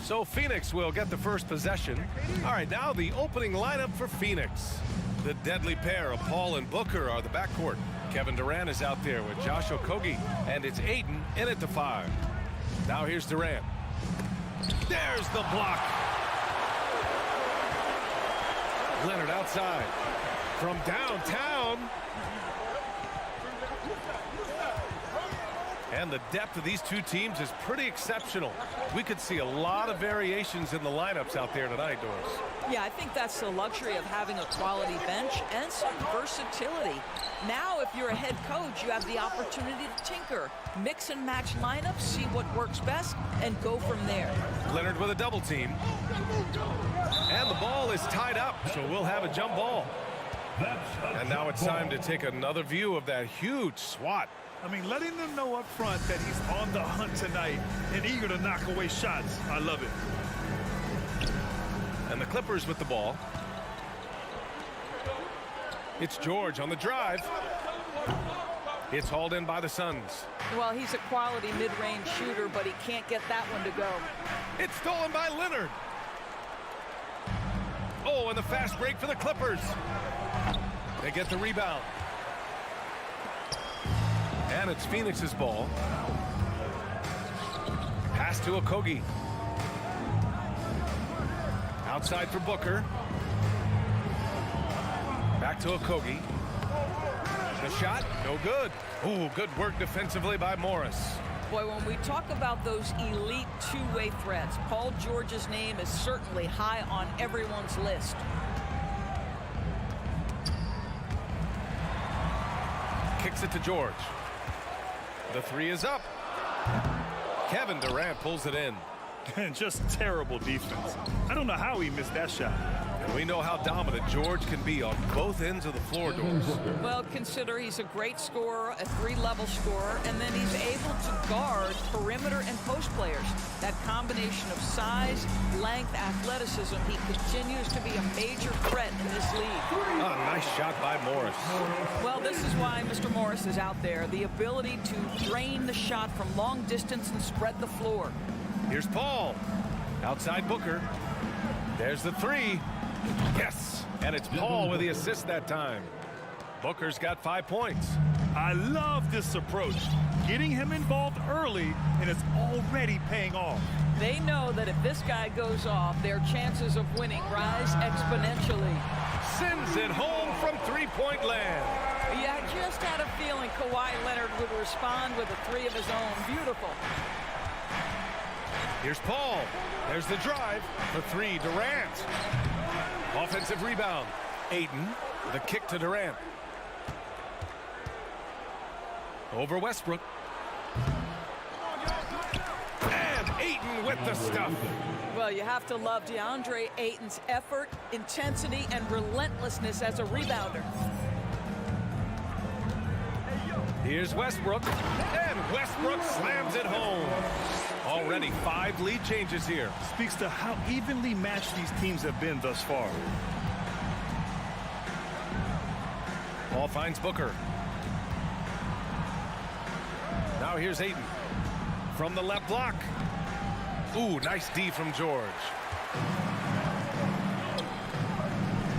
So Phoenix will get the first possession. All right, now the opening lineup for Phoenix. The deadly pair of Paul and Booker are the backcourt. Kevin Durant is out there with Josh Okogie, and it's Ayton in at the 5. Now here's Durant. There's the block. Leonard outside. From downtown. And the depth of these two teams is pretty exceptional. We could see a lot of variations in the lineups out there tonight, Doris. Yeah, I think that's the luxury of having a quality bench and some versatility. Now, if you're a head coach, you have the opportunity to tinker, mix and match lineups, see what works best, and go from there. Leonard with a double team. And the ball is tied up, so we'll have a jump ball. And now it's time to take another view of that huge swat. I mean, letting them know up front that he's on the hunt tonight and eager to knock away shots. I love it. And the Clippers with the ball. It's George on the drive. It's hauled in by the Suns. Well, he's a quality mid-range shooter, but he can't get that one to go. It's stolen by Leonard. Oh, and the fast break for the Clippers. They get the rebound. And it's Phoenix's ball. Pass to Okogie. Outside for Booker. Back to Okogie. The shot, no good. Ooh, good work defensively by Morris. Boy, when we talk about those elite two-way threats, Paul George's name is certainly high on everyone's list. Kicks it to George. The 3 is up. Kevin Durant pulls it in. And just terrible defense. I don't know how he missed that shot. And we know how dominant George can be on both ends of the floor, Doors. Well, consider he's a great scorer, a 3-level scorer, and then he's able to guard perimeter and post players. That combination of size, length, athleticism, he continues to be a major threat in this league. Oh, nice shot by Morris. Well, this is why Mr. Morris is out there. The ability to drain the shot from long distance and spread the floor. Here's Paul. Outside Booker. There's the 3. Yes. And it's Paul with the assist that time. Booker's got 5 points. I love this approach. Getting him involved early, and it's already paying off. They know that if this guy goes off, their chances of winning rise exponentially. Sends it home from 3-point land. Yeah, I just had a feeling Kawhi Leonard would respond with a 3 of his own. Beautiful. Here's Paul. There's the drive. The 3, Durant. Offensive rebound. Ayton. The kick to Durant. Over Westbrook. And Ayton with the stuff. Well, you have to love DeAndre Ayton's effort, intensity, and relentlessness as a rebounder. Here's Westbrook. And Westbrook slams it home. Already 5 lead changes here. Speaks to how evenly matched these teams have been thus far. Ball finds Booker. Now here's Ayton. From the left block. Ooh, nice D from George.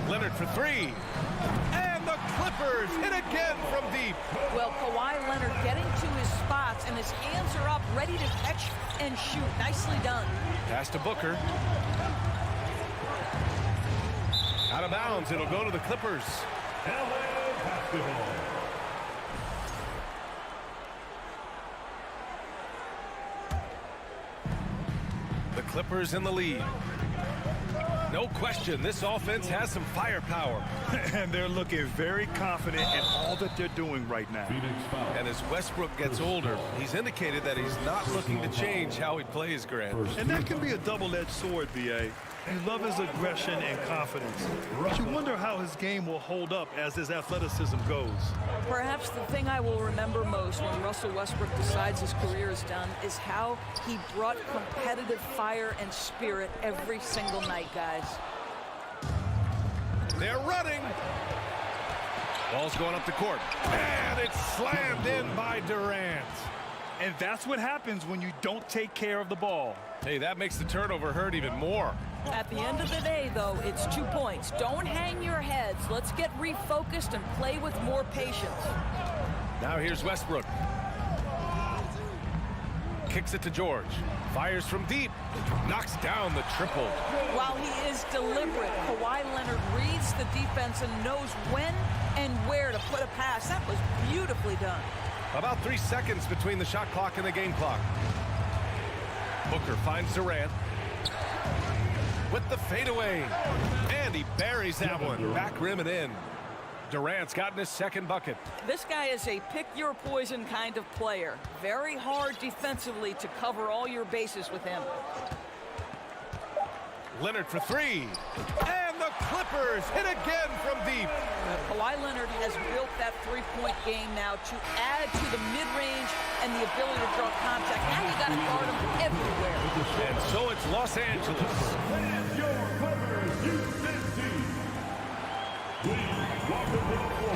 Leonard for 3. And the Clippers hit again from deep. Well, Kawhi Leonard getting to his spots, and his hands are up, ready to catch and shoot. Nicely done. Pass to Booker. Out of bounds. It'll go to the Clippers. LA basketball. The Clippers in the lead. No question, this offense has some firepower. And they're looking very confident in all that they're doing right now. And as Westbrook gets older, he's indicated that he's not looking to change how he plays, Grant. And that can be a double-edged sword, B.A. You love his aggression and confidence. But you wonder how his game will hold up as his athleticism goes. Perhaps the thing I will remember most when Russell Westbrook decides his career is done is how he brought competitive fire and spirit every single night, guys. They're running. Ball's going up the court. And it's slammed in by Durant. And that's what happens when you don't take care of the ball. Hey, that makes the turnover hurt even more. At the end of the day, though, it's 2 points. Don't hang your heads. Let's get refocused and play with more patience. Now here's Westbrook. Kicks it to George. Fires from deep. Knocks down the triple. While he is deliberate, Kawhi Leonard reads the defense and knows when and where to put a pass. That was beautifully done. About 3 seconds between the shot clock and the game clock. Booker finds Durant with the fadeaway. And he buries that one. Back rim and in. Durant's gotten his second bucket. This guy is a pick-your-poison kind of player. Very hard defensively to cover all your bases with him. Leonard for three. And the Clippers hit again from deep. Kawhi Leonard has built that three-point game now to add to the mid-range and the ability to draw contact. Now you got to guard him everywhere. And so it's Los Angeles.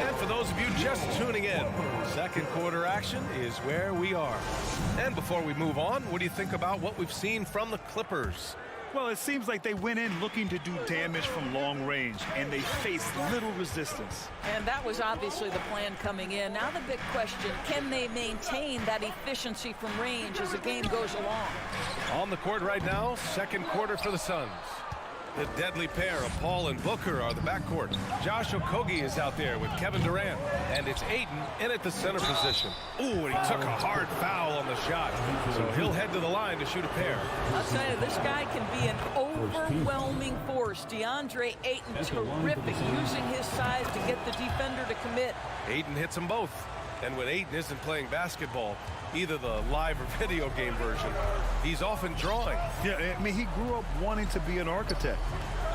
And for those of you just tuning in, second quarter action is where we are. And before we move on, what do you think about what we've seen from the Clippers? Well, it seems like they went in looking to do damage from long range, and they faced little resistance. And that was obviously the plan coming in. Now the big question, can they maintain that efficiency from range as the game goes along? On the court right now, second quarter for the Suns. The deadly pair of Paul and Booker are the backcourt. Josh Okogie is out there with Kevin Durant. And it's Ayton in at the center position. Ooh, and he took a hard foul on the shot. So he'll head to the line to shoot a pair. I'll tell you, this guy can be an overwhelming force. DeAndre Ayton, terrific, using his size to get the defender to commit. Ayton hits them both. And when Ayton isn't playing basketball, either the live or video game version, he's often drawing. Yeah, I mean, he grew up wanting to be an architect.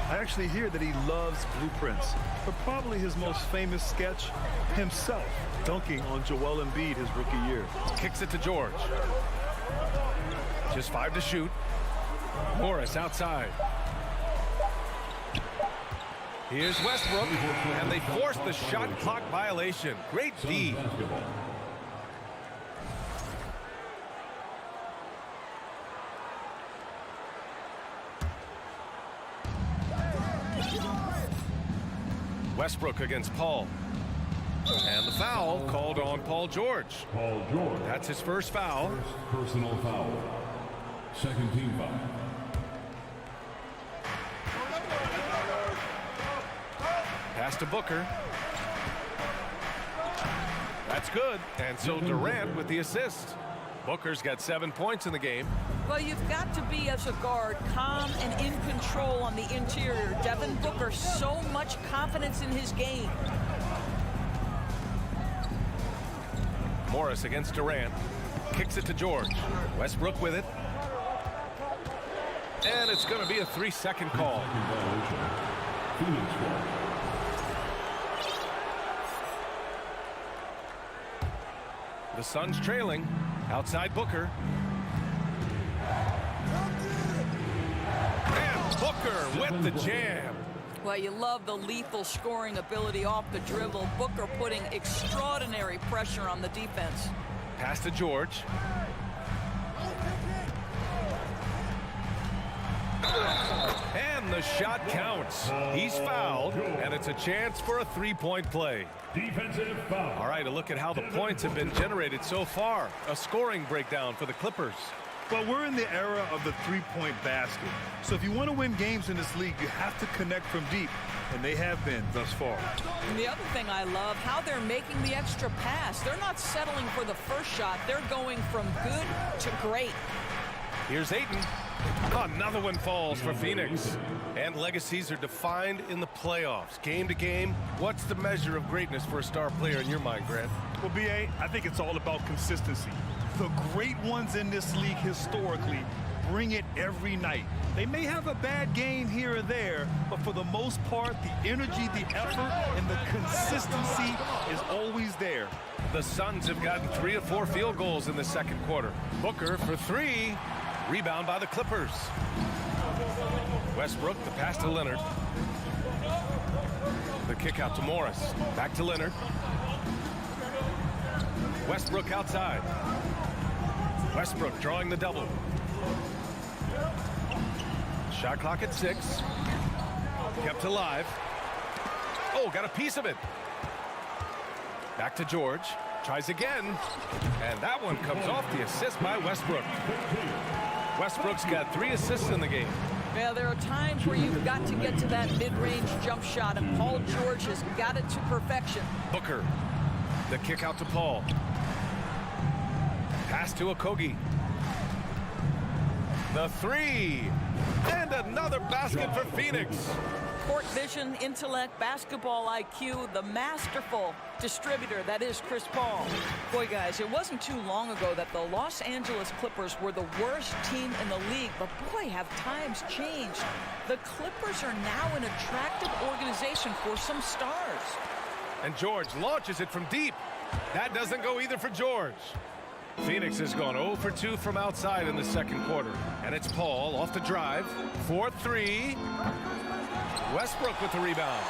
I actually hear that he loves blueprints, but probably his most famous sketch, himself dunking on Joel Embiid his rookie year. Kicks it to George. Just 5 to shoot. Morris outside. Here's Westbrook, and they force the shot clock violation. Great D. Westbrook against Paul. And the foul called on Paul George. Paul George. That's his first foul. First personal foul. Second team foul. Pass to Booker. That's good. And so Durant with the assist. Booker's got 7 points in the game. Well, you've got to be, as a guard, calm and in control on the interior. Devin Booker, so much confidence in his game. Morris against Durant. Kicks it to George. Westbrook with it. And it's going to be a 3-second call. The Suns trailing. Outside Booker. And Booker with the jam. Well, you love the lethal scoring ability off the dribble. Booker putting extraordinary pressure on the defense. Pass to George. And the shot counts. He's fouled, and it's a chance for a three-point play. Defensive foul. All right, a look at how the points have been generated so far. A scoring breakdown for the Clippers. Well, we're in the era of the three-point basket. So if you want to win games in this league, you have to connect from deep, and they have been thus far. And the other thing I love, how they're making the extra pass. They're not settling for the first shot. They're going from good to great. Here's Ayton. Another one falls for Phoenix. And legacies are defined in the playoffs. Game to game, what's the measure of greatness for a star player in your mind, Grant? Well, B.A., I think it's all about consistency. The great ones in this league historically bring it every night. They may have a bad game here or there, but for the most part, the energy, the effort, and the consistency is always there. The Suns have gotten 3 of 4 field goals in the second quarter. Booker for 3. Rebound by the Clippers. Westbrook, the pass to Leonard. The kick out to Morris. Back to Leonard. Westbrook outside. Westbrook drawing the double. Shot clock at 6. Kept alive. Oh, got a piece of it. Back to George. Tries again. And that one comes off the assist by Westbrook. Westbrook's got 3 assists in the game. Yeah, there are times where you've got to get to that mid-range jump shot, and Paul George has got it to perfection. Booker. The kick out to Paul. Pass to Okogie. The 3. And another basket for Phoenix. Court vision, intellect, basketball IQ, the masterful distributor that is Chris Paul. Boy, guys, it wasn't too long ago that the Los Angeles Clippers were the worst team in the league, but boy, have times changed. The Clippers are now an attractive organization for some stars. And George launches it from deep. That doesn't go either for George. Phoenix has gone 0 for 2 from outside in the second quarter. And it's Paul off the drive. 4-3. Westbrook with the rebound.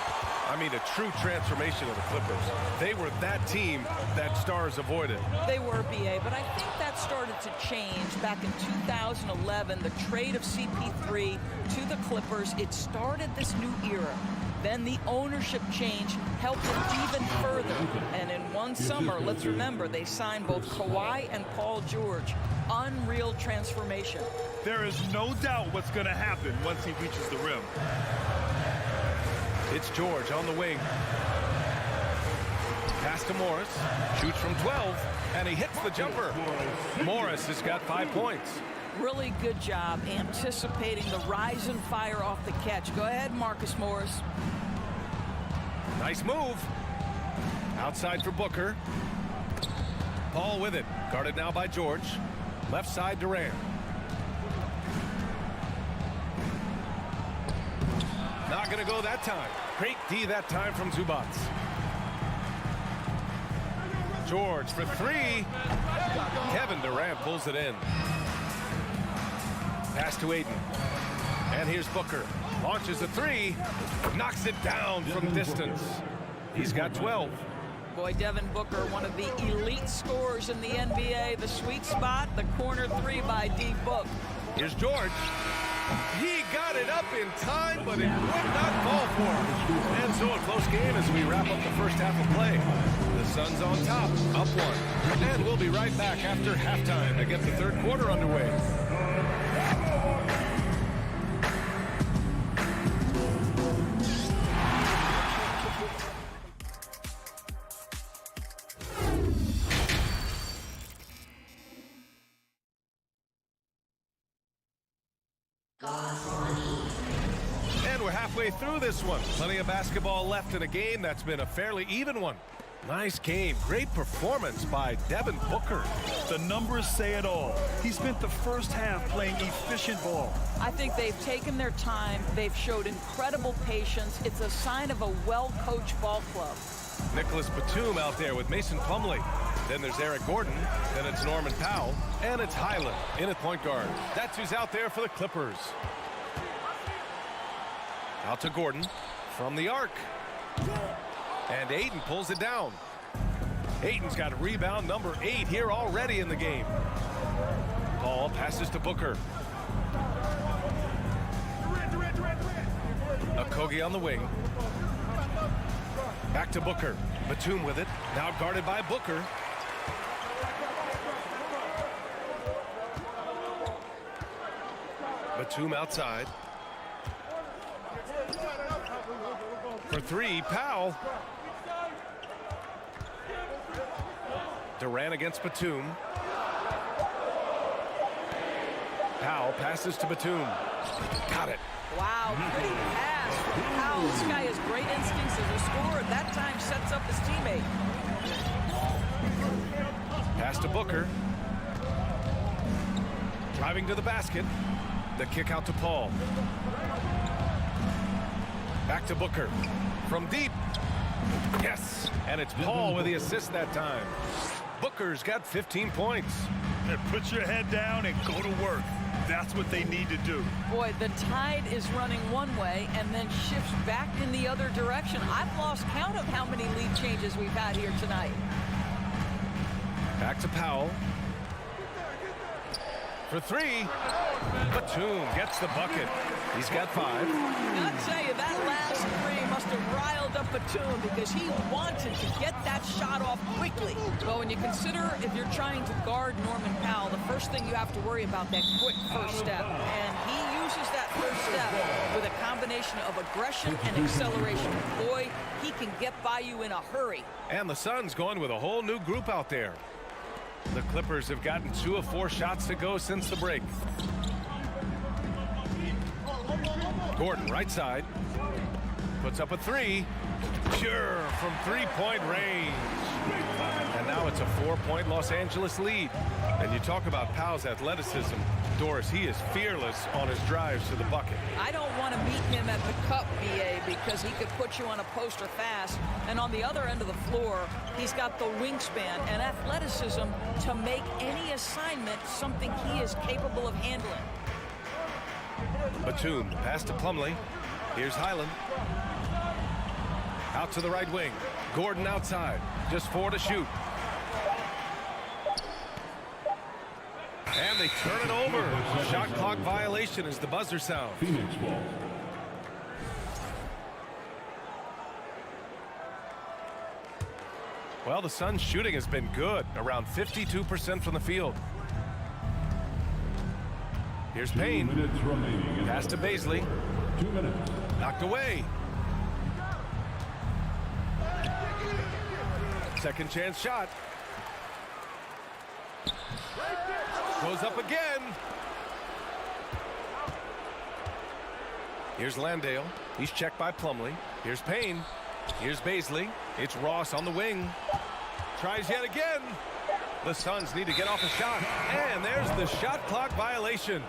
I mean, a true transformation of the Clippers. They were that team that stars avoided. They were, BA, but I think that started to change back in 2011. The trade of CP3 to the Clippers, it started this new era. Then the ownership change helped it even further. And in one summer, let's remember, they signed both Kawhi and Paul George. Unreal transformation. There is no doubt what's going to happen once he reaches the rim. It's George on the wing. Pass to Morris. Shoots from 12, and he hits the jumper. Morris has got 5 points. Really good job anticipating the rise and fire off the catch. Go ahead, Marcus Morris. Nice move. Outside for Booker. Paul with it. Guarded now by George. Left side Durant. Not going to go that time. Great D that time from Zubac. George for 3. Kevin Durant pulls it in. Pass to Aiden. And here's Booker. Launches a 3. Knocks it down from distance. He's got 12. Boy, Devin Booker, one of the elite scorers in the NBA. The sweet spot, the corner 3 by D. Book. Here's George. He got it up in time, but it would not fall for him. And so a close game as we wrap up the first half of play. The Suns on top, up 1. And we'll be right back after halftime to get the third quarter underway. Through this one. Plenty of basketball left in a game that's been a fairly even one. Nice game. Great performance by Devin Booker. The numbers say it all. He spent the first half playing efficient ball. I think they've taken their time. They've showed incredible patience. It's a sign of a well-coached ball club. Nicholas Batum out there with Mason Plumlee. Then there's Eric Gordon. Then it's Norman Powell. And it's Highland in at point guard. That's who's out there for the Clippers. Out to Gordon from the arc. And Aiden pulls it down. Aiden's got rebound number 8 here already in the game. Paul passes to Booker. Okogie on the wing. Back to Booker. Batum with it. Now guarded by Booker. Batum outside. For 3, Powell. Durant against Batum. Powell passes to Batum. Got it. Wow, pretty pass from Powell. This guy has great instincts as a scorer. At that time, sets up his teammate. Pass to Booker. Driving to the basket. The kick out to Paul. Back to Booker. From deep. Yes. And it's Paul with the assist that time. Booker's got 15 points. And put your head down and go to work. That's what they need to do. Boy, the tide is running one way and then shifts back in the other direction. I've lost count of how many lead changes we've had here tonight. Back to Powell. For three. Batum gets the bucket. He's got 5. I'll tell you, that last three must have riled up Batum because he wanted to get that shot off quickly. Well, when you consider if you're trying to guard Norman Powell, the first thing you have to worry about that quick first step. And he uses that first step with a combination of aggression and acceleration. Boy, he can get by you in a hurry. And the Suns going with a whole new group out there. The Clippers have gotten 2 of 4 shots to go since the break. Gordon, right side. Puts up a 3. Sure, from 3-point range. And now it's a 4-point Los Angeles lead. And you talk about Powell's athleticism. Doris, he is fearless on his drives to the bucket. I don't want to meet him at the cup, BA, because he could put you on a poster fast. And on the other end of the floor, he's got the wingspan and athleticism to make any assignment something he is capable of handling. Batum, pass to Plumlee. Here's Highland. Out to the right wing. Gordon outside. Just 4 to shoot. And they turn it over. Shot clock violation as the buzzer sounds. Phoenix ball. Well, the Suns' shooting has been good, around 52% from the field. Here's Payne. 2 minutes remaining. Pass to Baisley. 2 minutes. Knocked away. Second chance shot. Goes up again. Here's Landale. He's checked by Plumlee. Here's Payne. Here's Baisley. It's Ross on the wing. Tries yet again. The Suns need to get off a shot. And there's the shot clock violation.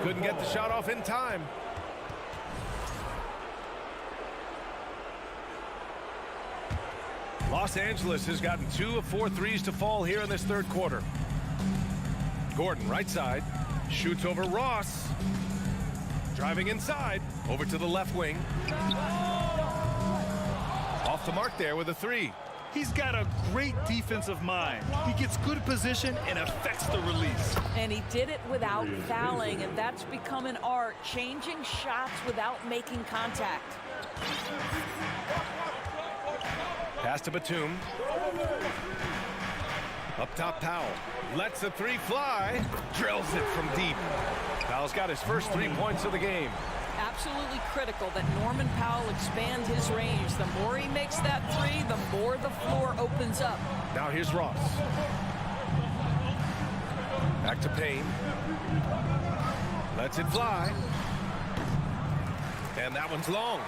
Couldn't get the shot off in time. Los Angeles has gotten 2 of 4 threes to fall here in this third quarter. Gordon, right side, shoots over Ross. Driving inside, over to the left wing. Off the mark there with a 3. He's got a great defensive mind. He gets good position and affects the release. And he did it without fouling, and that's become an art, changing shots without making contact. Pass to Batum. Up top, Powell. Lets a 3 fly. Drills it from deep. Powell's got his first 3 points of the game. Absolutely critical that Norman Powell expand his range. The more he makes that 3, the more the floor opens up. Now here's Ross. Back to Payne. Lets it fly. And that one's long.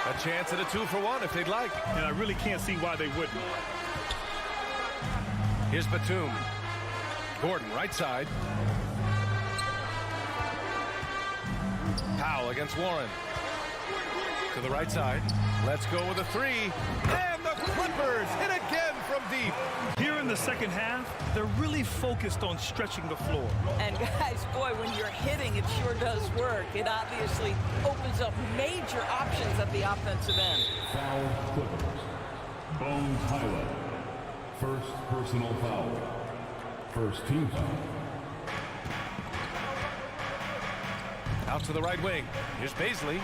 A chance at a 2-for-1 if they'd like. And I really can't see why they wouldn't. Here's Batum. Gordon, right side. Powell against Warren. To the right side. Let's go with a 3. And the Clippers hit again from deep. Here in the second half, they're really focused on stretching the floor. And guys, boy, when you're hitting, it sure does work. It obviously opens up major options at the offensive end. Foul Clippers. Bones Highland. First personal foul. First team foul. Out to the right wing. Here's Baisley.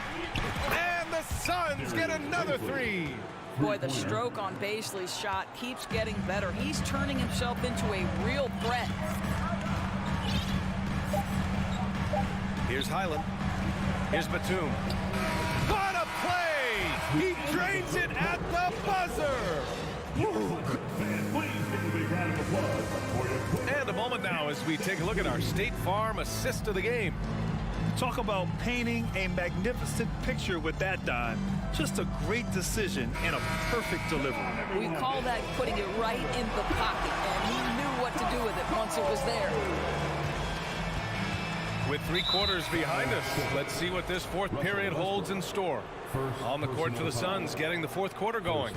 And the Suns get another 3. Boy, the stroke on Baisley's shot keeps getting better. He's turning himself into a real threat. Here's Highland. Here's Batum. What a play! He drains it at the buzzer! And a moment now as we take a look at our State Farm assist of the game. Talk about painting a magnificent picture with that dime. Just a great decision and a perfect delivery. We call that putting it right in the pocket, and he knew what to do with it once it was there. With 3 quarters behind us, let's see what this fourth period holds in store. On the court for the Suns, getting the fourth quarter going.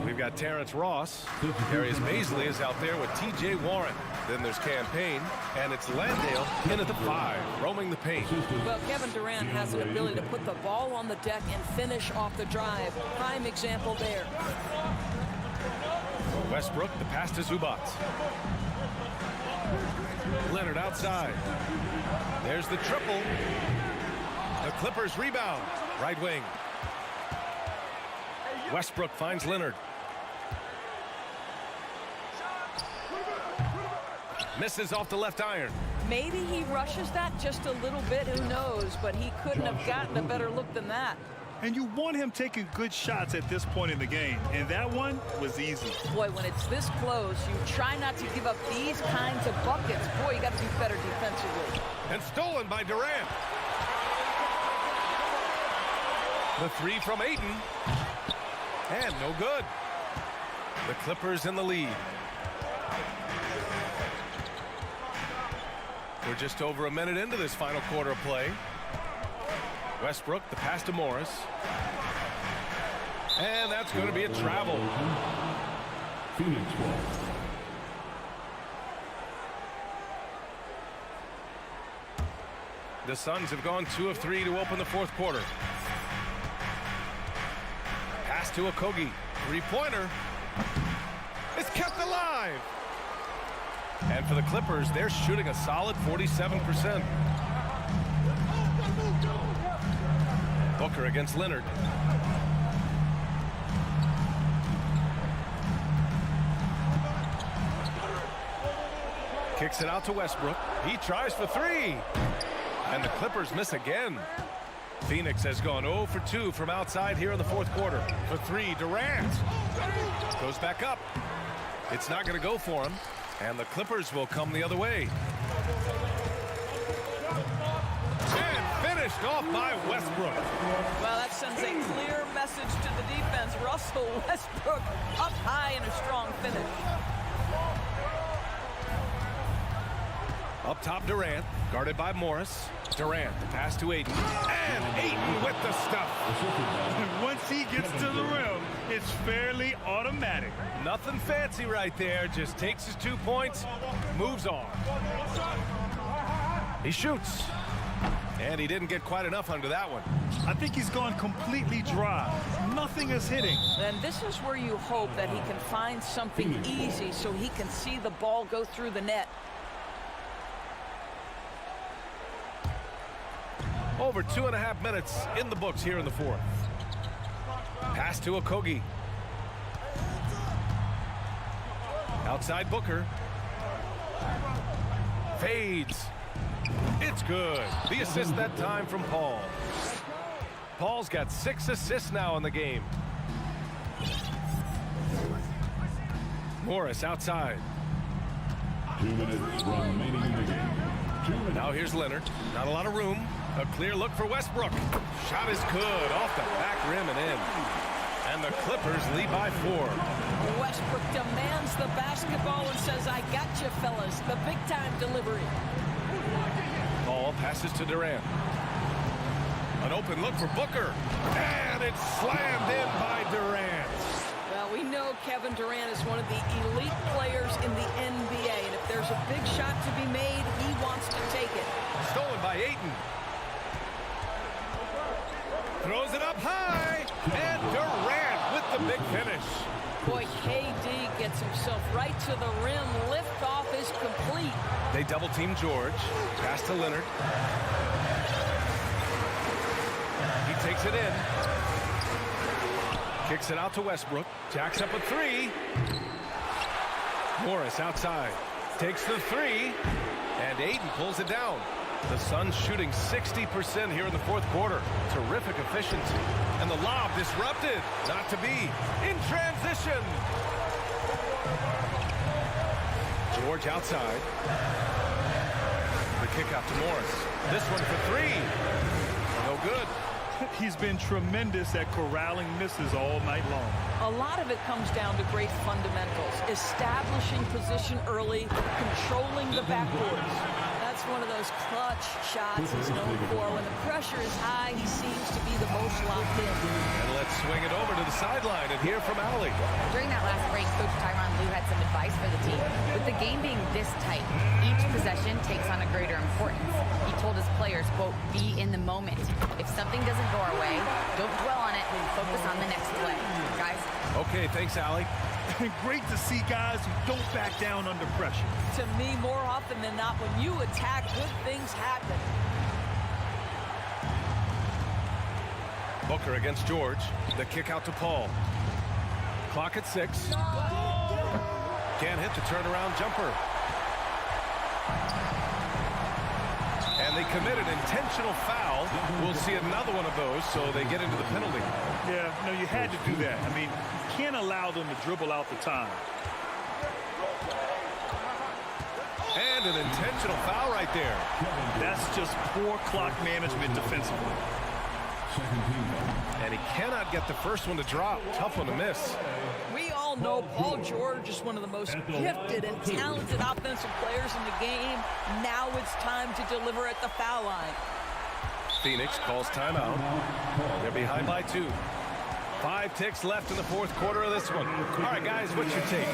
We've got Terrence Ross. Darius Baisley is out there with T.J. Warren. Then there's Campaign, and it's Landale in at the 5, roaming the paint. Well, Kevin Durant has an ability to put the ball on the deck and finish off the drive. Prime example there. Westbrook, the pass to Zubac. Leonard outside. There's the triple. The Clippers rebound. Right wing. Westbrook finds Leonard. Misses off the left iron. Maybe he rushes that just a little bit, who knows, but he couldn't have gotten a better look than that. And you want him taking good shots at this point in the game, and that one was easy. Boy, when it's this close, you try not to give up these kinds of buckets. Boy, you got to do better defensively. And stolen by Durant. The 3 from Ayton. And no good. The Clippers in the lead. We're just over a minute into this final quarter of play. Westbrook, the pass to Morris. And that's going to be a travel. Phoenix ball. The Suns have gone 2 of 3 to open the fourth quarter. Pass to Okogie. Three-pointer. It's kept alive. And for the Clippers, they're shooting a solid 47%. Booker against Leonard. Kicks it out to Westbrook. He tries for 3. And the Clippers miss again. Phoenix has gone 0 for 2 from outside here in the fourth quarter. For 3, Durant. Goes back up. It's not going to go for him. And the Clippers will come the other way. And finished off by Westbrook. Well, that sends a clear message to the defense. Russell Westbrook up high in a strong finish. Up top, Durant, guarded by Morris. Durant, the pass to Ayton. And Ayton with the stuff. Once he gets to the rim, it's fairly automatic. Nothing fancy right there. Just takes his 2 points, moves on. He shoots. And he didn't get quite enough under that one. I think he's gone completely dry. Nothing is hitting. And this is where you hope that he can find something easy so he can see the ball go through the net. Over 2.5 minutes in the books here in the fourth. Pass to Okogie. Outside Booker. Fades. It's good. The assist that time from Paul. Paul's got 6 assists now in the game. Morris outside. 2 minutes remaining in the game. Now here's Leonard. Not a lot of room. A clear look for Westbrook. Shot is good. Off the back rim and in. And the Clippers lead by 4. Westbrook demands the basketball and says, I got you, fellas. The big-time delivery. Paul passes to Durant. An open look for Booker. And it's slammed in by Durant. Well, we know Kevin Durant is one of the elite players in the NBA. And if there's a big shot to be made, he wants to take it. Stolen by Ayton. Throws it up high. And Durant with the big finish. Boy, KD gets himself right to the rim. Liftoff is complete. They double team George. Pass to Leonard. He takes it in. Kicks it out to Westbrook. Jacks up a 3. Morris outside. Takes the 3. And Ayton pulls it down. The Suns shooting 60% here in the fourth quarter. Terrific efficiency. And the lob disrupted. Not to be. In transition. George outside. The kick out to Morris. This one for 3. No good. He's been tremendous at corralling misses all night long. A lot of it comes down to great fundamentals. Establishing position early, controlling the backboards. That's That's one of those clutch shots he's known for. When the pressure is high, he seems to be the most locked in. And let's swing it over to the sideline and hear from Allie. During that last break, Coach Tyronn Lue had some advice for the team. With the game being this tight, each possession takes on a greater importance. He told his players, quote, be in the moment. If something doesn't go our way, don't dwell on it and focus on the next play. Guys? Okay, thanks, Allie. Great to see guys who don't back down under pressure. To me, more often than not, when you attack, good things happen. Booker against George. The kick out to Paul. Clock at 6. Can't hit the turnaround jumper. And they commit an intentional foul. We'll see another one of those, so they get into the penalty. Yeah, no, you had to do that. I mean, you can't allow them to dribble out the time. And an intentional foul right there. That's just poor clock management defensively. And he cannot get the first one to drop. Tough one to miss. We all know Paul George is one of the most gifted and talented offensive players in the game. Now it's time to deliver at the foul line. Phoenix calls timeout. They're behind by 2. 5 ticks left in the fourth quarter of this one. All right, guys, what's your take?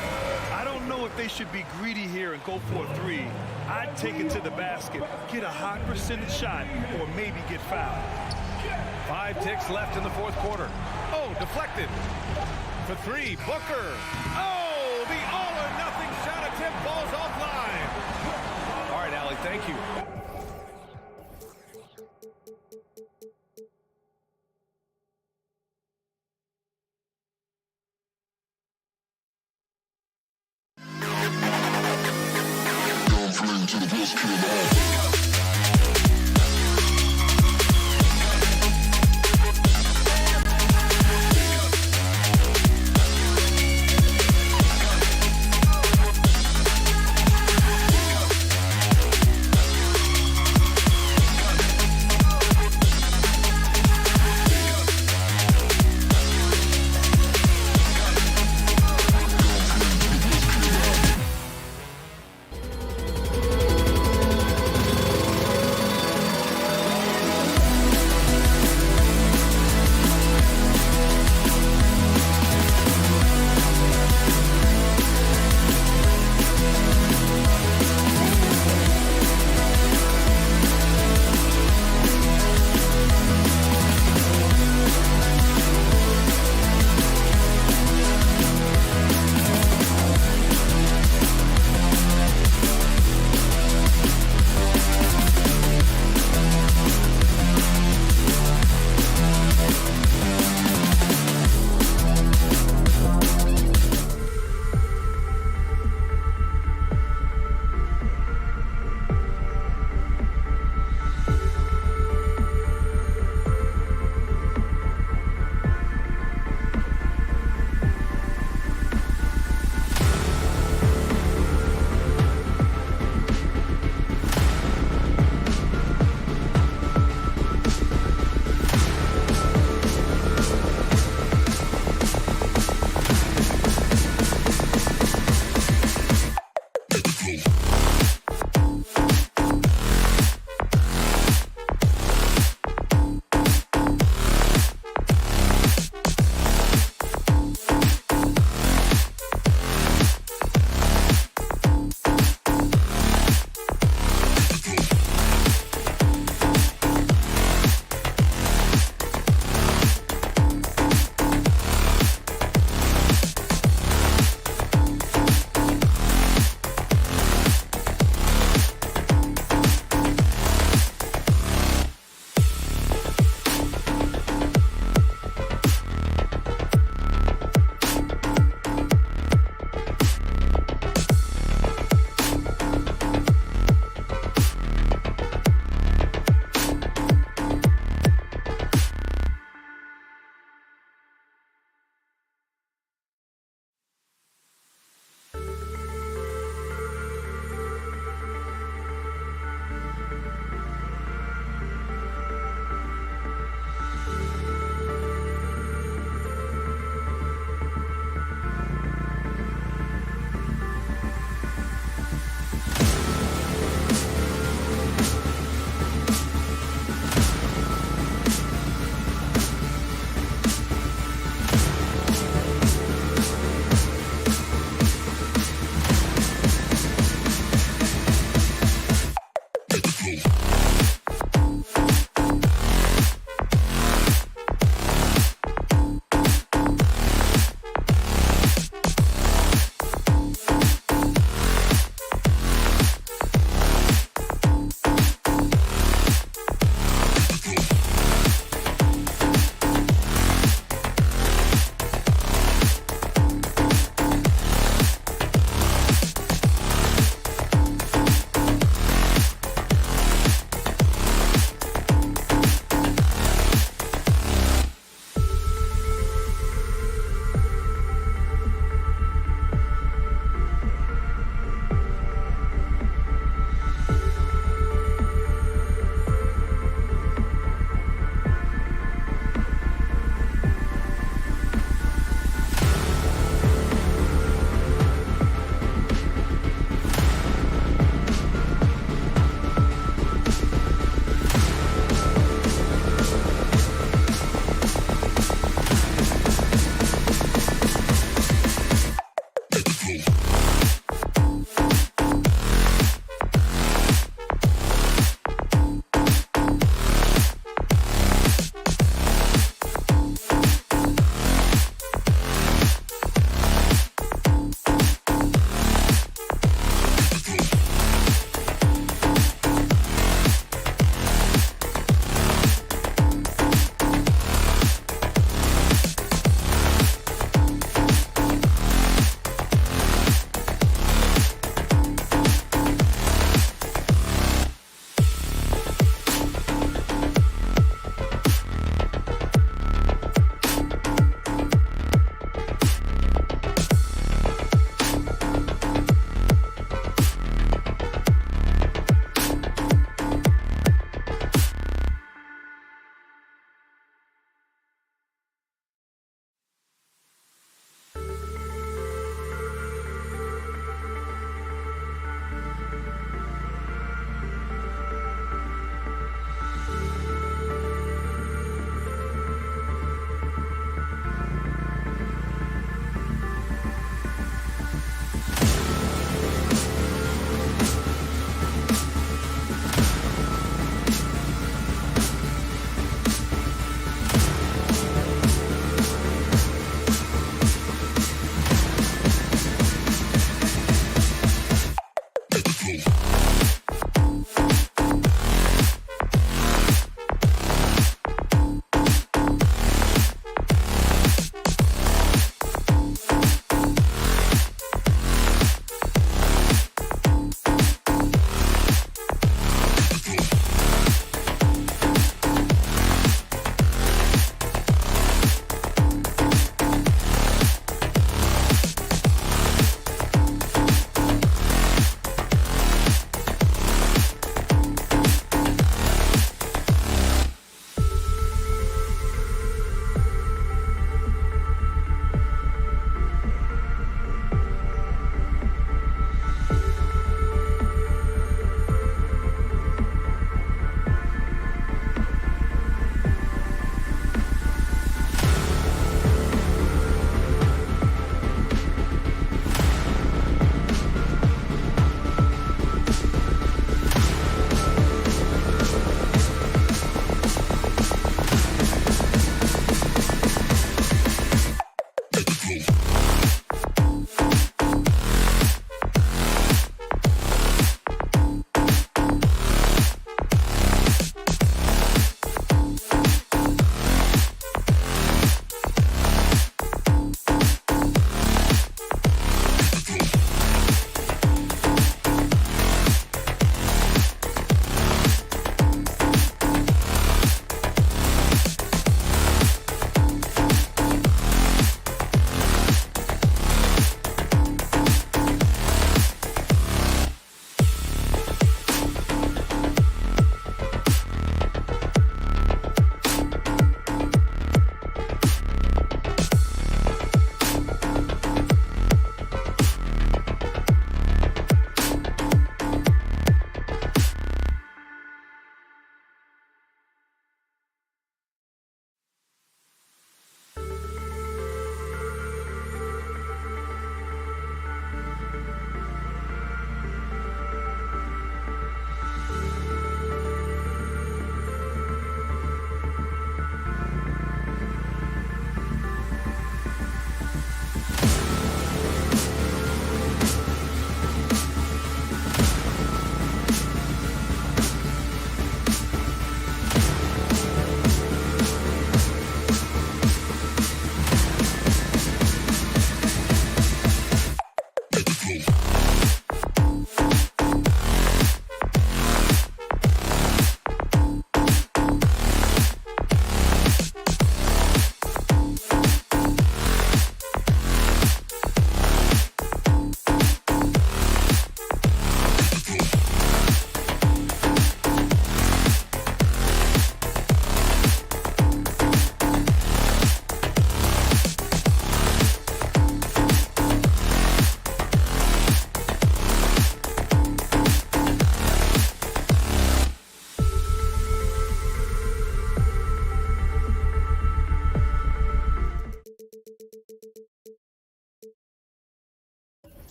I don't know if they should be greedy here and go for a 3. I'd take it to the basket, get a high percentage shot, or maybe get fouled. 5 ticks left in the fourth quarter. Oh, deflected. For 3, Booker. Oh, the all-or-nothing shot attempt falls offline. All right, Allie, thank you.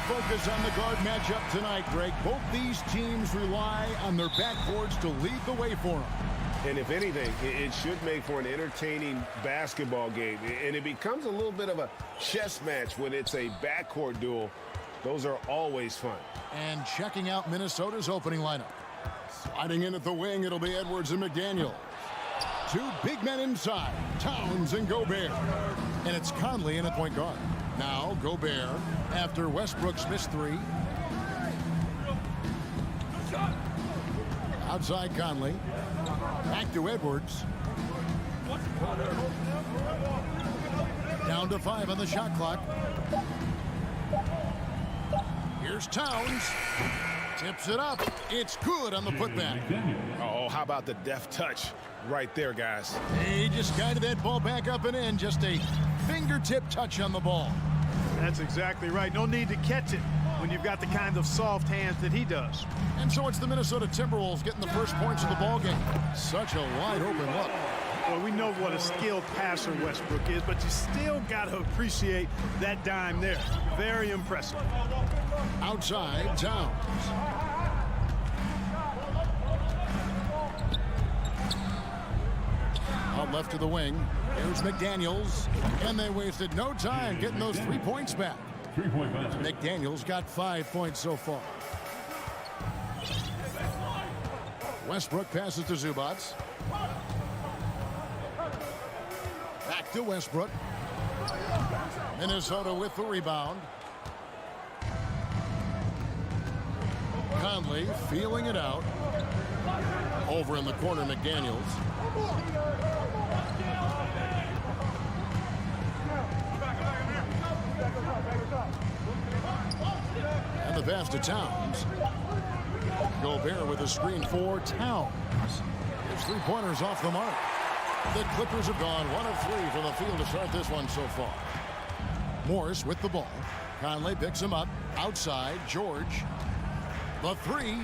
focus on the guard matchup tonight, Greg. Both these teams rely on their backboards to lead the way for them. And if anything, it should make for an entertaining basketball game. And it becomes a little bit of a chess match when it's a backcourt duel. Those are always fun. And checking out Minnesota's opening lineup. Sliding in at the wing, it'll be Edwards and McDaniel. Two big men inside, Towns and Gobert. And it's Conley in at point guard. Now Gobert after Westbrook's missed three. Outside Conley. Back to Edwards. Down to 5 on the shot clock. Here's Towns. Tips it up. It's good on the putback. Oh, how about the deft touch right there, guys? He just guided that ball back up and in. Just a fingertip touch on the ball. That's exactly right. No need to catch it when you've got the kind of soft hands that he does. And so it's the Minnesota Timberwolves getting the first points of the ball game. Such a wide open look. Well, we know what a skilled passer Westbrook is, but you still got to appreciate that dime there. Very impressive. Outside, Towns. Out left to the wing. Here's McDaniels. And they wasted no time getting those 3 points back. 3-point basket. McDaniels got 5 points so far. Westbrook passes to Zubats. Back to Westbrook. Minnesota with the rebound. Conley feeling it out. Over in the corner, McDaniels. And the pass to Towns. Gobert with a screen for Towns. His three-pointers off the mark. The Clippers have gone 1 of 3 from the field to start this one so far. Morris with the ball. Conley picks him up. Outside, George. The three.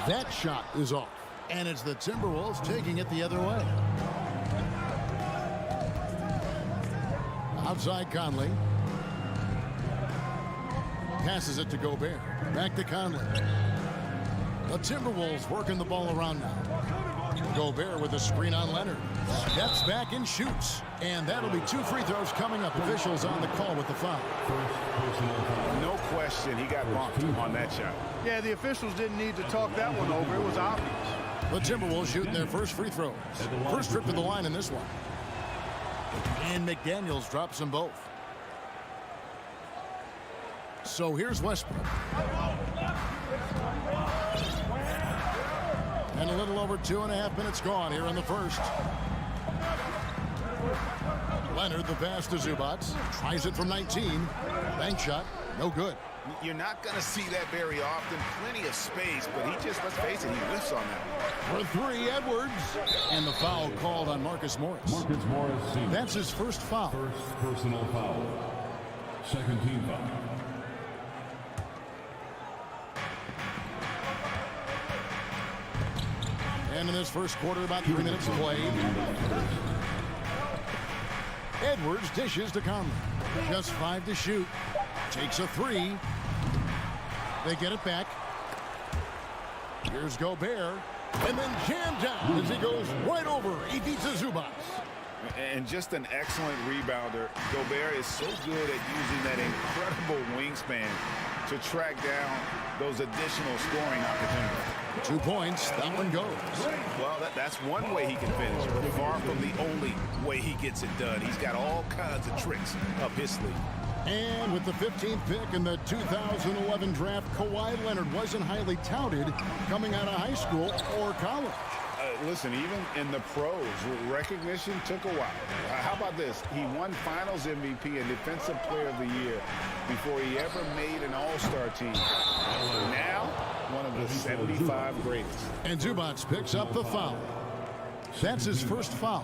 That shot is off. And it's the Timberwolves taking it the other way. Outside Conley. Passes it to Gobert. Back to Conley. The Timberwolves working the ball around now. Gobert with a screen on Leonard. Steps back and shoots. And that'll be 2 free throws coming up. Officials on the call with the foul. No question he got bumped on that shot. Yeah, the officials didn't need to talk that one over. It was obvious. The Timberwolves shooting their first free throws. First trip to the line in this one. And McDaniels drops them both. So here's Westbrook. And a little over 2.5 minutes gone here in the first. Leonard, the pass to Zubats. Tries it from 19. Bank shot, no good. You're not going to see that very often. Plenty of space, but he just, let's face it, he whiffs on that. For 3, Edwards. And the foul called on Marcus Morris. Marcus Morris, senior. That's his first foul. First personal foul. Second team foul. And in this first quarter, about 3 minutes played. Edwards dishes to Conley. Just 5 to shoot. Takes a 3. They get it back. Here's Gobert. And then jammed down as he goes right over. He beats Zubats. And just an excellent rebounder. Gobert is so good at using that incredible wingspan to track down those additional scoring opportunities. 2 points. That one goes. Well, that's one way he can finish, but far from the only way he gets it done. He's got all kinds of tricks up his sleeve. And with the 15th pick in the 2011 draft, Kawhi Leonard wasn't highly touted coming out of high school or college. Listen, even in the pros, recognition took a while. How about this? He won Finals MVP and Defensive Player of the Year before he ever made an All-Star team. Now, one of the 75 greatest. And Zubats picks up the foul. That's his first foul.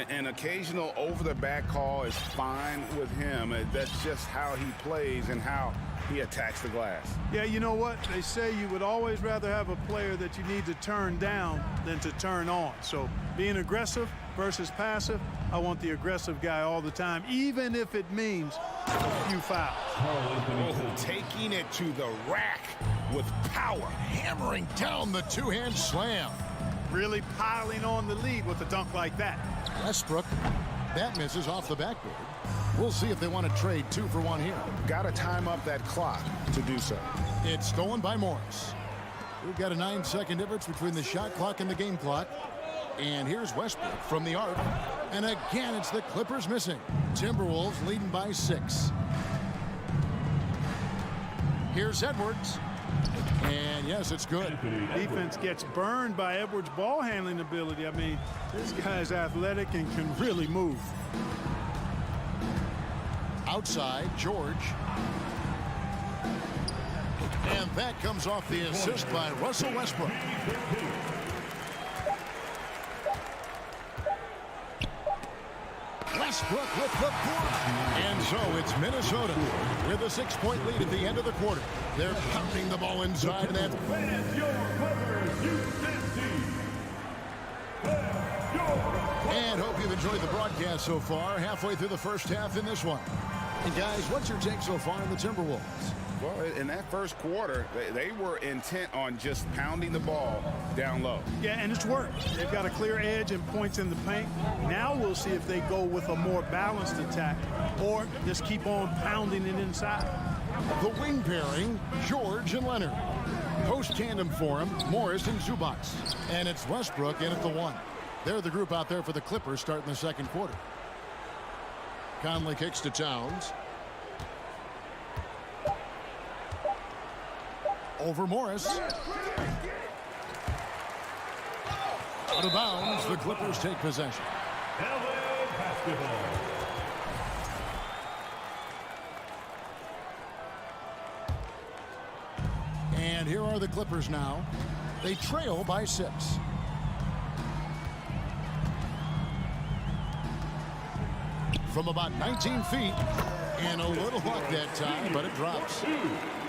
An occasional over-the-back call is fine with him. That's just how he plays and how he attacks the glass. Yeah, you know what? They say you would always rather have a player that you need to turn down than to turn on. So being aggressive versus passive, I want the aggressive guy all the time, even if it means a few fouls. Oh, taking it to the rack with power. Hammering down the two-hand slam. Really piling on the lead with a dunk like that. Westbrook, that misses off the backboard. We'll see if they want to trade 2 for 1 here. Got to time up that clock to do so. It's stolen by Morris. We've got a 9-second difference between the shot clock and the game clock. And here's Westbrook from the arc. And again, it's the Clippers missing. Timberwolves leading by 6. Here's Edwards. And yes, it's good. Defense gets burned by Edwards' ball handling ability. I mean, this guy's athletic and can really move. Outside, George. And that comes off the assist by Russell Westbrook. Westbrook with the block. And so it's Minnesota with a 6-point lead at the end of the quarter. They're pounding the ball inside that. And hope you've enjoyed the broadcast so far. Halfway through the first half in this one. And guys, what's your take so far in the Timberwolves? Well, in that first quarter, they were intent on just pounding the ball down low. Yeah, and it's worked. They've got a clear edge and points in the paint. Now we'll see if they go with a more balanced attack or just keep on pounding it inside. The wing pairing, George and Leonard. Post tandem for him, Morris and Zubac. And it's Westbrook in at the 1. They're the group out there for the Clippers starting the second quarter. Conley kicks to Towns. Over Morris. Out of bounds, the Clippers take possession. LA basketball. And here are the Clippers now. They trail by 6. From about 19 feet. And a little luck that time, but it drops.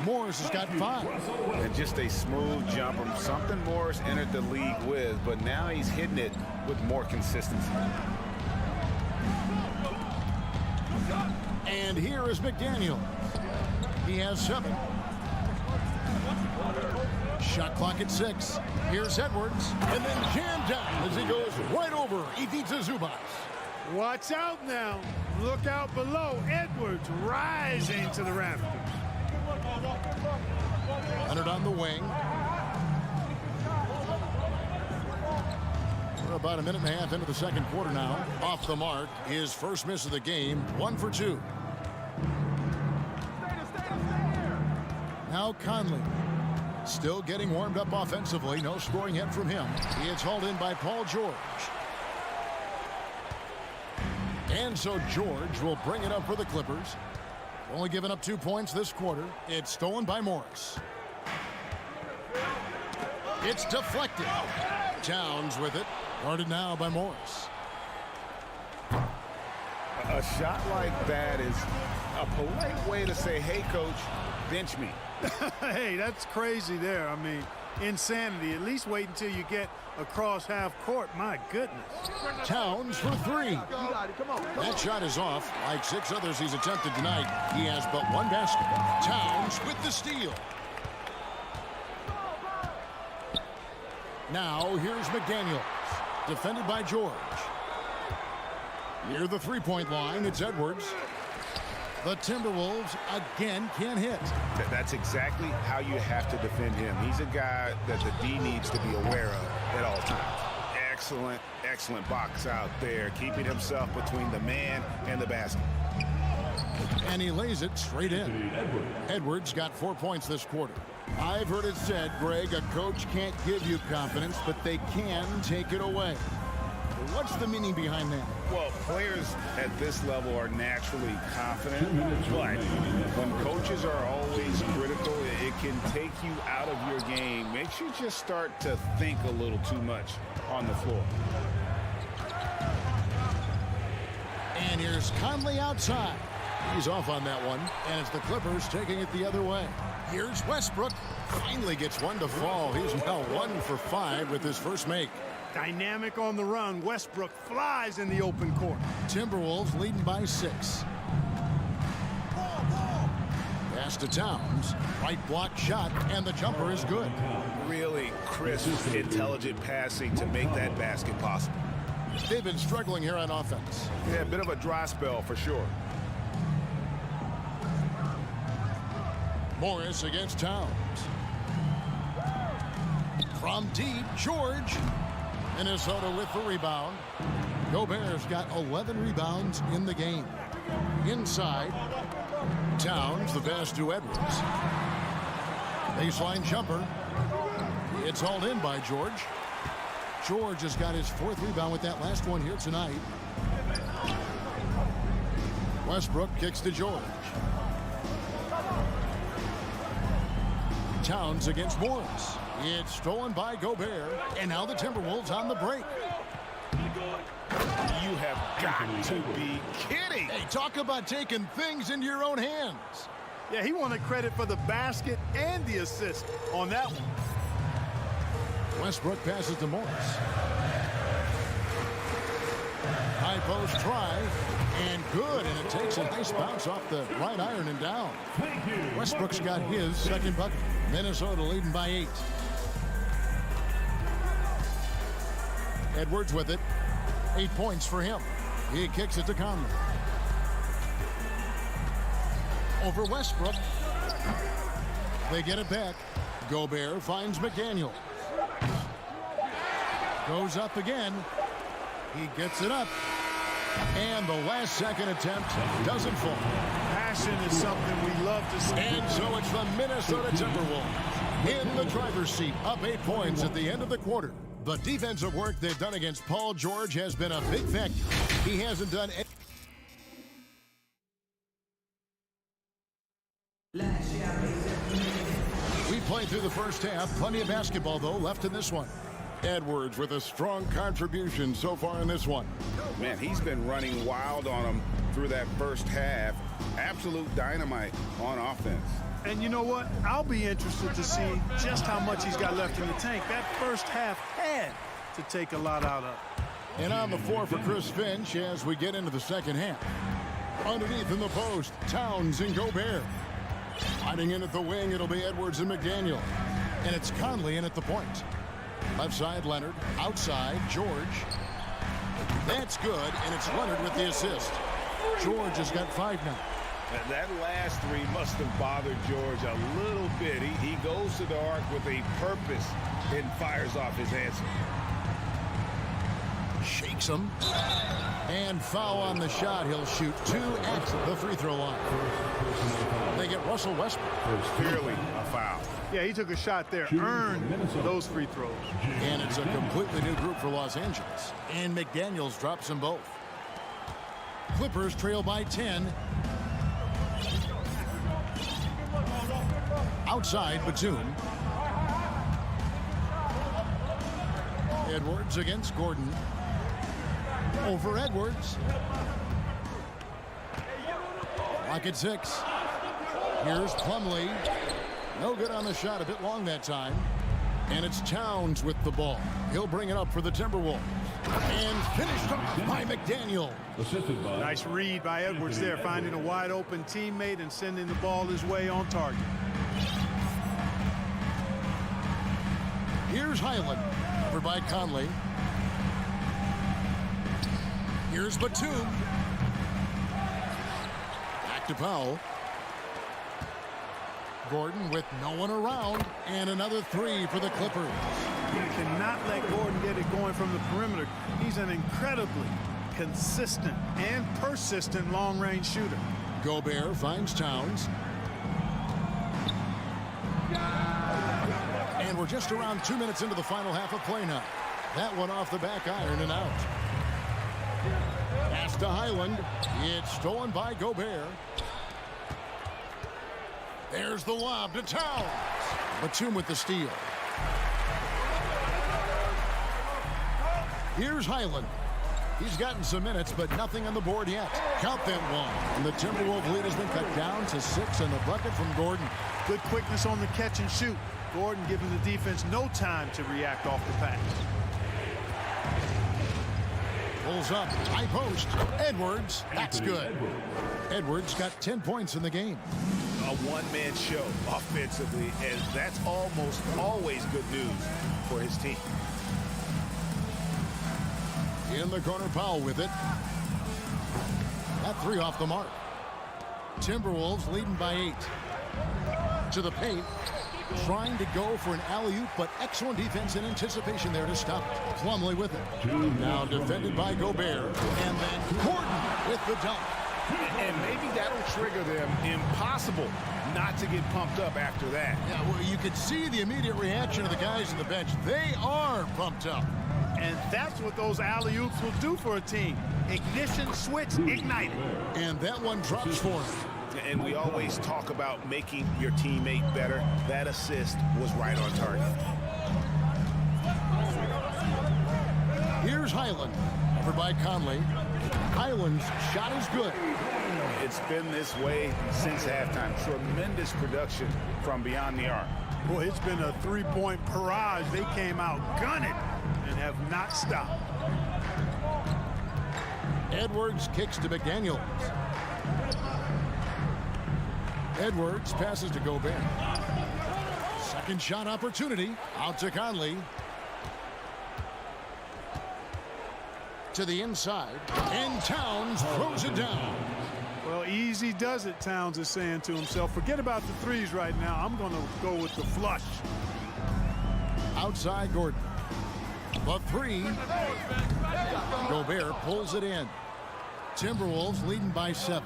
Morris has got 5. And just a smooth jumper, something Morris entered the league with, but now he's hitting it with more consistency. And here is McDaniel. He has 7. Shot clock at 6. Here's Edwards. And then jammed down as he goes right over Ivica Zubac. Watch out now. Look out below. Edwards rising to the rafters. Leonard on the wing. We're about a minute and a half into the second quarter now. Off the mark. His first miss of the game. 1 for 2. Now Conley. Still getting warmed up offensively. No scoring yet from him. He is hauled in by Paul George. And so George will bring it up for the Clippers. Only given up 2 points this quarter. It's stolen by Morris. It's deflected. Towns with it. Guarded now by Morris. A shot like that is a polite way to say, hey, coach, bench me. Hey, that's crazy there. I mean, insanity. At least wait until you get across half court. My goodness. Towns for 3. That shot is off. Like 6 others he's attempted tonight, he has but 1 basket. Towns with the steal. Now here's McDaniel. Defended by George. Near the 3-point line, it's Edwards. The Timberwolves again can't hit. That's exactly how you have to defend him. He's a guy that the D needs to be aware of at all times. Excellent, excellent box out there, keeping himself between the man and the basket. And he lays it straight in. Edwards got 4 points this quarter. I've heard it said, Greg, a coach can't give you confidence, but they can take it away. What's the meaning behind that? Well, players at this level are naturally confident, but when coaches are always critical, it can take you out of your game. Makes you just start to think a little too much on the floor. And here's Conley outside. He's off on that one, and it's the Clippers taking it the other way. Here's Westbrook. Finally gets one to fall. He's now 1 for 5 with his first make. Dynamic on the run. Westbrook flies in the open court. Timberwolves leading by 6. Pass to Towns. Right block shot, and the jumper is good. Really crisp, intelligent passing to make that basket possible. They've been struggling here on offense. Yeah, a bit of a dry spell for sure. Morris against Towns. From deep, George. Minnesota with the rebound. Gobert's got 11 rebounds in the game. Inside, Towns, the pass to Edwards. Baseline jumper. It's hauled in by George. George has got his 4th rebound with that last one here tonight. Westbrook kicks to George. Towns against Morris. It's stolen by Gobert, and now the Timberwolves on the break. You have got to be kidding. Hey, talk about taking things into your own hands. Yeah, he wanted credit for the basket and the assist on that one. Westbrook passes to Morris. High post try, and good, and it takes a nice bounce off the right iron and down. Westbrook's got his second bucket. Minnesota leading by 8. Edwards with it. 8 points for him. He kicks it to Conley. Over Westbrook. They get it back. Gobert finds McDaniel. Goes up again. He gets it up. And the last second attempt doesn't fall. Passion is something we love to see. And so it's the Minnesota Timberwolves in the driver's seat, up 8 points at the end of the quarter. The defensive work they've done against Paul George has been a big factor. He hasn't done any. We played through the first half. Plenty of basketball, though, left in this one. Edwards with a strong contribution so far in this one. Man, he's been running wild on him through that first half. Absolute dynamite on offense. And you know what? I'll be interested to see just how much he's got left in the tank. That first half had to take a lot out of. And on the floor for Chris Finch as we get into the second half. Underneath in the post, Towns and Gobert. Fighting in at the wing, it'll be Edwards and McDaniel. And it's Conley in at the point. Left side, Leonard. Outside, George. That's good, and it's Leonard with the assist. George has got 5 now. That last 3 must have bothered George a little bit. He goes to the arc with a purpose and fires off his answer. Shakes him. And foul on the shot. He'll shoot 2 at the free throw line. They get Russell Westbrook. Clearly a foul. Yeah, he took a shot there, earned those free throws. And it's a completely new group for Los Angeles. And McDaniels drops them both. Clippers trail by 10. Outside, Batum. Edwards against Gordon. Over Edwards. Lock at 6. Here's Plumlee. No good on the shot, a bit long that time. And it's Towns with the ball. He'll bring it up for the Timberwolves. And finished off by McDaniel. Nice read by Edwards there, finding a wide open teammate and sending the ball his way on target. Here's Highland, covered by Conley. Here's Batum. Back to Powell. Gordon with no one around, and another 3 for the Clippers. You cannot let Gordon get it going from the perimeter. He's an incredibly consistent and persistent long-range shooter. Gobert finds Towns. And we're just around 2 minutes into the final half of play now. That one off the back iron and out. Pass to Highland. It's stolen by Gobert. There's the lob to Towns. Batum with the steal. Here's Highland. He's gotten some minutes, but nothing on the board yet. Count that one. And the Timberwolves lead has been cut down to 6 and the bucket from Gordon. Good quickness on the catch and shoot. Gordon giving the defense no time to react off the pass. Pulls up, high post. Edwards, that's good. Edwards got 10 points in the game. A one-man show offensively, and that's almost always good news for his team. In the corner, Powell with it. That 3 off the mark. Timberwolves leading by 8. To the paint. Trying to go for an alley-oop, but excellent defense in anticipation there to stop it. Plumlee with it. Now defended by Gobert. And then Gordon with the dunk. And maybe that'll trigger them. Impossible not to get pumped up after that. Yeah, well, you could see the immediate reaction of the guys on the bench. They are pumped up. And that's what those alley-oops will do for a team. Ignition, switch, ignited. And that one drops for him. And we always talk about making your teammate better. That assist was right on target. Here's Highland. Over by Conley. Highland's shot is good. It's been this way since halftime. Tremendous production from beyond the arc. Boy, it's been a three-point barrage. They came out gunning and have not stopped. Edwards kicks to McDaniels. Edwards passes to Gobert. Second shot opportunity. Out to Conley. To the inside. And Towns throws it down. Well, easy does it, Towns is saying to himself. Forget about the threes right now. I'm going to go with the flush. Outside Gordon. The 3. Gobert pulls it in. Timberwolves leading by 7.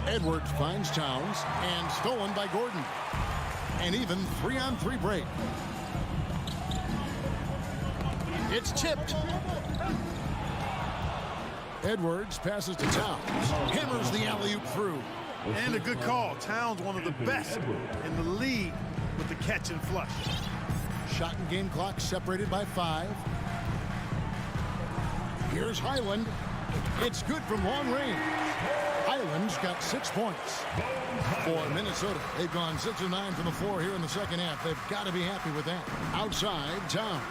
Edwards finds Towns and stolen by Gordon. An even 3-on-3 break. It's tipped. Edwards passes to Towns. Hammers the alley-oop through. And a good call. Towns, one of the best in the league with the catch and flush. Shot and game clock separated by 5. Here's Highland. It's good from long range. Highland's got 6 points. For Minnesota, they've gone 6 of 9 from the floor here in the second half. They've got to be happy with that. Outside, Towns.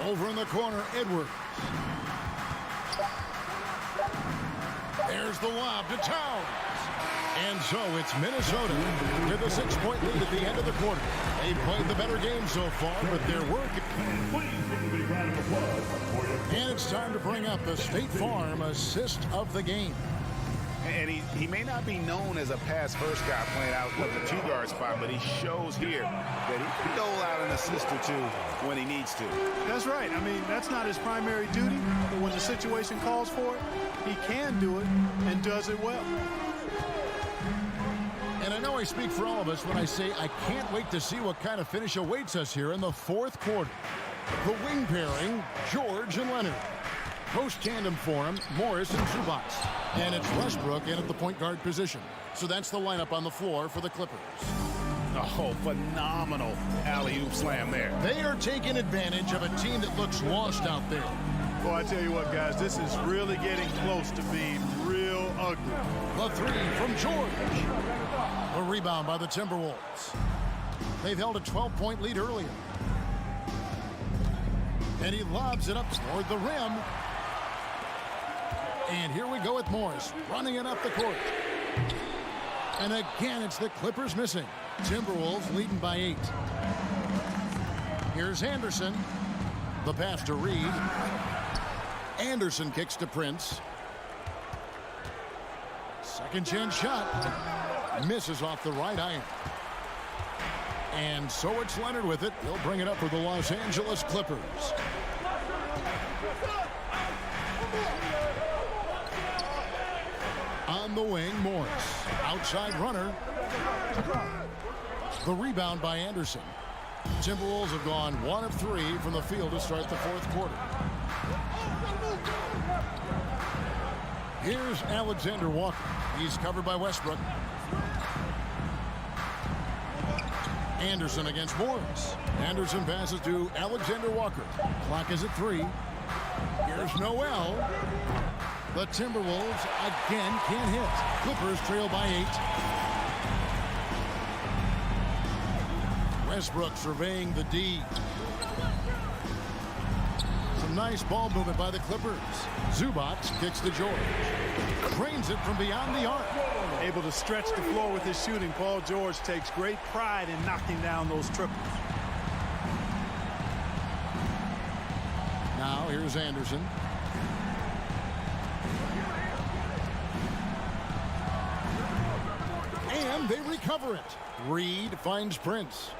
Over in the corner, Edwards. There's the lob to Towns. And so it's Minnesota with a 6-point lead at the end of the quarter. They've played the better game so far, but they're working. And it's time to bring up the State Farm assist of the game. And he may not be known as a pass-first guy playing out of the 2-guard spot, but he shows here that he can dole out an assist or 2 when he needs to. That's right. I mean, that's not his primary duty, but when the situation calls for it, he can do it and does it well. And I know I speak for all of us when I say I can't wait to see what kind of finish awaits us here in the fourth quarter. The wing pairing, George and Leonard. Post tandem for him, Morris and Zubac. And it's Westbrook in at the point guard position. So that's the lineup on the floor for the Clippers. Oh, phenomenal alley-oop slam there. They are taking advantage of a team that looks lost out there. Well, I tell you what, guys, this is really getting close to being real ugly. The 3 from George. A rebound by the Timberwolves. They've held a 12-point lead earlier. And he lobs it up toward the rim. And here we go with Morris running it up the court. And again, it's the Clippers missing. Timberwolves leading by 8. Here's Anderson. The pass to Reed. Anderson kicks to Prince. Second chance shot. Misses off the right iron. And so it's Leonard with it. He'll bring it up for the Los Angeles Clippers. On the wing, Morris. Outside runner. The rebound by Anderson. Timberwolves have gone 1 of 3 from the field to start the fourth quarter. Here's Alexander Walker. He's covered by Westbrook. Anderson against Morris. Anderson passes to Alexander Walker. Clock is at 3. Here's Noel. The Timberwolves again can't hit. Clippers trail by 8. Westbrook surveying the D. Some nice ball movement by the Clippers. Zubac kicks to George. Drains it from beyond the arc. Able to stretch the floor with his shooting. Paul George takes great pride in knocking down those triples. Now here's Anderson. And they recover it. Reed finds Prince.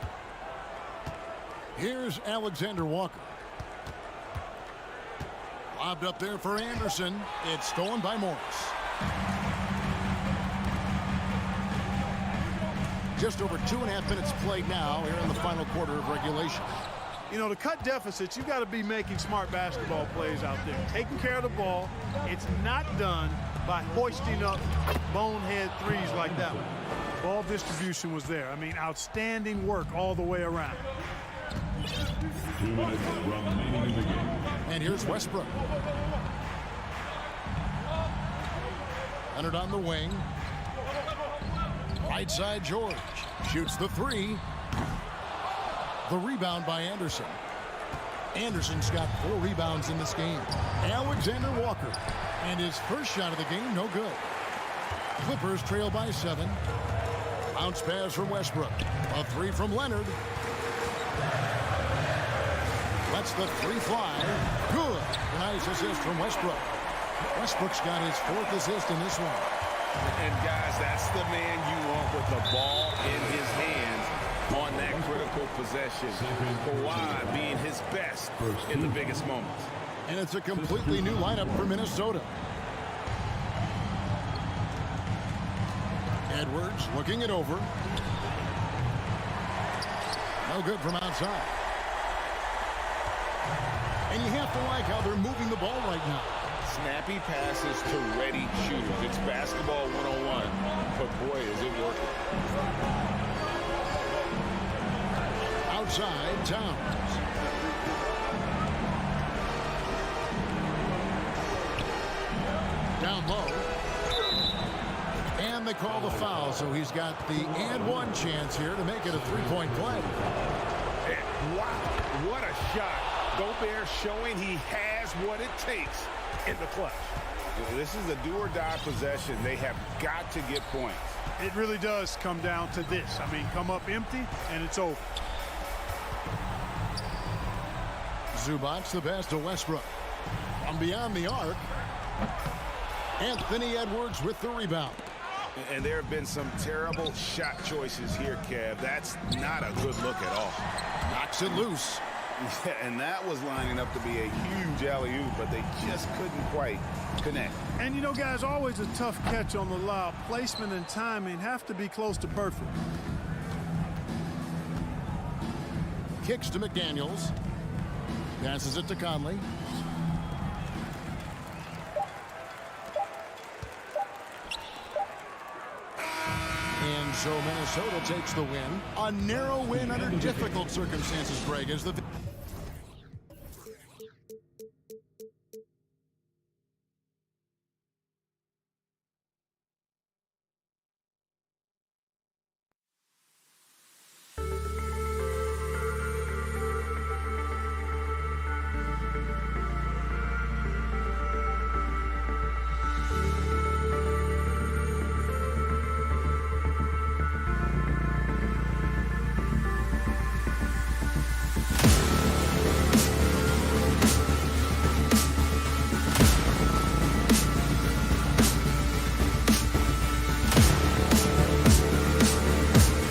Here's Alexander Walker. Lobbed up there for Anderson. It's stolen by Morris. Just over 2.5 minutes played now here in the final quarter of regulation. You know, to cut deficits, you got to be making smart basketball plays out there. Taking care of the ball. It's not done by hoisting up bonehead threes like that one. Ball distribution was there. I mean, outstanding work all the way around. 2 minutes remaining in the game. And here's Westbrook. Leonard on the wing. Right side George. Shoots the 3. The rebound by Anderson. Anderson's got 4 rebounds in this game. Alexander Walker. And his first shot of the game, no good. Clippers trail by 7. Bounce pass from Westbrook. A 3 from Leonard. Lets the 3 fly. Good. Nice assist from Westbrook. Westbrook's got his 4th assist in this one. And guys, that's the man you want with the ball in his hands on that critical possession. Kawhi being his best in the biggest moments. And it's a completely new lineup for Minnesota. Edwards looking it over. No good from outside. And you have to like how they're moving the ball right now. Snappy passes to ready shooters. It's basketball 101, but boy, is it working. Outside, Towns. Down low. And they call the foul, so he's got the and one chance here to make it a 3-point play. Wow, what a shot. Gobert showing he has what it takes in the clutch. This is a do-or-die possession. They have got to get points. It really does come down to this. I mean, come up empty, and it's over. Zubac the pass to Westbrook. From beyond the arc. Anthony Edwards with the rebound. And there have been some terrible shot choices here, Kev. That's not a good look at all. Knocks it loose. Yeah, and that was lining up to be a huge alley-oop, but they just couldn't quite connect. And, you know, guys, always a tough catch on the lob. Placement and timing have to be close to perfect. Kicks to McDaniels. Passes it to Conley. And so Minnesota takes the win. A narrow win under difficult circumstances, Greg, as the